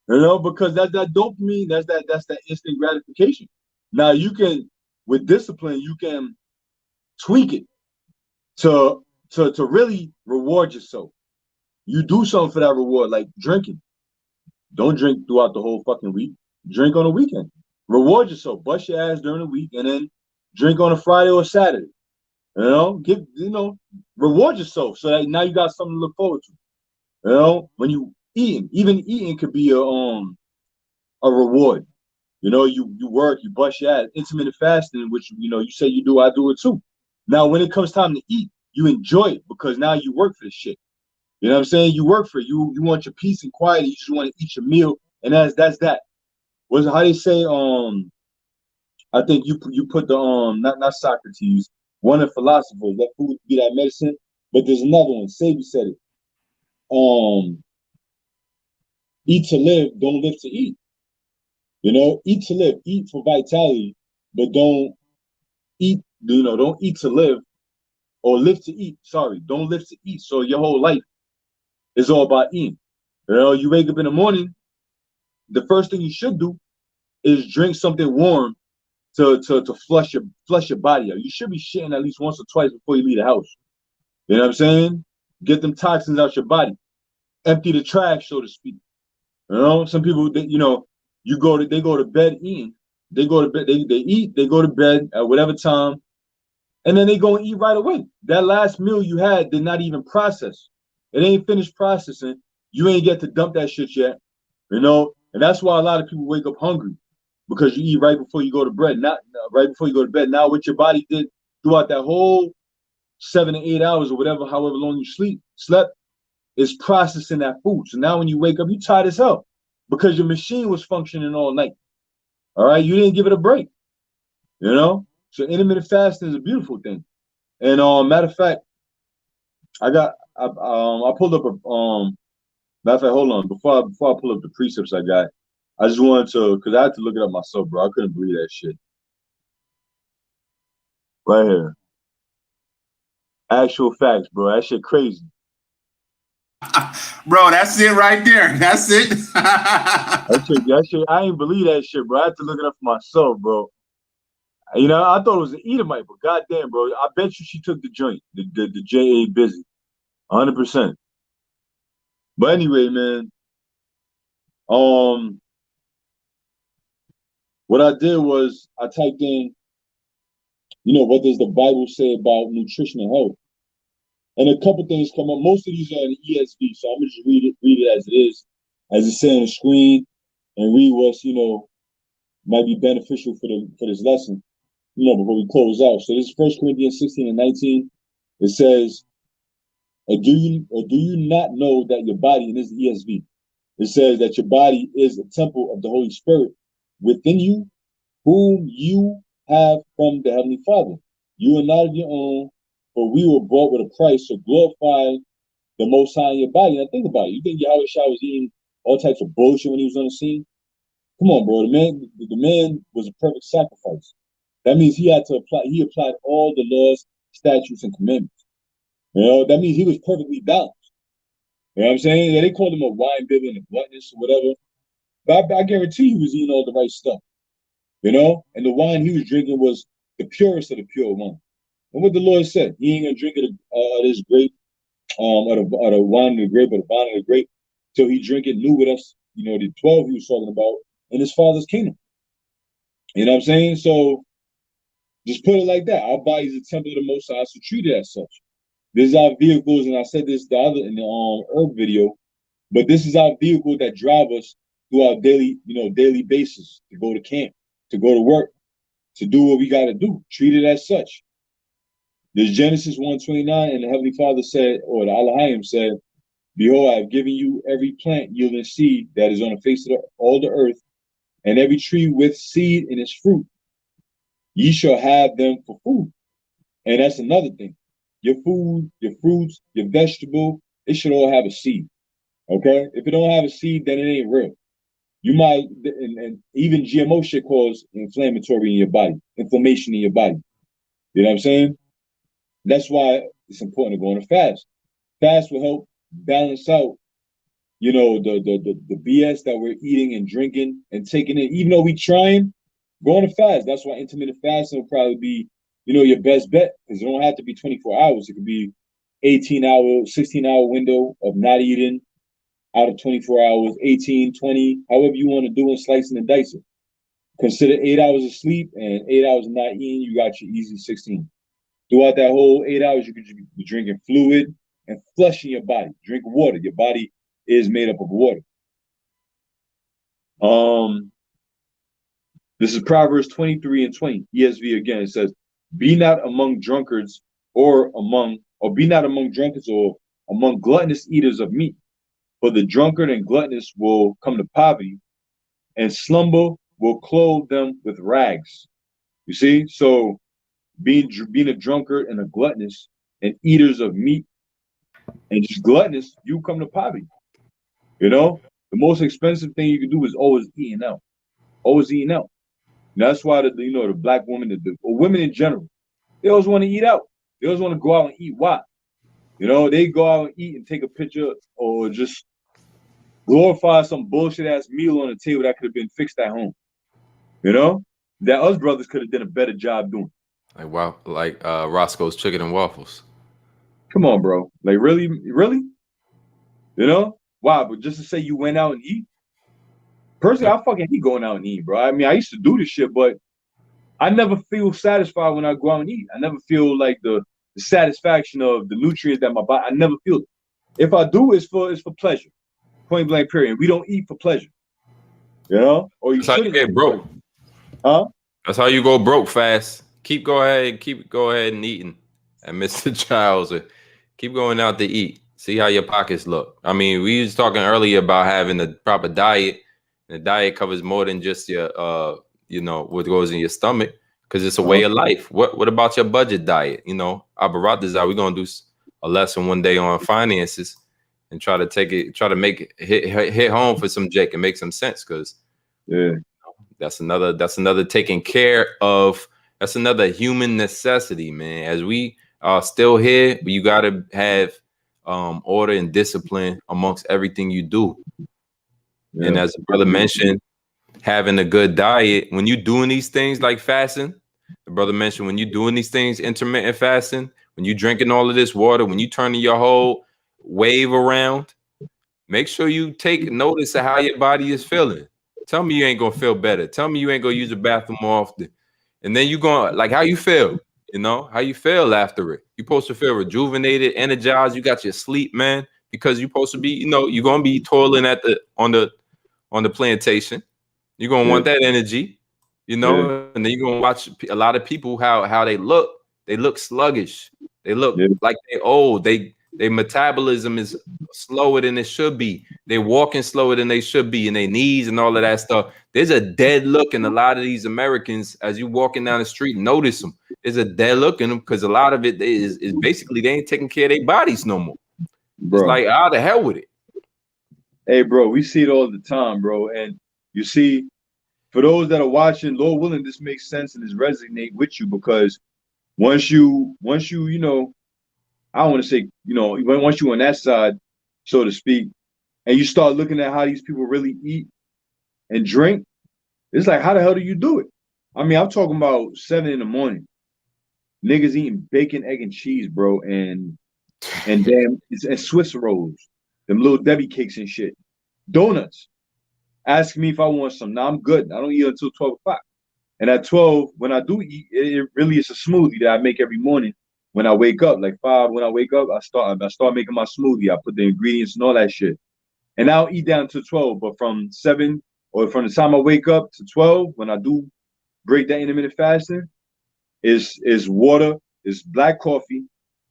You know, because that's that dopamine, that's that instant gratification. Now you can, with discipline, you can tweak it to really reward yourself. You do something for that reward, like drinking. Don't drink throughout the whole fucking week. Drink on the weekend. Reward yourself. Bust your ass during the week, and then drink on a Friday or Saturday. Reward yourself so that now you got something to look forward to. You know, when you eating, even eating could be a reward. You know, you work, you bust your ass. Intermittent fasting, which you say you do, I do it too. Now, when it comes time to eat, you enjoy it because now you work for this shit. You know what I'm saying? You work for it. You want your peace and quiet. You just want to eat your meal, and that's that. How they say I think you put the not Socrates, one of philosophers, let food be that medicine, but there's another one. Sabi said it. Eat to live, don't live to eat. You know, eat to live, eat for vitality, but don't eat, don't eat to live or live to eat. Sorry, don't live to eat. So your whole life is all about eating. You know, you wake up in the morning, the first thing you should do is drink something warm to flush your body out. You should be shitting at least once or twice before you leave the house. You know what I'm saying? Get them toxins out your body. Empty the trash, so to speak. You know, some people, they go to bed eating. They go to bed, they eat, they go to bed at whatever time, and then they go and eat right away. That last meal you had did not even process. It ain't finished processing. You ain't get to dump that shit yet. You know, and that's why a lot of people wake up hungry, because you eat right before you go to bed, not right before you go to bed. Now what your body did throughout that whole 7 to 8 hours or whatever, however long you slept, is processing that food. So now when you wake up, you tired as hell because your machine was functioning all night. All right, you didn't give it a break. You know, so intermittent fasting is a beautiful thing. And matter of fact, I pulled up a matter of fact, hold on, before I pull up the precepts I got, I just wanted to, because I had to look it up myself, bro. I couldn't believe that shit. Right here. Actual facts, bro. That shit crazy. Bro, that's it right there. That's it. that shit, I ain't believe that shit, bro. I had to look it up for myself, bro. You know, I thought it was an Edomite, but goddamn, bro, I bet you she took the joint, the J.A. busy, 100%. But anyway, man, what I did was I typed in, what does the Bible say about nutrition and health? And a couple things come up. Most of these are in the ESV, so I'm gonna just read it as it is, as it's saying on the screen, and read what's might be beneficial for this lesson. Before we close out. So this is 1 Corinthians 16 and 19. It says, or do you not know that your body, and this is ESV, it says that your body is a temple of the Holy Spirit within you, whom you have from the Heavenly Father. You are not of your own, for we were bought with a price, so glorify the Most High in your body. Now think about it. You think Yahweh Shah was eating all types of bullshit when he was on the scene? Come on, bro. The man was a perfect sacrifice. That means he applied all the laws, statutes, and commandments. That means he was perfectly balanced. You know what I'm saying? Yeah, they called him a wine bibber and a gluttonous or whatever. But I guarantee he was eating all the right stuff. And the wine he was drinking was the purest of the pure wine. And what the Lord said, he ain't gonna drink this grape, of the wine of the grape, or the vine of the grape, till he drink it new with us, the 12 he was talking about, in his Father's kingdom. You know what I'm saying? So just put it like that. Our body is a temple of the Most High, so treat it as such. This is our vehicles, and I said this in the herb video, but this is our vehicle that drive us through our daily basis, to go to camp, to go to work, to do what we got to do. Treat it as such. There's Genesis 1:29, and the Heavenly Father said, or the Elohim said, behold, I have given you every plant yielding seed that is on the face of all the earth, and every tree with seed in its fruit. Ye shall have them for food. And that's another thing. Your food, your fruits, your vegetable, it should all have a seed. Okay? If it don't have a seed, then it ain't real. You might, and even GMO shit cause inflammation in your body. You know what I'm saying? That's why it's important to go on a fast. Fast will help balance out, the BS that we're eating and drinking and taking in. Even though we trying, go on a fast. That's why intermittent fasting will probably be, your best bet, because it don't have to be 24 hours. It could be 18-hour, 16-hour window of not eating out of 24 hours, 18, 20, however you want to do it, slicing and dicing. Consider 8 hours of sleep and 8 hours of not eating, you got your easy 16. Throughout that whole 8 hours, you could be drinking fluid and flushing your body. Drink water. Your body is made up of water. This is Proverbs 23 and 20, ESV again. It says, be not among drunkards or among gluttonous eaters of meat, for the drunkard and gluttonous will come to poverty, and slumber will clothe them with rags. You see, so being a drunkard and a gluttonous and eaters of meat and just gluttonous, you come to poverty. You know, the most expensive thing you can do is always eating out, always eating out. And that's why the black woman, or women in general, they always want to eat out. They always want to go out and eat. Why? You know, they go out and eat and take a picture or just glorify some bullshit ass meal on the table that could have been fixed at home. You know, that us brothers could have done a better job doing. Like wow, like Roscoe's Chicken and Waffles. Come on, bro. Like really? You know? Why? But just to say you went out and eat? Personally, I fucking hate going out and eat, bro. I mean, I used to do this shit, but I never feel satisfied when I go out and eat. I never feel like the satisfaction of the nutrients that my body. I never feel it. If I do, it's for pleasure. Point blank. Period. We don't eat for pleasure. You know? Or you That's how you get broke. Huh? That's how you go broke fast. Keep go ahead and eating. And Mr. Childs, keep going out to eat. See how your pockets look. I mean, we was talking earlier about having a proper diet. And the diet covers more than just your what goes in your stomach, because it's a way of life. What about your budget diet? You know, we're gonna do a lesson one day on finances and try to make it hit home for some Jake and make some sense, because that's another taking care of. That's another human necessity, man. As we are still here, you got to have order and discipline amongst everything you do. Yeah. And as the brother mentioned, having a good diet, when you're doing these things like fasting, the brother mentioned when you're doing these things, intermittent fasting, when you're drinking all of this water, when you turning your whole wave around, make sure you take notice of how your body is feeling. Tell me you ain't gonna feel better. Tell me you ain't gonna use the bathroom more often. And then you going like how you feel, how you feel after it. You're supposed to feel rejuvenated, energized. You got your sleep, man, because you're supposed to be, you're gonna be toiling on the plantation. You're gonna want that energy, and then you're gonna watch a lot of people how they look. They look sluggish. They look like they old. Their metabolism is slower than it should be. They're walking slower than they should be, and their knees and all of that stuff. There's a dead look in a lot of these Americans as you walking down the street. Notice them. There's a dead look in them because a lot of it is basically they ain't taking care of their bodies no more. Bro. It's like, the hell with it. Hey, bro, we see it all the time, bro. And you see, for those that are watching, Lord willing, this makes sense and this resonate with you, because once you I don't want to say, once you're on that side, so to speak, and you start looking at how these people really eat and drink, it's like, how the hell do you do it? I mean, I'm talking about 7 a.m. Niggas eating bacon, egg, and cheese, bro, and damn, and Swiss rolls, them little Debbie cakes and shit, donuts. Ask me if I want some. Now I'm good. I don't eat until 12 o'clock. And at 12, when I do eat, it really is a smoothie that I make every morning. When I wake up, like 5, when I wake up, I start making my smoothie. I put the ingredients and all that shit. And I'll eat down to 12. But from 7, or from the time I wake up to 12, when I do break that intermittent fasting, is water, is black coffee,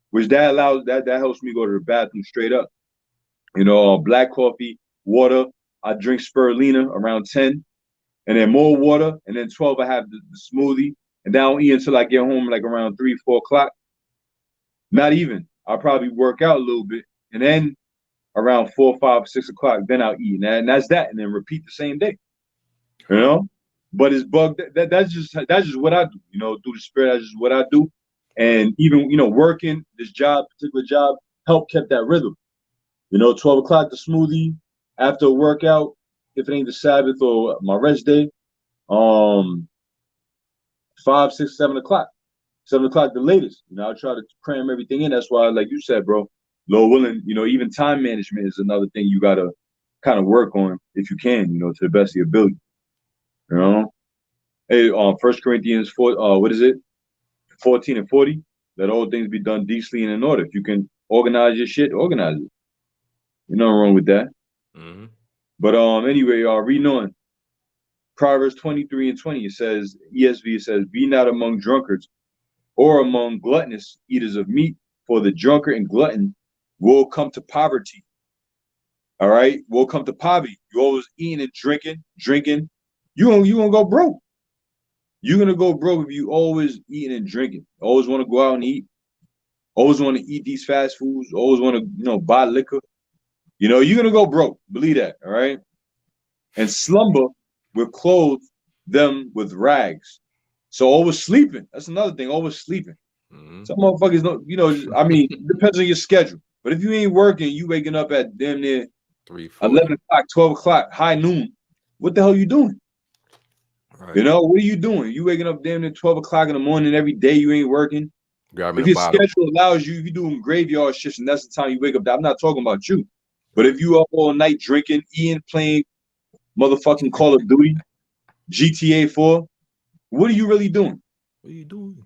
which that helps me go to the bathroom straight up. Black coffee, water. I drink spirulina around 10, and then more water, and then 12 I have the smoothie, and then I don't eat until I get home like around 3, 4 o'clock. Not even. I'll probably work out a little bit, and then around 4, 5, 6 o'clock, then I'll eat, and that's that, and then repeat the same day. But it's bugged. That's just what I do. Through the spirit, that's just what I do. And even working this particular job, helped kept that rhythm. 12 o'clock the smoothie. After a workout, if it ain't the Sabbath or my rest day, 5, 6, 7 o'clock. 7 o'clock the latest. I try to cram everything in. That's why, like you said, bro, Lord willing, even time management is another thing you gotta kind of work on if you can, to the best of your ability. Hey, 1 Corinthians 4, 14 and 40. Let all things be done decently and in order. If you can organize your shit, organize it. There's nothing wrong with that. Mm-hmm. But anyway, reading on Proverbs 23 and 20, it says, ESV, it says, be not among drunkards or among gluttonous eaters of meat, for the drunkard and glutton will come to poverty. All right, will come to poverty. You always eating and drinking, you gonna go broke. You're gonna go broke if you always eating and drinking. Always want to go out and eat. Always want to eat these fast foods. Always want to, buy liquor. You're gonna go broke. Believe that, all right? And slumber will clothe them with rags. So always sleeping. That's another thing. Always sleeping. Some motherfuckers don't, it depends on your schedule. But if you ain't working, you waking up at damn near 11 o'clock, 12 o'clock, high noon. What the hell are you doing? Right. What are you doing? You waking up damn near 12 o'clock in the morning every day, you ain't working. If your schedule allows you, if you're doing graveyard shifts and that's the time you wake up, I'm not talking about you. But if you up all night drinking, eating, playing motherfucking Call of Duty, GTA 4, what are you really doing? What are you doing?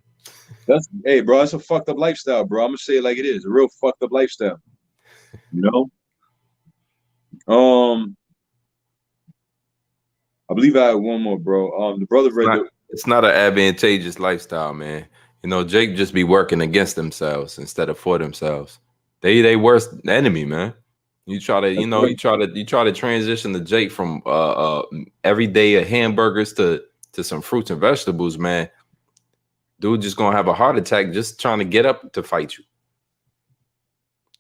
Hey, bro, that's a fucked up lifestyle, bro. I'm gonna say it like it is, a real fucked up lifestyle. I believe I had one more, bro. The brother it's not an advantageous lifestyle, man. Jake just be working against themselves instead of for themselves. They worst enemy, man. You try to, you try to transition the Jake from everyday hamburgers to some fruits and vegetables, man. Dude just gonna have a heart attack just trying to get up to fight you.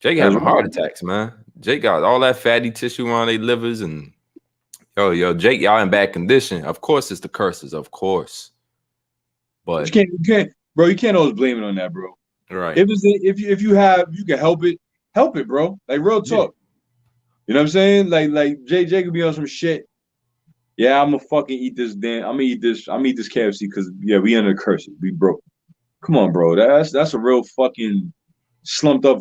Jake having heart attacks, man. Jake got all that fatty tissue on their livers and yo, Jake, y'all in bad condition. Of course, it's the curses, of course. But you can't, bro. You can't always blame it on that, bro. Right. If you can help it, bro. Like real talk. Yeah. You know what I'm saying? Like Jay could be on some shit. Yeah, I'm gonna fucking eat this. I'm gonna eat this KFC because we under the curses. We broke. Come on, bro. That's a real fucking slumped up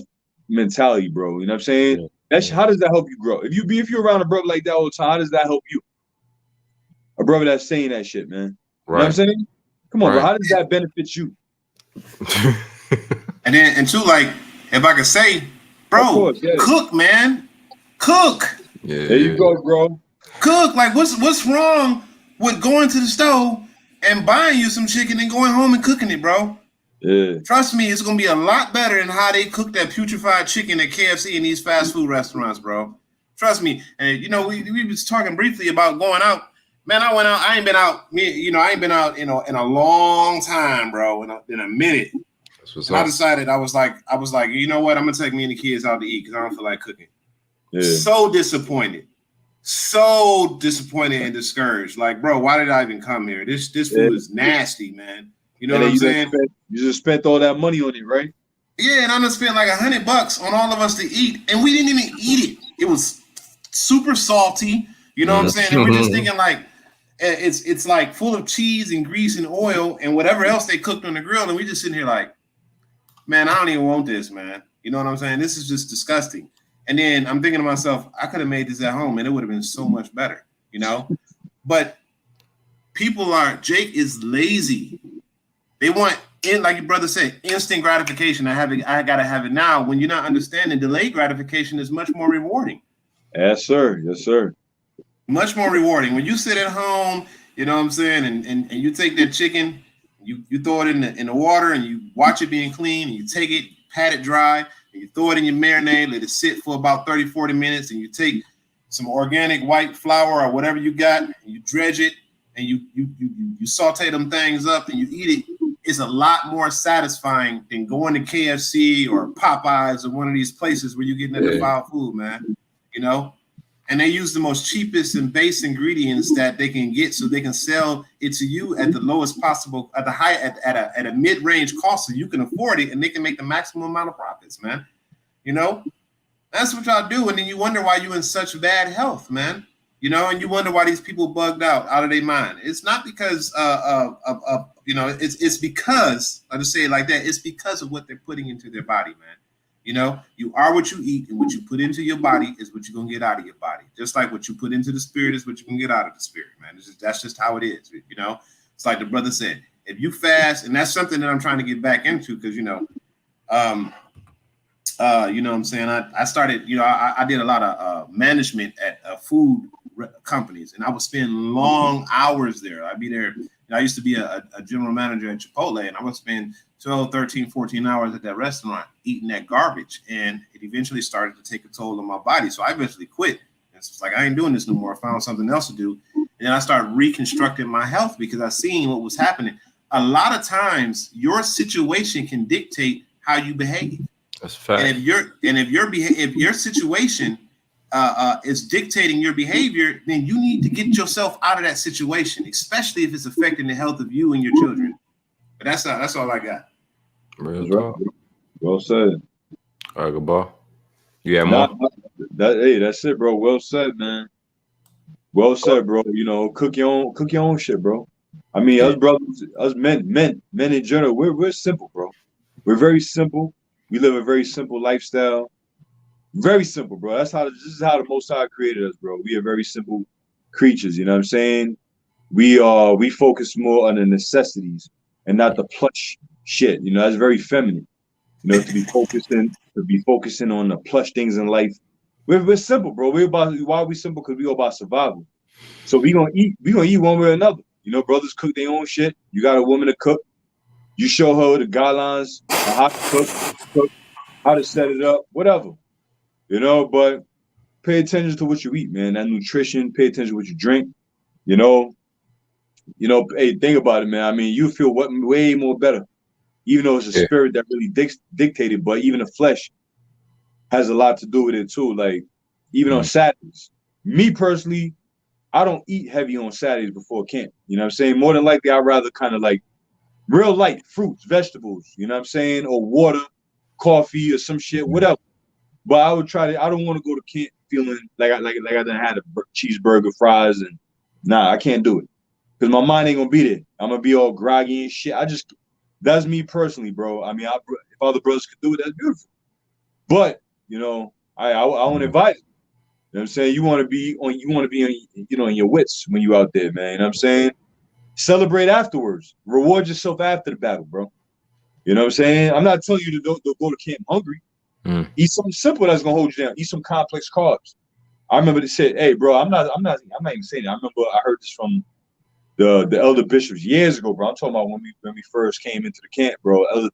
mentality, bro. You know what I'm saying? Yeah. How does that help you grow? If you're around a brother like that all the time, how does that help you? A brother that's saying that shit, man. Right. You know what I'm saying? Come on, bro. How does that benefit you? and two, like, if I could say, bro, cook, man. Cook. Yeah. There you go, bro. Cook. Like, what's wrong with going to the stove and buying you some chicken and going home and cooking it, bro? Yeah. Trust me, it's gonna be a lot better than how they cook that putrefied chicken at KFC and these fast food restaurants, bro. Trust me. And we was talking briefly about going out. Man, I went out. I ain't been out. I ain't been out in a long time, bro. In a minute. I decided I was like, you know what? I'm gonna take me and the kids out to eat because I don't feel like cooking. Yeah. So disappointed and discouraged. Like, bro, why did I even come here? This food is nasty, man. You know what I'm saying? You just spent all that money on it, right? Yeah, and I just spent like $100 on all of us to eat, and we didn't even eat it. It was super salty. You know what I'm saying? And we're just thinking like it's like full of cheese and grease and oil and whatever else they cooked on the grill, and we just sitting here like, man, I don't even want this, man. You know what I'm saying? This is just disgusting. And then I'm thinking to myself, I could have made this at home, and it would have been so much better. But Jake is lazy. They want, like your brother said, instant gratification. I gotta have it now. When you're not understanding, delayed gratification is much more rewarding. Yes, sir. Yes, sir. Much more rewarding. When you sit at home, you know what I'm saying, and you take that chicken, you throw it in the water, and you watch it being clean, and you take it, pat it dry, and you throw it in your marinade, let it sit for about 30, 40 minutes, and you take some organic white flour or whatever you got, and you dredge it, and you saute them things up, and you eat it. Is a lot more satisfying than going to KFC or Popeyes or one of these places where you're getting that defiled food, man. And they use the most cheapest and base ingredients that they can get, so they can sell it to you at the lowest possible, at a mid-range cost, so you can afford it, and they can make the maximum amount of profits, man. That's what y'all do, and then you wonder why you're in such bad health, man. And you wonder why these people bugged out of their mind. It's not because it's because, I'll just say it like that, it's because of what they're putting into their body, man. You are what you eat, and what you put into your body is what you're going to get out of your body. Just like what you put into the spirit is what you can get out of the spirit, man. That's just how it is, It's like the brother said, if you fast, and that's something that I'm trying to get back into because, you know what I'm saying? I started, I did a lot of management at food companies, and I would spend long hours there. I'd be there. I used to be a general manager at Chipotle, and I would spend 12, 13, 14 hours at that restaurant eating that garbage. And it eventually started to take a toll on my body. So I eventually quit. It's like, I ain't doing this no more. I found something else to do. And then I started reconstructing my health because I seen what was happening. A lot of times your situation can dictate how you behave. That's a fact. And if your situation is dictating your behavior, then you need to get yourself out of that situation, especially if it's affecting the health of you and your children. But that's all I got. Real talk. Well said. All right, Gabar. You have more? That's it, bro. Well said, man. Well said, bro. You know, cook your own shit, bro. I mean, us brothers, us men in general, we're simple, bro. We're very simple. We live a very simple lifestyle. Very simple, bro. This is how the Most High created us, bro. We are very simple creatures. You know what I'm saying? We focus more on the necessities and not the plush shit. You know, that's very feminine. You know, to be focusing on the plush things in life. We're simple, bro. Why are we simple? Because we all about survival. So we gonna eat one way or another. You know, brothers cook their own shit. You got a woman to cook. You show her the guidelines, how to cook, how to set it up, whatever. You know, but pay attention to what you eat, man. That nutrition, pay attention to what you drink. You know, hey, think about it, man. I mean, you feel way more better. Even though it's a spirit that really dictated, but even the flesh has a lot to do with it too. Like, even on Saturdays. Me personally, I don't eat heavy on Saturdays before camp. You know what I'm saying? More than likely, I'd rather kind of like real light fruits, vegetables, you know what I'm saying? Or water, coffee, or some shit, whatever. But I would I don't want to go to camp feeling like I done had a cheeseburger, fries, and nah, I can't do it. Because my mind ain't gonna be there. I'm gonna be all groggy and shit. That's me personally, bro. I mean, if other brothers could do it, that's beautiful. But, you know, I won't advise it. You know what I'm saying? You want to be in your wits when you out there, man. You know what I'm saying? Celebrate afterwards. Reward yourself after the battle, bro. You know what I'm saying? I'm not telling you to go to camp hungry. Eat something simple that's gonna hold you down. Eat some complex carbs. I remember they said, "Hey, bro, I'm not even saying it. I remember I heard this from the elder bishops years ago, bro. I'm talking about when we first came into the camp, bro. Elder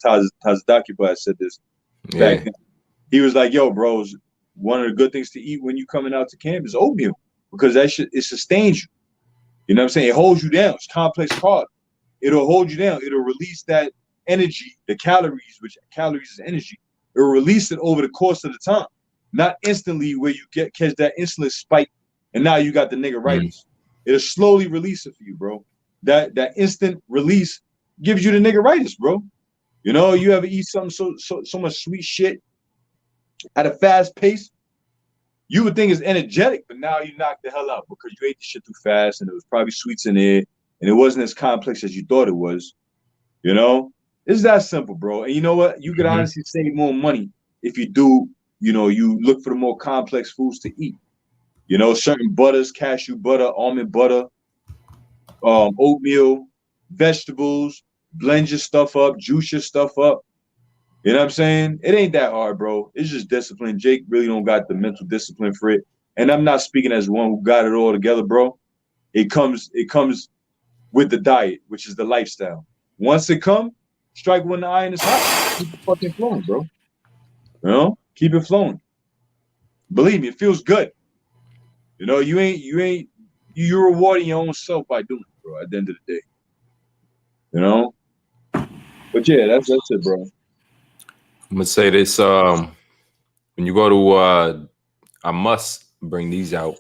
Tazadaki said this back then. He was like, "Yo, bros, one of the good things to eat when you coming out to camp is oatmeal because that shit, it sustains you. You know what I'm saying? It holds you down. It's complex carb. It'll hold you down. It'll release that energy, the calories, which calories is energy. It'll release it over the course of the time, not instantly where you catch that insulin spike and now you got the niggeritis. It'll slowly release it for you, bro. That instant release gives you the niggeritis, bro. You know, you ever eat something so much sweet shit at a fast pace, you would think it's energetic, but now you knock the hell out because you ate the shit too fast and it was probably sweets in there and it wasn't as complex as you thought it was. You know, it's that simple, bro. And you know what? You could honestly save more money if you do, you know, you look for the more complex foods to eat. You know, certain butters, cashew butter, almond butter, oatmeal, vegetables, blend your stuff up, juice your stuff up. You know what I'm saying? It ain't that hard, bro. It's just discipline. Jake really don't got the mental discipline for it. And I'm not speaking as one who got it all together, bro. It comes with the diet, which is the lifestyle. Once it comes, strike when the iron is hot. Keep it fucking flowing, bro. You know? Keep it flowing. Believe me, it feels good. You know, you're rewarding your own self by doing it, bro, at the end of the day. You know? But yeah, that's it, bro. I'm gonna say this. When you go to I must bring these out.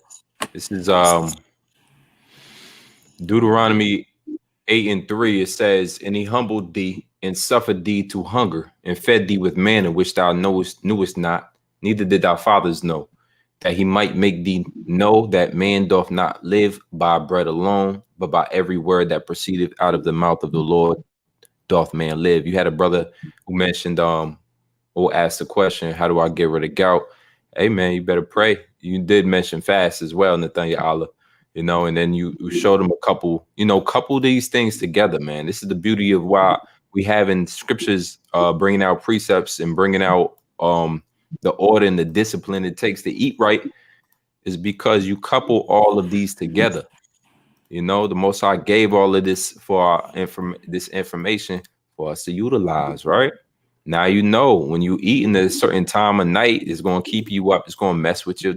This is Deuteronomy 8:3. It says, "And he humbled thee and suffered thee to hunger, and fed thee with manna which thou knewest not, neither did thy fathers know, that he might make thee know that man doth not live by bread alone, but by every word that proceedeth out of the mouth of the Lord doth man live." You had a brother who mentioned or asked the question, how do I get rid of gout? Hey man, you better pray. You did mention fast as well, Nathaniel Allah, you know, and then you showed them a couple, you know, couple these things together, man. This is the beauty of why we have in scriptures bringing out precepts and bringing out the order and the discipline it takes to eat right, is because you couple all of these together. You know, the Most High gave all of this for our this information for us to utilize, right? Now, you know, when you eat in a certain time of night, it's going to keep you up. It's going to mess with your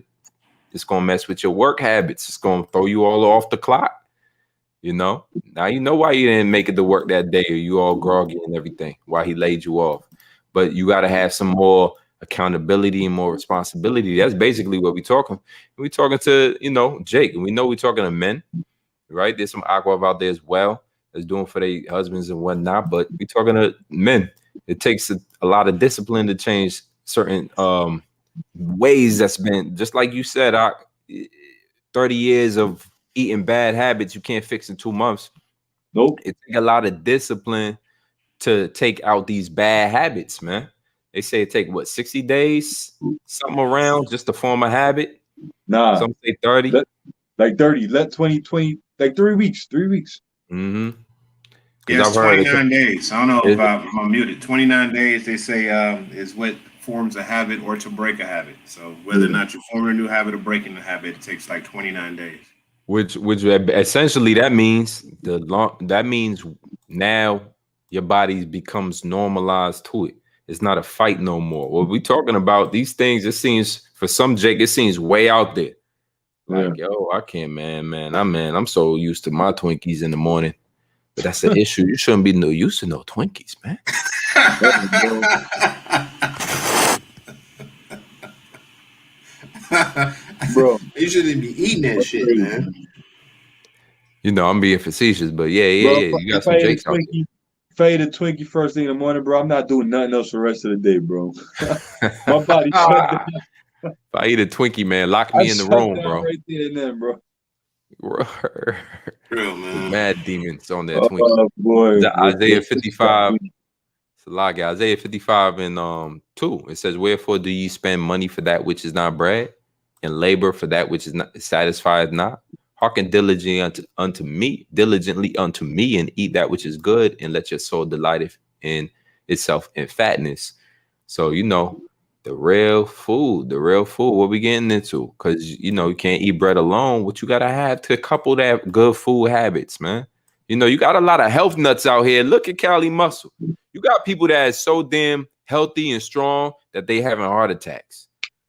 It's gonna mess with your work habits. It's gonna throw you all off the clock. You know, now you know why you didn't make it to work that day, or you all groggy and everything. Why he laid you off. But you got to have some more accountability and more responsibility. That's basically what we're talking. We're talking to, you know, Jake, and we know we're talking to men, right? There's some aqua out there as well that's doing for their husbands and whatnot. But we're talking to men. It takes a lot of discipline to change certain ways that's been, just like you said, 30 years of eating bad habits you can't fix in 2 months. Nope. It takes a lot of discipline to take out these bad habits, man. They say it take what, 60 days, something around, just to form a habit. Nah, some say 30. Like 30. Let 20, like 3 weeks. 3 weeks. Mm-hmm. Yeah, it's 29 days. I don't know if I'm muted. 29 days, they say, is what forms a habit or to break a habit. So whether or not you're forming a new habit or breaking the habit, it takes like 29 days. Which essentially that means now your body becomes normalized to it. It's not a fight no more. What we talking about, these things, it seems for some Jake, it seems way out there. Like, yo, I can't, man. I'm so used to my Twinkies in the morning. But that's the issue. You shouldn't be no used to no Twinkies, man. Bro, you shouldn't be eating that shit, man. You know, I'm being facetious, but yeah. You got some Jakes out there. If I eat a Twinkie first thing in the morning, bro, I'm not doing nothing else for the rest of the day, bro. My body shut down. If I eat a Twinkie, man, lock me in the room, bro. Right there and then, bro. Real, man. Mad demons on that Twinkie. Oh, boy. Isaiah 55. It's a lot, guys. Isaiah 55 and 2. It says, "Wherefore do ye spend money for that which is not bread, and labor for that which is not satisfied not? Hearken diligently unto me, and eat that which is good, and let your soul delight in itself in fatness." So, you know, the real food, what we getting into? Because, you know, you can't eat bread alone. What you got to have to couple that good food habits, man. You know, you got a lot of health nuts out here. Look at Cali Muscle. You got people that is so damn healthy and strong that they having heart attacks.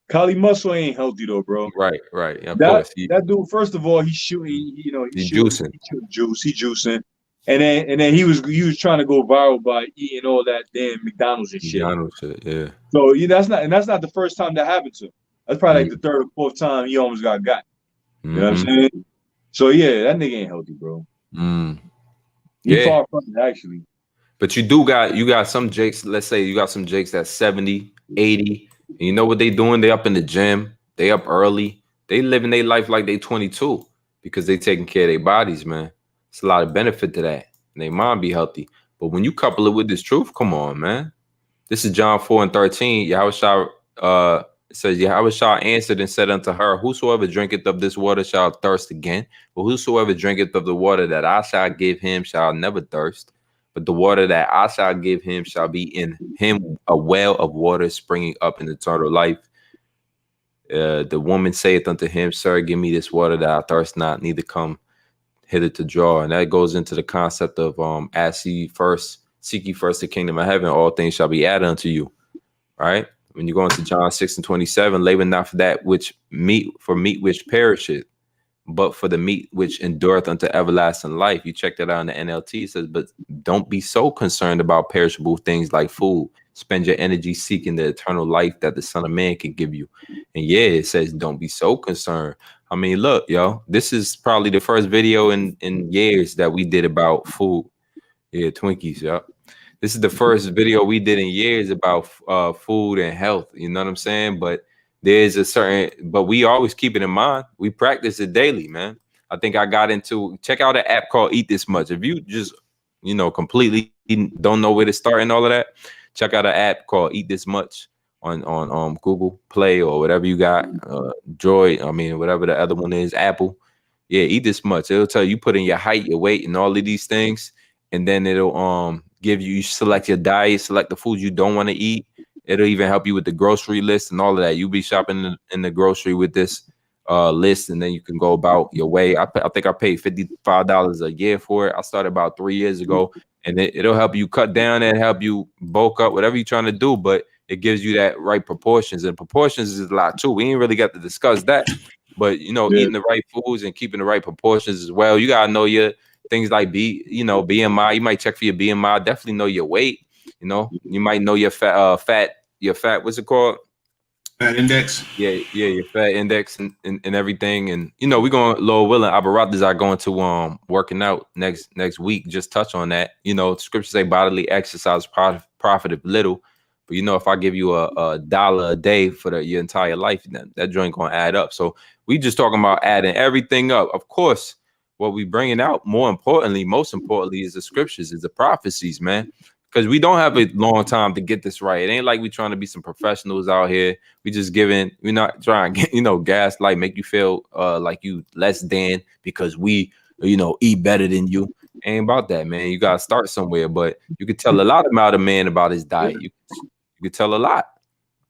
Kali Muscle ain't healthy though, bro. Right. Of course. That dude, first of all, he's shooting. You know, he's juicing. He's juicing, and then he was trying to go viral by eating all that damn McDonald's and shit. Yeah. So that's not the first time that happened to him. That's probably like the third or fourth time he almost got. You know what I'm saying? So yeah, that nigga ain't healthy, bro. He's far from it, actually. But you got some Jakes. Let's say you got some Jakes that's 70, 80. And you know what they doing? They up in the gym. They up early. They living their life like they 22 because they taking care of their bodies, man. It's a lot of benefit to that. And they mind be healthy. But when you couple it with this truth, come on, man. This is John 4:13. Yahushua says, Yahushua answered and said unto her, "Whosoever drinketh of this water shall thirst again. But whosoever drinketh of the water that I shall give him shall never thirst. But the water that I shall give him shall be in him a well of water springing up in eternal life." The woman saith unto him, "Sir, give me this water that I thirst not, neither come hither to draw." And that goes into the concept of seek ye first the kingdom of heaven, all things shall be added unto you. Right? When you go into John 6:27, labor not for that which meat which perisheth, but for the meat which endureth unto everlasting life. You check that out in the NLT. It says, but don't be so concerned about perishable things like food. Spend your energy seeking the eternal life that the Son of Man can give you. And yeah, it says, don't be so concerned. I mean, look, yo, this is probably the first video in years that we did about food. Yeah, Twinkies, yo. This is the first video we did in years about food and health. You know what I'm saying? But but we always keep it in mind. We practice it daily, man. I think I got into, check out an app called Eat This Much. If you just, you know, completely don't know where to start and all of that, check out an app called Eat This Much on Google Play or whatever you got. Droid, whatever the other one is, Apple. Yeah, Eat This Much. It'll tell you put in your height, your weight, and all of these things. And then it'll give you select your diet, select the foods you don't want to eat. It'll even help you with the grocery list and all of that. You'll be shopping in the grocery with this list, and then you can go about your way. I think I paid $55 a year for it. I started about 3 years ago, and it'll help you cut down and help you bulk up, whatever you're trying to do, but it gives you that right proportions, and proportions is a lot too. We ain't really got to discuss that, but you know, eating the right foods and keeping the right proportions as well. You gotta know your things like BMI. You might check for your BMI. Definitely know your weight. You know, you might know your fat. What's it called? Fat index. Yeah, your fat index and everything. And you know, we're going Lord willing, Abaratas are going to working out next week. Just touch on that. You know, scriptures say bodily exercise profiteth little. But you know, if I give you a dollar a day for your entire life, that joint gonna add up. So we just talking about adding everything up. Of course, what we bringing out most importantly is the scriptures, is the prophecies, man. Because we don't have a long time to get this right. It ain't like we trying to be some professionals out here. We're not trying to get, gaslight, make you feel like you less than because we, eat better than you. Ain't about that, man. You gotta start somewhere. But you could tell a lot about a man about his diet. You could tell a lot,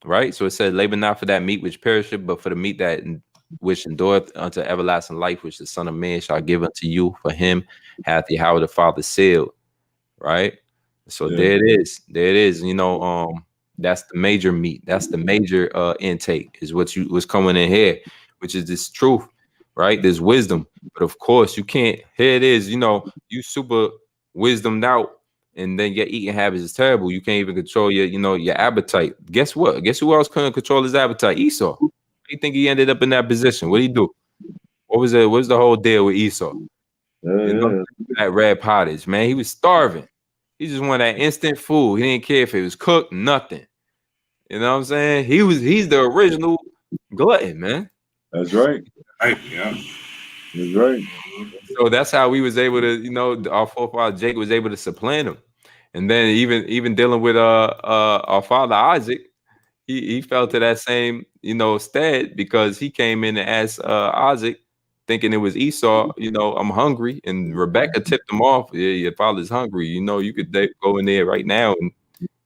right? So it said, labor not for that meat which perisheth, but for the meat that which endureth unto everlasting life, which the Son of Man shall give unto you. For him hath Yahweh the Father sealed, right? So there it is. That's the major meat. That's the major intake is what's coming in here, which is this truth, right? There's wisdom, but of course you can't. Here it is. You super wisdomed out, and then your eating habits is terrible. You can't even control your appetite. Guess what? Guess who else couldn't control his appetite? Esau. How do you think he ended up in that position? What did he do? What was the whole deal with Esau? That red pottage, man. He was starving. He just wanted that instant food. He didn't care if it was cooked, nothing. You know what I'm saying? He's the original glutton, man. That's right. Right, yeah. That's right. So that's how we was able to, our forefather Jacob was able to supplant him. And then even dealing with our father Isaac, he fell to that same, stead, because he came in and asked Isaac, thinking it was Esau, I'm hungry. And Rebecca tipped him off. Yeah, your father's hungry. You could go in there right now and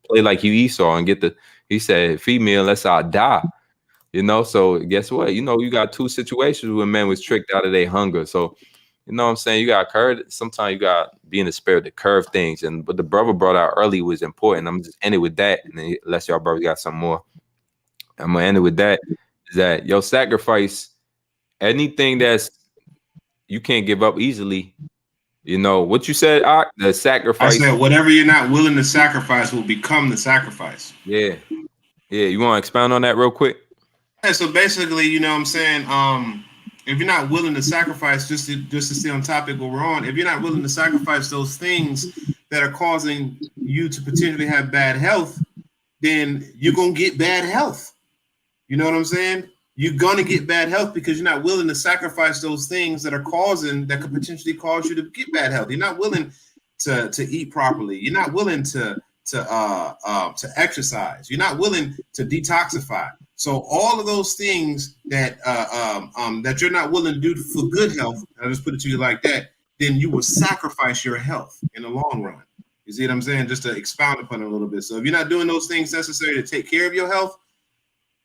play like you Esau and he said, feed me unless I die. So guess what? You got two situations where men was tricked out of their hunger. So, you know what I'm saying? You got curved. Sometimes you got to be in the spirit to curve things. And what the brother brought out early was important. I'm just ending with that. And then unless y'all brothers got some more, I'm going to end it with that. Is that your sacrifice, anything that's you can't give up easily. What you said, the sacrifice. I said whatever you're not willing to sacrifice will become the sacrifice. Yeah. You want to expound on that real quick? Yeah. So basically, you know what I'm saying? If you're not willing to sacrifice, just to stay on topic where we're on, if you're not willing to sacrifice those things that are causing you to potentially have bad health, then you're gonna get bad health. You know what I'm saying? You're gonna get bad health because you're not willing to sacrifice those things that could potentially cause you to get bad health. You're not willing to eat properly. You're not willing to exercise. You're not willing to detoxify. So all of those things that you're not willing to do for good health, I'll just put it to you like that, then you will sacrifice your health in the long run. You see what I'm saying? Just to expound upon it a little bit. So if you're not doing those things necessary to take care of your health,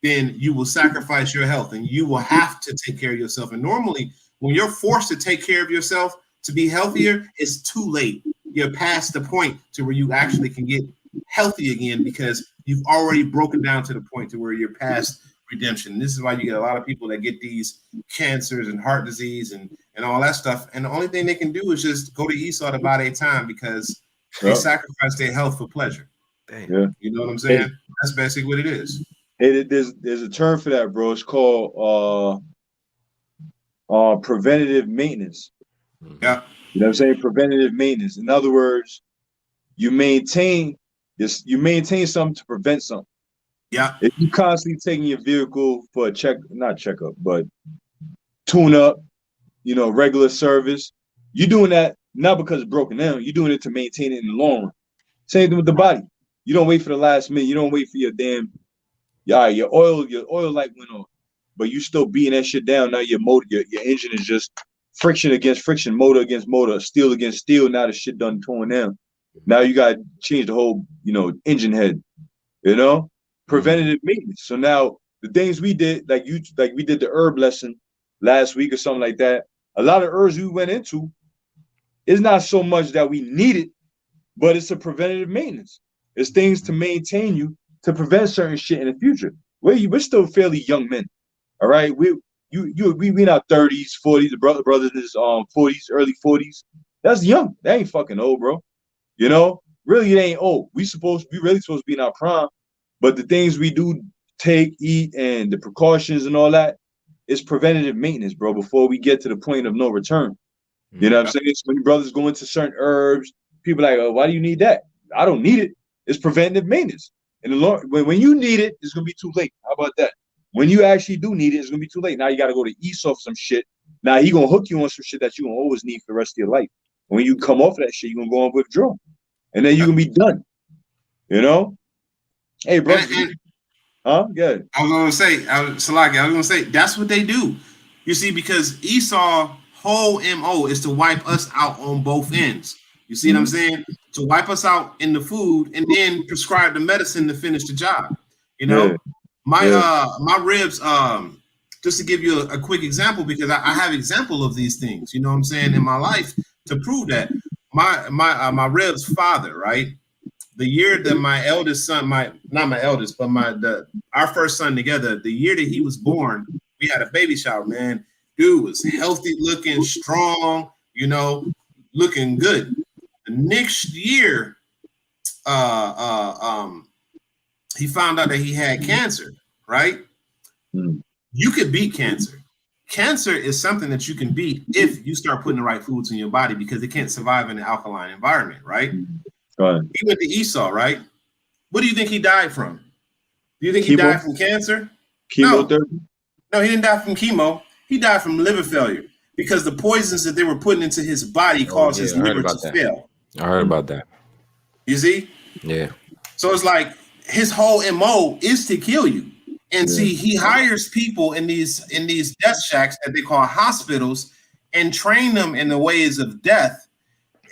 then you will sacrifice your health and you will have to take care of yourself. And normally when you're forced to take care of yourself to be healthier, it's too late. You're past the point to where you actually can get healthy again because you've already broken down to the point to where you're past redemption. This is why you get a lot of people that get these cancers and heart disease and all that stuff. And the only thing they can do is just go to Esau to buy their time because they sacrifice their health for pleasure. Yeah. You know what I'm saying? That's basically what it is. There's a term for that, bro. It's called preventative maintenance. Yeah. You know what I'm saying? Preventative maintenance. In other words, you maintain something to prevent something. Yeah. If you constantly taking your vehicle for a not checkup, but tune up, regular service, you're doing that not because it's broken down. You're doing it to maintain it in the long run. Same thing with the body. You don't wait for the last minute. You don't wait for your oil light went on, but you still beating that shit down. Now your motor, your engine is just friction against friction, motor against motor, steel against steel. Now the shit done torn down. Now you got to change the whole, engine head, preventative maintenance. So now the things we did, like we did the herb lesson last week or something like that. A lot of herbs we went into, it's not so much that we need it, but it's a preventative maintenance. It's things to maintain you to prevent certain shit in the future. We're still fairly young men, all right? we in our 30s, 40s. The brothers is 40s, early 40s. That's young. That ain't fucking old, bro. You know, really, it ain't old. We really supposed to be in our prime, but the things we do take, eat, and the precautions and all that is preventative maintenance, bro. Before we get to the point of no return. You know what I'm saying? So when brothers go into certain herbs, people are like, oh, why do you need that? I don't need it. It's preventative maintenance. And the Lord, when you need it, it's gonna be too late. How about that? When you actually do need it, it's gonna be too late. Now you gotta go to Esau for some shit. Now he gonna hook you on some shit that you gonna always need for the rest of your life. When you come off of that shit, you're gonna go on withdrawal. And then you're gonna be done. You know? Hey, bro. Huh? Yeah. I was gonna say, Salaki, I was gonna say that's what they do. You see, because Esau whole MO is to wipe us out on both ends. You see what I'm saying? To wipe us out in the food and then prescribe the medicine to finish the job. You know, my ribs, just to give you a quick example, because I have example of these things, you know what I'm saying, in my life to prove that. My ribs father, right? The year that my eldest son, not my eldest, but our first son together, the year that he was born, we had a baby shower, man. Dude was healthy looking, strong, you know, looking good. The next year, he found out that he had cancer, right? You could beat cancer. Cancer is something that you can beat if you start putting the right foods in your body, because it can't survive in an alkaline environment, right? Right. He went to Esau, right? What do you think he died from? Do you think he died from cancer? Chemotherapy? No, he didn't die from chemo. He died from liver failure because the poisons that they were putting into his body caused his liver to fail. I heard about that. You see? Yeah. So it's like his whole MO is to kill you. And see, he hires people in these death shacks that they call hospitals and train them in the ways of death.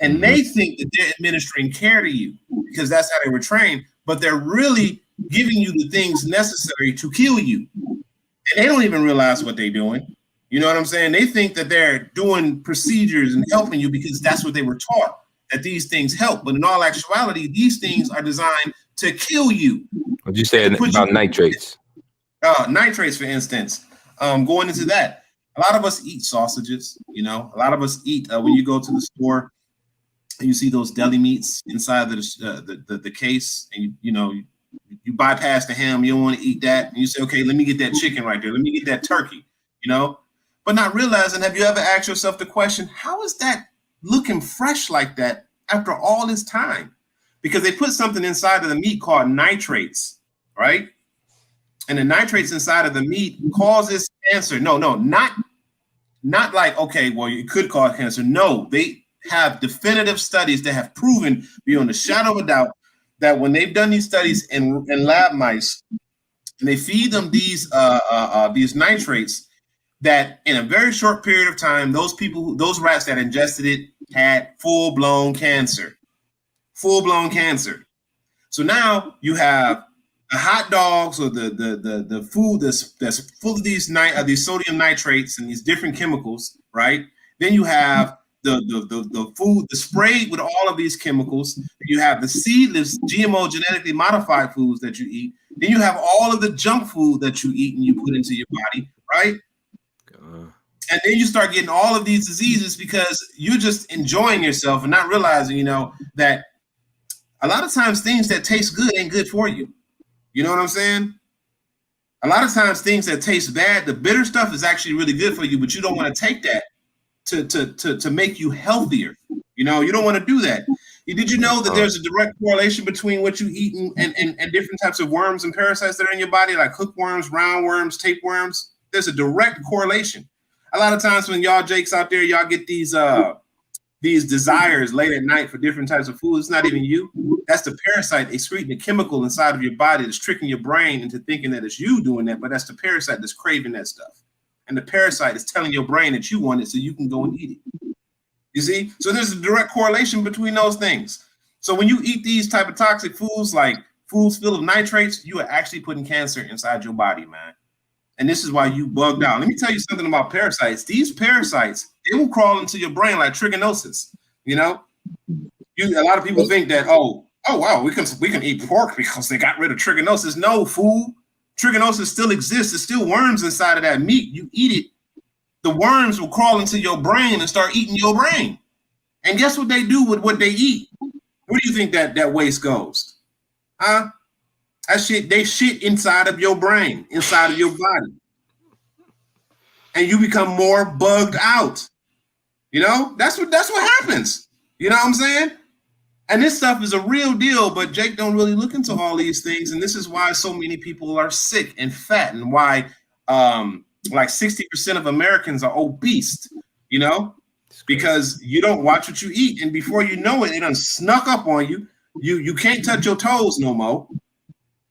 And they think that they're administering care to you because that's how they were trained, but they're really giving you the things necessary to kill you. And they don't even realize what they're doing. You know what I'm saying? They think that they're doing procedures and helping you because that's what they were taught, that these things help. But in all actuality, these things are designed to kill you. What you said about nitrates? Nitrates, for instance, going into that, a lot of us eat sausages. You know, a lot of us eat when you go to the store and you see those deli meats inside the case, and you bypass the ham. You don't want to eat that, and you say, okay, let me get that chicken right there. Let me get that turkey. You know, but not realizing, have you ever asked yourself the question, how is that looking fresh like that after all this time? Because they put something inside of the meat called nitrates, right? And the nitrates inside of the meat causes cancer. No, not like, okay, well, it could cause cancer. No, they have definitive studies that have proven beyond a shadow of a doubt that when they've done these studies in lab mice and they feed them these nitrates, that in a very short period of time, those rats that ingested it had full-blown cancer. Full-blown cancer. So now you have the hot dogs or the food that's full of these sodium nitrates and these different chemicals, right? Then you have the food, the sprayed with all of these chemicals. You have the seedless, GMO, genetically modified foods that you eat. Then you have all of the junk food that you eat and you put into your body, right? And then you start getting all of these diseases because you're just enjoying yourself and not realizing, that a lot of times things that taste good ain't good for you. You know what I'm saying? A lot of times things that taste bad, the bitter stuff is actually really good for you, but you don't want to take that to make you healthier. You don't want to do that. Did you know that there's a direct correlation between what you eat and different types of worms and parasites that are in your body, like hookworms, roundworms, tapeworms? There's a direct correlation. A lot of times when y'all jakes out there, y'all get these desires late at night for different types of food. It's not even you. That's the parasite excreting a chemical inside of your body that's tricking your brain into thinking that it's you doing that, but that's the parasite that's craving that stuff. And the parasite is telling your brain that you want it so you can go and eat it. You see? So there's a direct correlation between those things. So when you eat these type of toxic foods, like foods filled with nitrates, you are actually putting cancer inside your body, man. And this is why you bugged out. Let me tell you something about parasites. These parasites, they will crawl into your brain like trichinosis. A lot of people think that, oh wow, we can eat pork because they got rid of trichinosis. No, fool. Trichinosis still exists. There's still worms inside of that meat. You eat it, the worms will crawl into your brain and start eating your brain. And guess what they do with what they eat? Where do you think that waste goes? Huh? That shit, they shit inside of your brain, inside of your body. And you become more bugged out. You know, that's what happens. You know what I'm saying? And this stuff is a real deal, but Jake don't really look into all these things. And this is why so many people are sick and fat, and why like 60% of Americans are obese, you know, because you don't watch what you eat. And before you know it, it done snuck up on you. You can't touch your toes no more.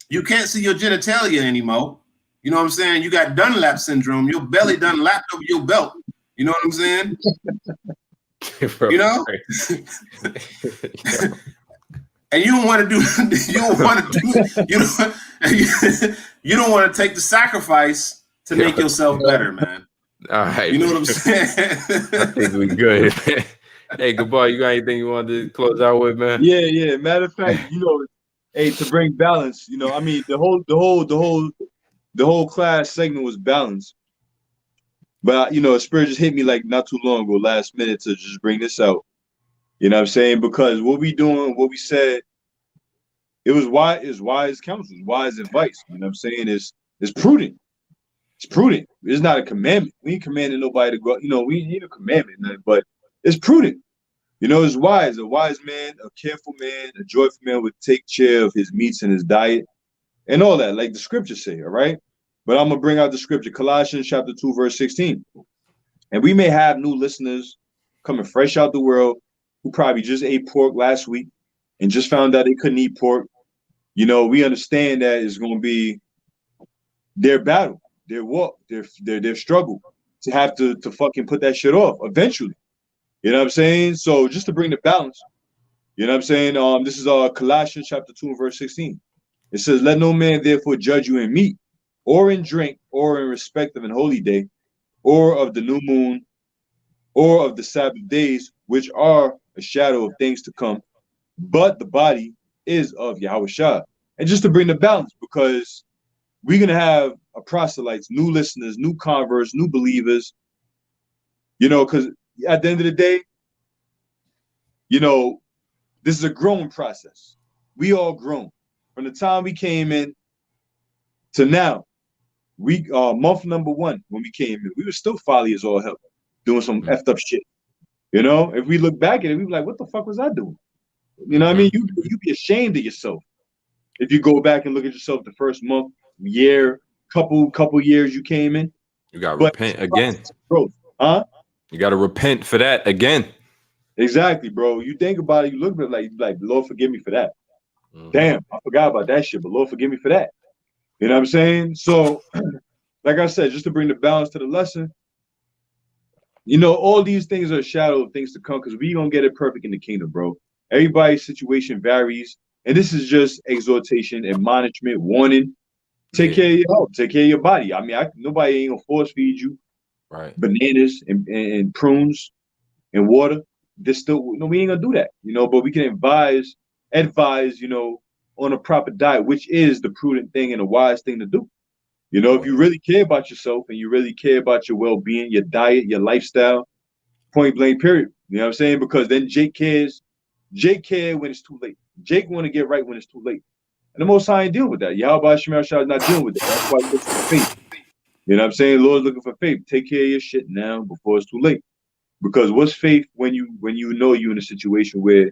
You can't see your genitalia anymore. You know what I'm saying? You got Dunlap syndrome. Your belly done lapped over your belt. You know what I'm saying? You know? And you don't want to do, you don't want to do, you don't want to take the sacrifice to make yourself better, man. All right. You know what I'm saying? I think we good. Hey, Gabar, you got anything you want to close out with, man? Yeah. Matter of fact, you know, hey, to bring balance, you know, I mean, the whole class segment was balanced. But, you know, Spirit just hit me like not too long ago, last minute, to just bring this out. You know what I'm saying? Because what we doing, what we said, it was wise counsel, wise advice. You know what I'm saying? It's prudent. It's prudent. It's not a commandment. We ain't commanding nobody to go, you know, we ain't need a commandment, but it's prudent. You know, it's wise. A wise man, a careful man, a joyful man would take care of his meats and his diet and all that, like the scriptures say, all right? But I'm going to bring out the scripture, Colossians chapter 2, verse 16. And we may have new listeners coming fresh out the world who probably just ate pork last week and just found out they couldn't eat pork. You know, we understand that it's going to be their battle, their walk, their struggle to have to fucking put that shit off eventually. You know what I'm saying? So just to bring the balance, you know what I'm saying? This is Colossians chapter 2, verse 16. It says, let no man therefore judge you in meat, or in drink, or in respect of an holy day, or of the new moon, or of the Sabbath days, which are a shadow of things to come, but the body is of Yahushua. And just to bring the balance, because we're going to have a proselytes, new listeners, new converts, new believers, you know, because at the end of the day, you know, this is a growing process. We all grown. From the time we came in to now, we month number 1 when we came in, we were still folly as all hell, doing some effed up shit. You know, if we look back at it, we be like, what the fuck was I doing? You know what I mean? You be ashamed of yourself if you go back and look at yourself the first month, year, couple years you came in. You gotta repent again. Bro, huh? You gotta repent for that again. Exactly, bro. You think about it, you look at it like Lord forgive me for that. Damn, I forgot about that shit, but Lord forgive me for that. You know what I'm saying? So, like I said, just to bring the balance to the lesson, you know, all these things are a shadow of things to come, because we gonna get it perfect in the kingdom, bro. Everybody's situation varies, and this is just exhortation, admonishment, warning. Take care of your health, take care of your body. I mean, nobody ain't gonna force feed you bananas and prunes and water. We ain't gonna do that, you know, but we can advise, you know, on a proper diet, which is the prudent thing and a wise thing to do. You know, if you really care about yourself and you really care about your well-being, your diet, your lifestyle, point blank, period. You know what I'm saying? Because then Jake cares when it's too late. Jake want to get right when it's too late. And the Most High ain't dealing with that. Yahweh Shemel Shah is not dealing with that. That's why he looks for faith. You know what I'm saying? Lord's looking for faith. Take care of your shit now before it's too late. Because what's faith when you know you're in a situation where,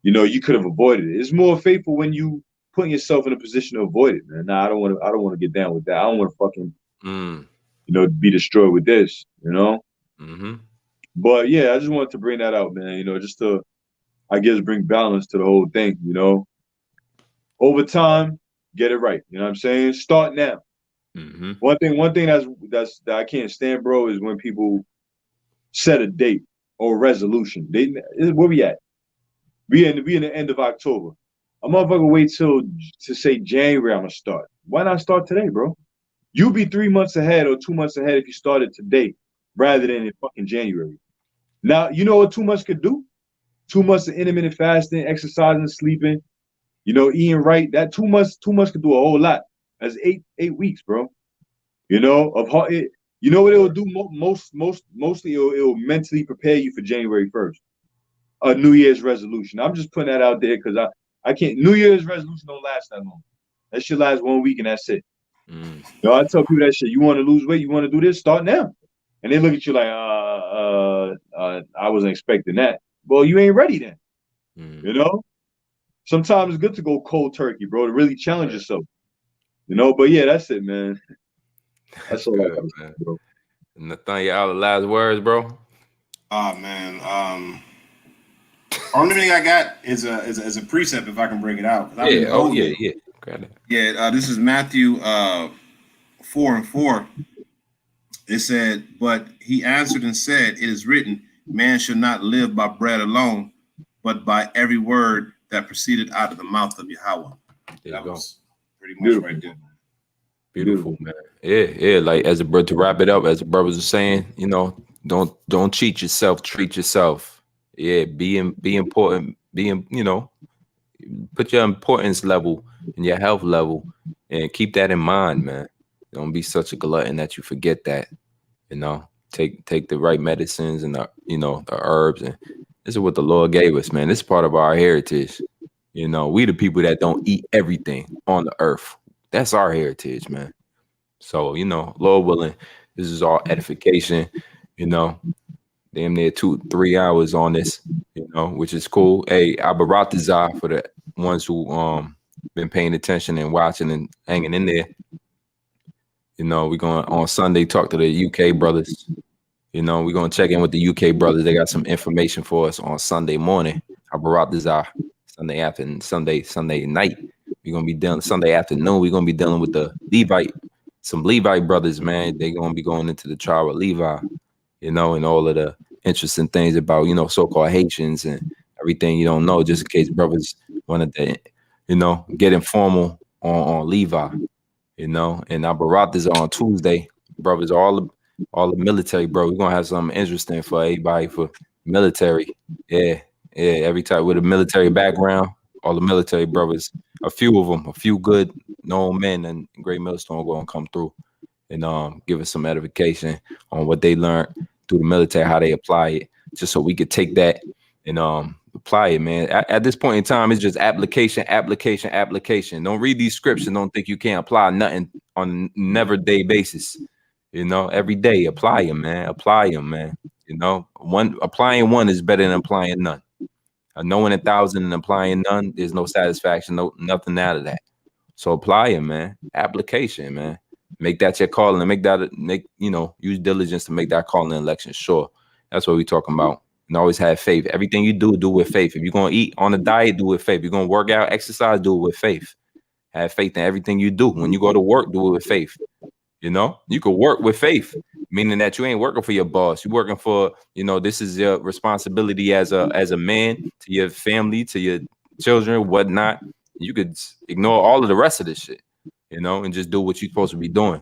you know, you could have avoided it? It's more faithful when you putting yourself in a position to avoid it, man. Nah, I don't want to get down with that. I don't want to fucking, you know, be destroyed with this, you know? But yeah, I just wanted to bring that out, man, you know, just to, I guess, bring balance to the whole thing, you know? Over time, get it right. You know what I'm saying? Start now. One thing that I can't stand, bro, is when people set a date or a resolution. Where we at? We in the end of October. A motherfucker wait to say January I'm gonna start. Why not start today, bro? You'll be 3 months ahead or 2 months ahead if you started today rather than in fucking January. Now, you know what 2 months could do? 2 months of intermittent fasting, exercising, sleeping, you know, eating right. That 2 months could do a whole lot. That's 8 weeks, bro. You know, of how it. You know what it'll do mostly it'll mentally prepare you for January 1st. A New Year's resolution. I'm just putting that out there because I can't. New Year's resolution don't last that long. That shit lasts 1 week and that's it. Mm. Yo, I tell people that shit. You want to lose weight? You want to do this? Start now. And they look at you like, I wasn't expecting that. Well, you ain't ready then. Mm. You know. Sometimes it's good to go cold turkey, bro, to really challenge yourself. You know. But yeah, that's it, man. That's all good, man. Bro. Nathaniel, the last words, bro. Oh man. Only thing I got is a precept if I can bring it out. Yeah. Oh yeah. Yeah. Grab it. Yeah. This is Matthew 4:4. It said, "But he answered and said, It is written, man shall not live by bread alone, but by every word that proceeded out of the mouth of Yahweh." There you go. Pretty much right there. Beautiful, man. Yeah. Like as a brother, to wrap it up, as the brothers are saying, you know, don't cheat yourself, treat yourself. Yeah, be important, you know, put your importance level and your health level and keep that in mind, man. Don't be such a glutton that you forget that, you know. Take the right medicines and the herbs, and this is what the Lord gave us, man. This is part of our heritage. You know, we the people that don't eat everything on the earth. That's our heritage, man. So, you know, Lord willing, this is all edification, you know, damn near 2-3 hours on this, you know, which is cool. Hey, Abaratazar for the ones who been paying attention and watching and hanging in there. You know, we're going on Sunday talk to the UK brothers. You know, we're going to check in with the UK brothers. They got some information for us on Sunday morning. Abaratazar, Sunday afternoon, Sunday night. We're going to be dealing Sunday afternoon. We're going to be dealing with the some Levite brothers, man. They're going to be going into the tribe of Levi, you know, and all of the interesting things about, you know, so-called Haitians and everything you don't know, just in case brothers wanted to, you know, get informal on Levi, you know. And our Barat is on Tuesday. Brothers, all the military, bro. We're going to have something interesting for everybody for military. Yeah, every type with a military background. All the military brothers, a few of them, a few good known men and Great Millstone going to come through and give us some edification on what they learned through the military, how they apply it, just so we could take that and apply it, man. At this point in time, it's just application. Don't read these scripts and don't think you can't apply nothing on a never day basis. You know, every day apply them, man. You know, applying one is better than applying none. Knowing 1,000 and applying none, there's no satisfaction, nothing out of that. So apply it, man. Application, man. Make that your calling and use diligence to make that calling and election sure. That's what we're talking about. And always have faith. Everything you do with faith. If you're going to eat on a diet, do it with faith. If you're going to work out, exercise, do it with faith. Have faith in everything you do. When you go to work, do it with faith. You know, you could work with faith, meaning that you ain't working for your boss. You're working for, you know, this is your responsibility as a man to your family, to your children, whatnot. You could ignore all of the rest of this shit, you know, and just do what you're supposed to be doing,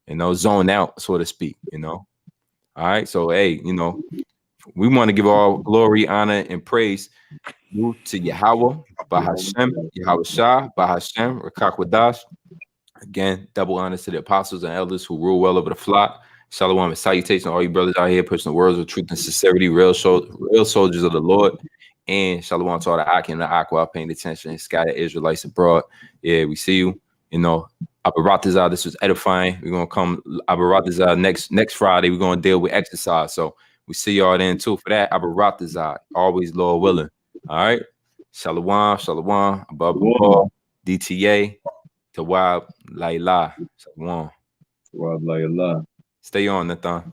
you know, zone out, so to speak, you know. All right. So, hey, you know, we want to give all glory, honor, and praise to Yahweh, Bahashem, Yahweh Shah, Bahashem, Rakakwadash. Again, double honors to the apostles and elders who rule well over the flock. Shalom and salutation to all you brothers out here pushing the words of truth and sincerity, real soldiers of the Lord. And shalom to all the Ak and the Aqua paying attention, scattered Israelites abroad. Yeah, we see you. You know, Abaratazar, this was edifying. We're going to come Abaratazar next Friday. We're going to deal with exercise. So we see y'all then too for that. Abaratazar, always Lord willing. All right. Shalom, above DTA. Tawab Laila. Shalom. Tawab Laila. Stay on, Nathan.